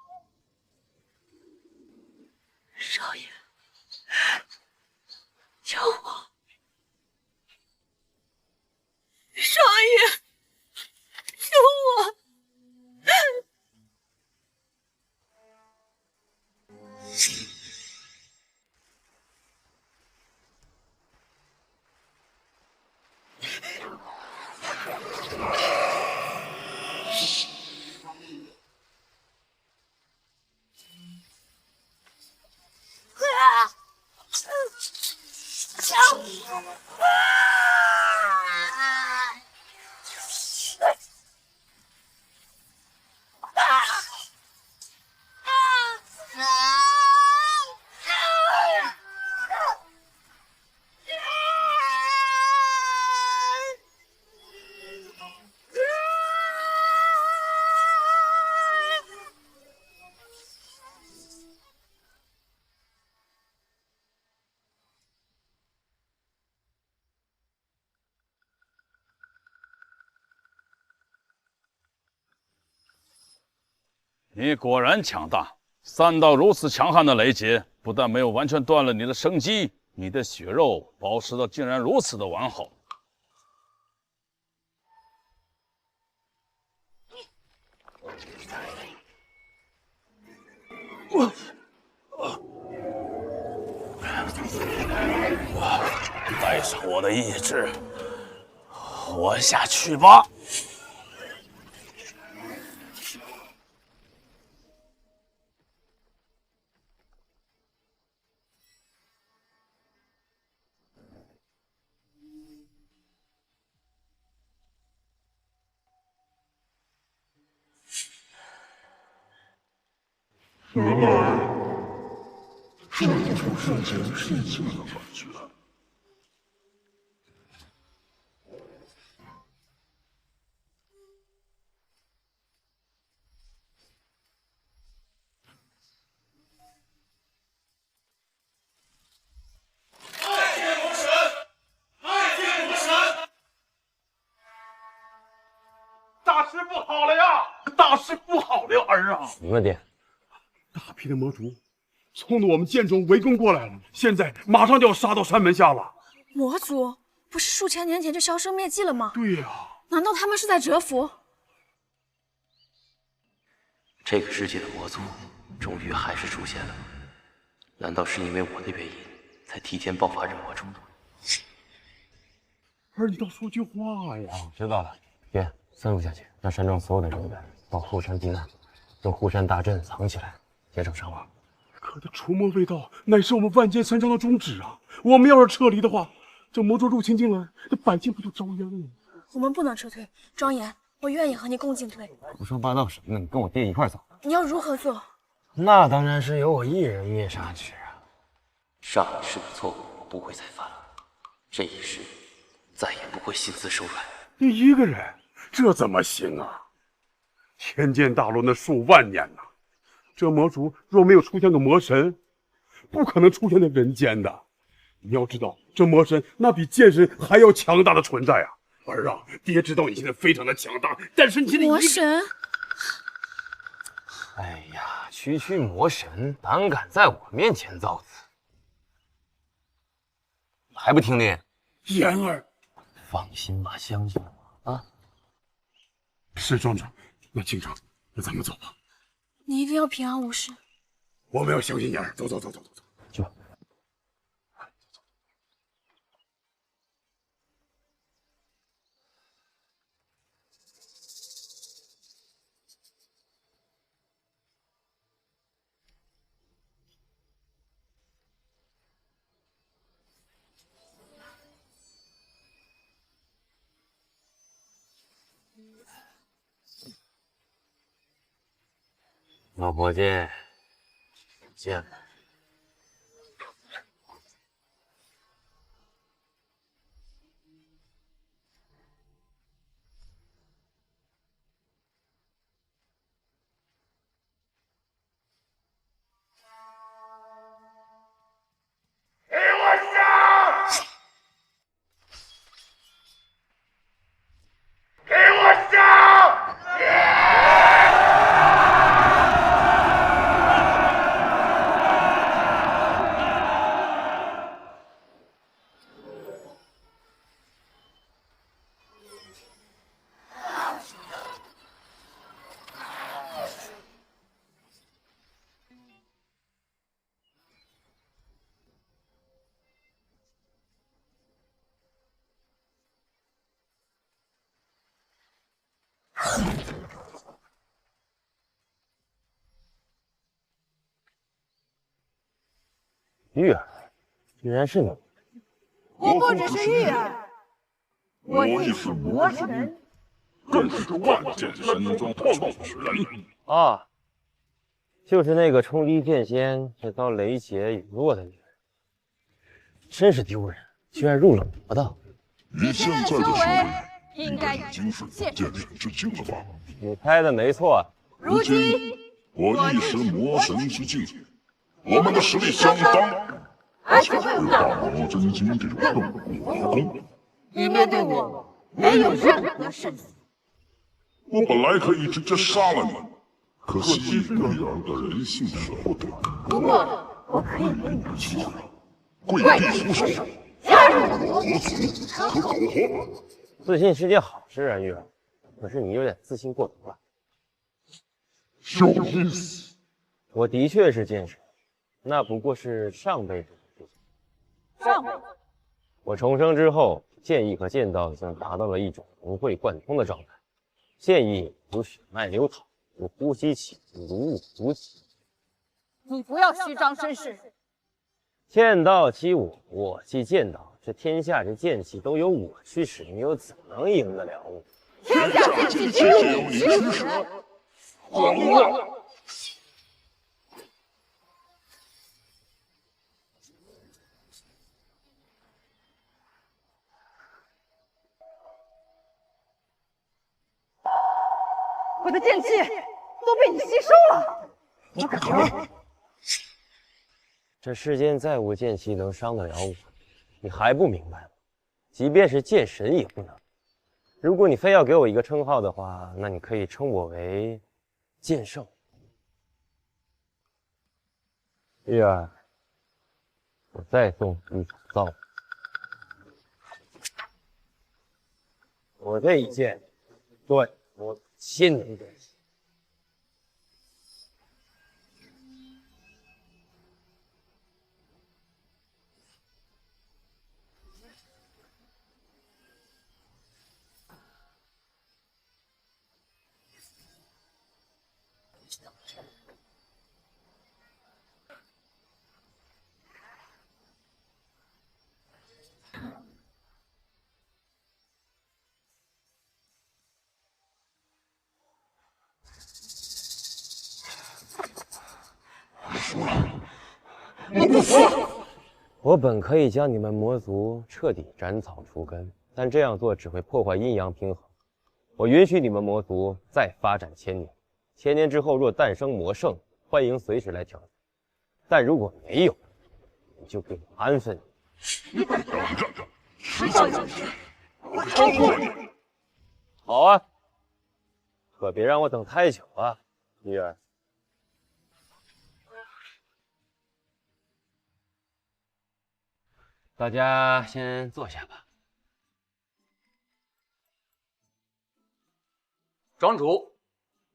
少爷，救我！少爷，救我！
你果然强大，3道如此强悍的雷劫，不但没有完全断了你的生机，你的血肉保持的竟然如此的完好。带上我的意志，活下去吧。
原来这种瞬间睡觉的感觉。
拜见魔神，拜见魔神！
大事不好了呀！大事不好了，儿啊！
什么爹？
大批的魔族冲着我们剑中围攻过来了，现在马上就要杀到山门下了。
魔族不是数千年前就销声灭迹了吗？
对呀，
难道他们是在蛰伏？
这个世界的魔族终于还是出现了，难道是因为我的原因才提前爆发人魔冲突？
儿，你倒说句话呀！
知道了，爹，三路下去，让山庄所有的人员到后山避难，用护山大阵藏起来，减少伤亡。
可这除魔卫道乃是我们万剑山庄的宗旨啊！我们要是撤离的话，这魔族入侵进来，这百姓不就遭殃了？
我们不能撤退，庄严，我愿意和你共进退。
胡说八道什么呢？你跟我爹一块走。
你要如何做？
那当然是由我一人灭杀之啊！
上一世的错误我不会再犯了，这一世再也不会心慈手软。
你一个人，这怎么行啊？天剑大陆那数万年呐，这魔族若没有出现个魔神，不可能出现在人间的。你要知道，这魔神那比剑神还要强大的存在啊！儿啊，爹知道你现在非常的强大，但是你现在
魔神，
哎呀，区区魔神胆敢在我面前造次，还不听令？
言儿，
放心吧，相信我啊。
是庄主，那警长，那咱们走吧。
你一定要平安无事。
我们要相信言儿，走走走走走走。
去吧。老婆见，见了。
给我上！给我上！
玉儿，居然是你！
我不只是玉儿，我亦是魔神，
更是万剑山庄的创始人。
啊，就是那个冲击剑仙却遭雷劫陨落的女人，真是丢人，居然入了魔道。
你现在的修为
应该
已经是剑神之境了吧？
你猜的没错。
如今我亦是魔神之境，我们的实力相当，而且会有大魔真经这种亘古武功。
你面对我没有任何的胜算。
我本来可以直接杀了你，可惜玉儿的人性舍不得。
不过我可以给你个机会，
跪地俯首，加入我魔族，可苟活？
自信是件好事啊，玉儿，可是你有点自信过头了。
有意思。
我的确是剑神，那不过是上辈子的事情。
上辈子，
我重生之后，剑意和剑道已经达到了一种融会贯通的状态。剑意如血脉流淌，如呼吸起，如雾如起。
你不要虚张声势。
剑道欺我，我欺剑道，这天下这剑气都由我驱使，你又怎能赢得了我？
天下剑气皆由你驱使，荒谬！
我的剑气都被你吸收了，你可停！
这世间再无剑气能伤得了我，你还不明白吗？即便是剑神也不能。如果你非要给我一个称号的话，那你可以称我为剑圣。玉儿，我再送你一把造物。我这一剑，对我亲能剑气。
我不服！
我本可以将你们魔族彻底斩草除根，但这样做只会破坏阴阳平衡。我允许你们魔族再发展1000年，1000年之后若诞生魔圣，欢迎随时来挑战。但如果没有，你就给我安分。
你等着，迟早有天我会超过你。
好啊，可别让我等太久啊，玉儿。大家先坐下吧。
庄主，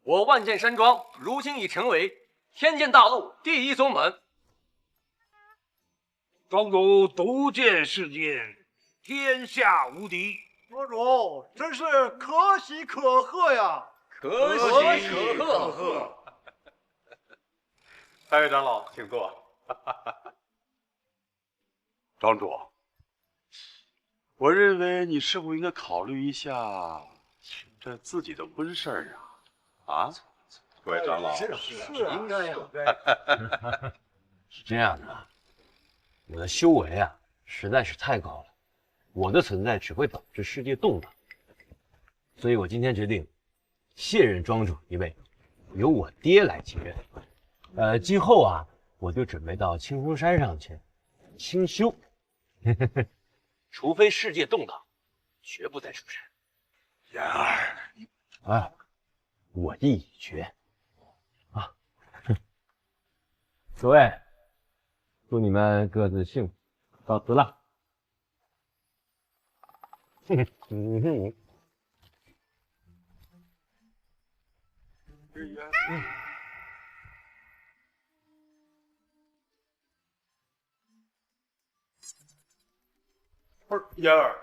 我万剑山庄如今已成为天剑大陆第一宗门。
庄主独剑世间，天下无敌。
庄主真是可喜可贺呀！
可喜可贺。
三位长老，请坐。
庄主，我认为你是否应该考虑一下这自己的婚事啊？啊？
各位长老，
是
应该呀。
是这样的，我的修为啊实在是太高了，我的存在只会导致世界动荡，所以我今天决定卸任庄主一位，由我爹来继任。今后啊，我就准备到青松山上去清修，除非世界动荡，绝不再出山。
然而，
啊，我意已决啊！各位，祝你们各自幸福，告辞了。
不是嫣儿，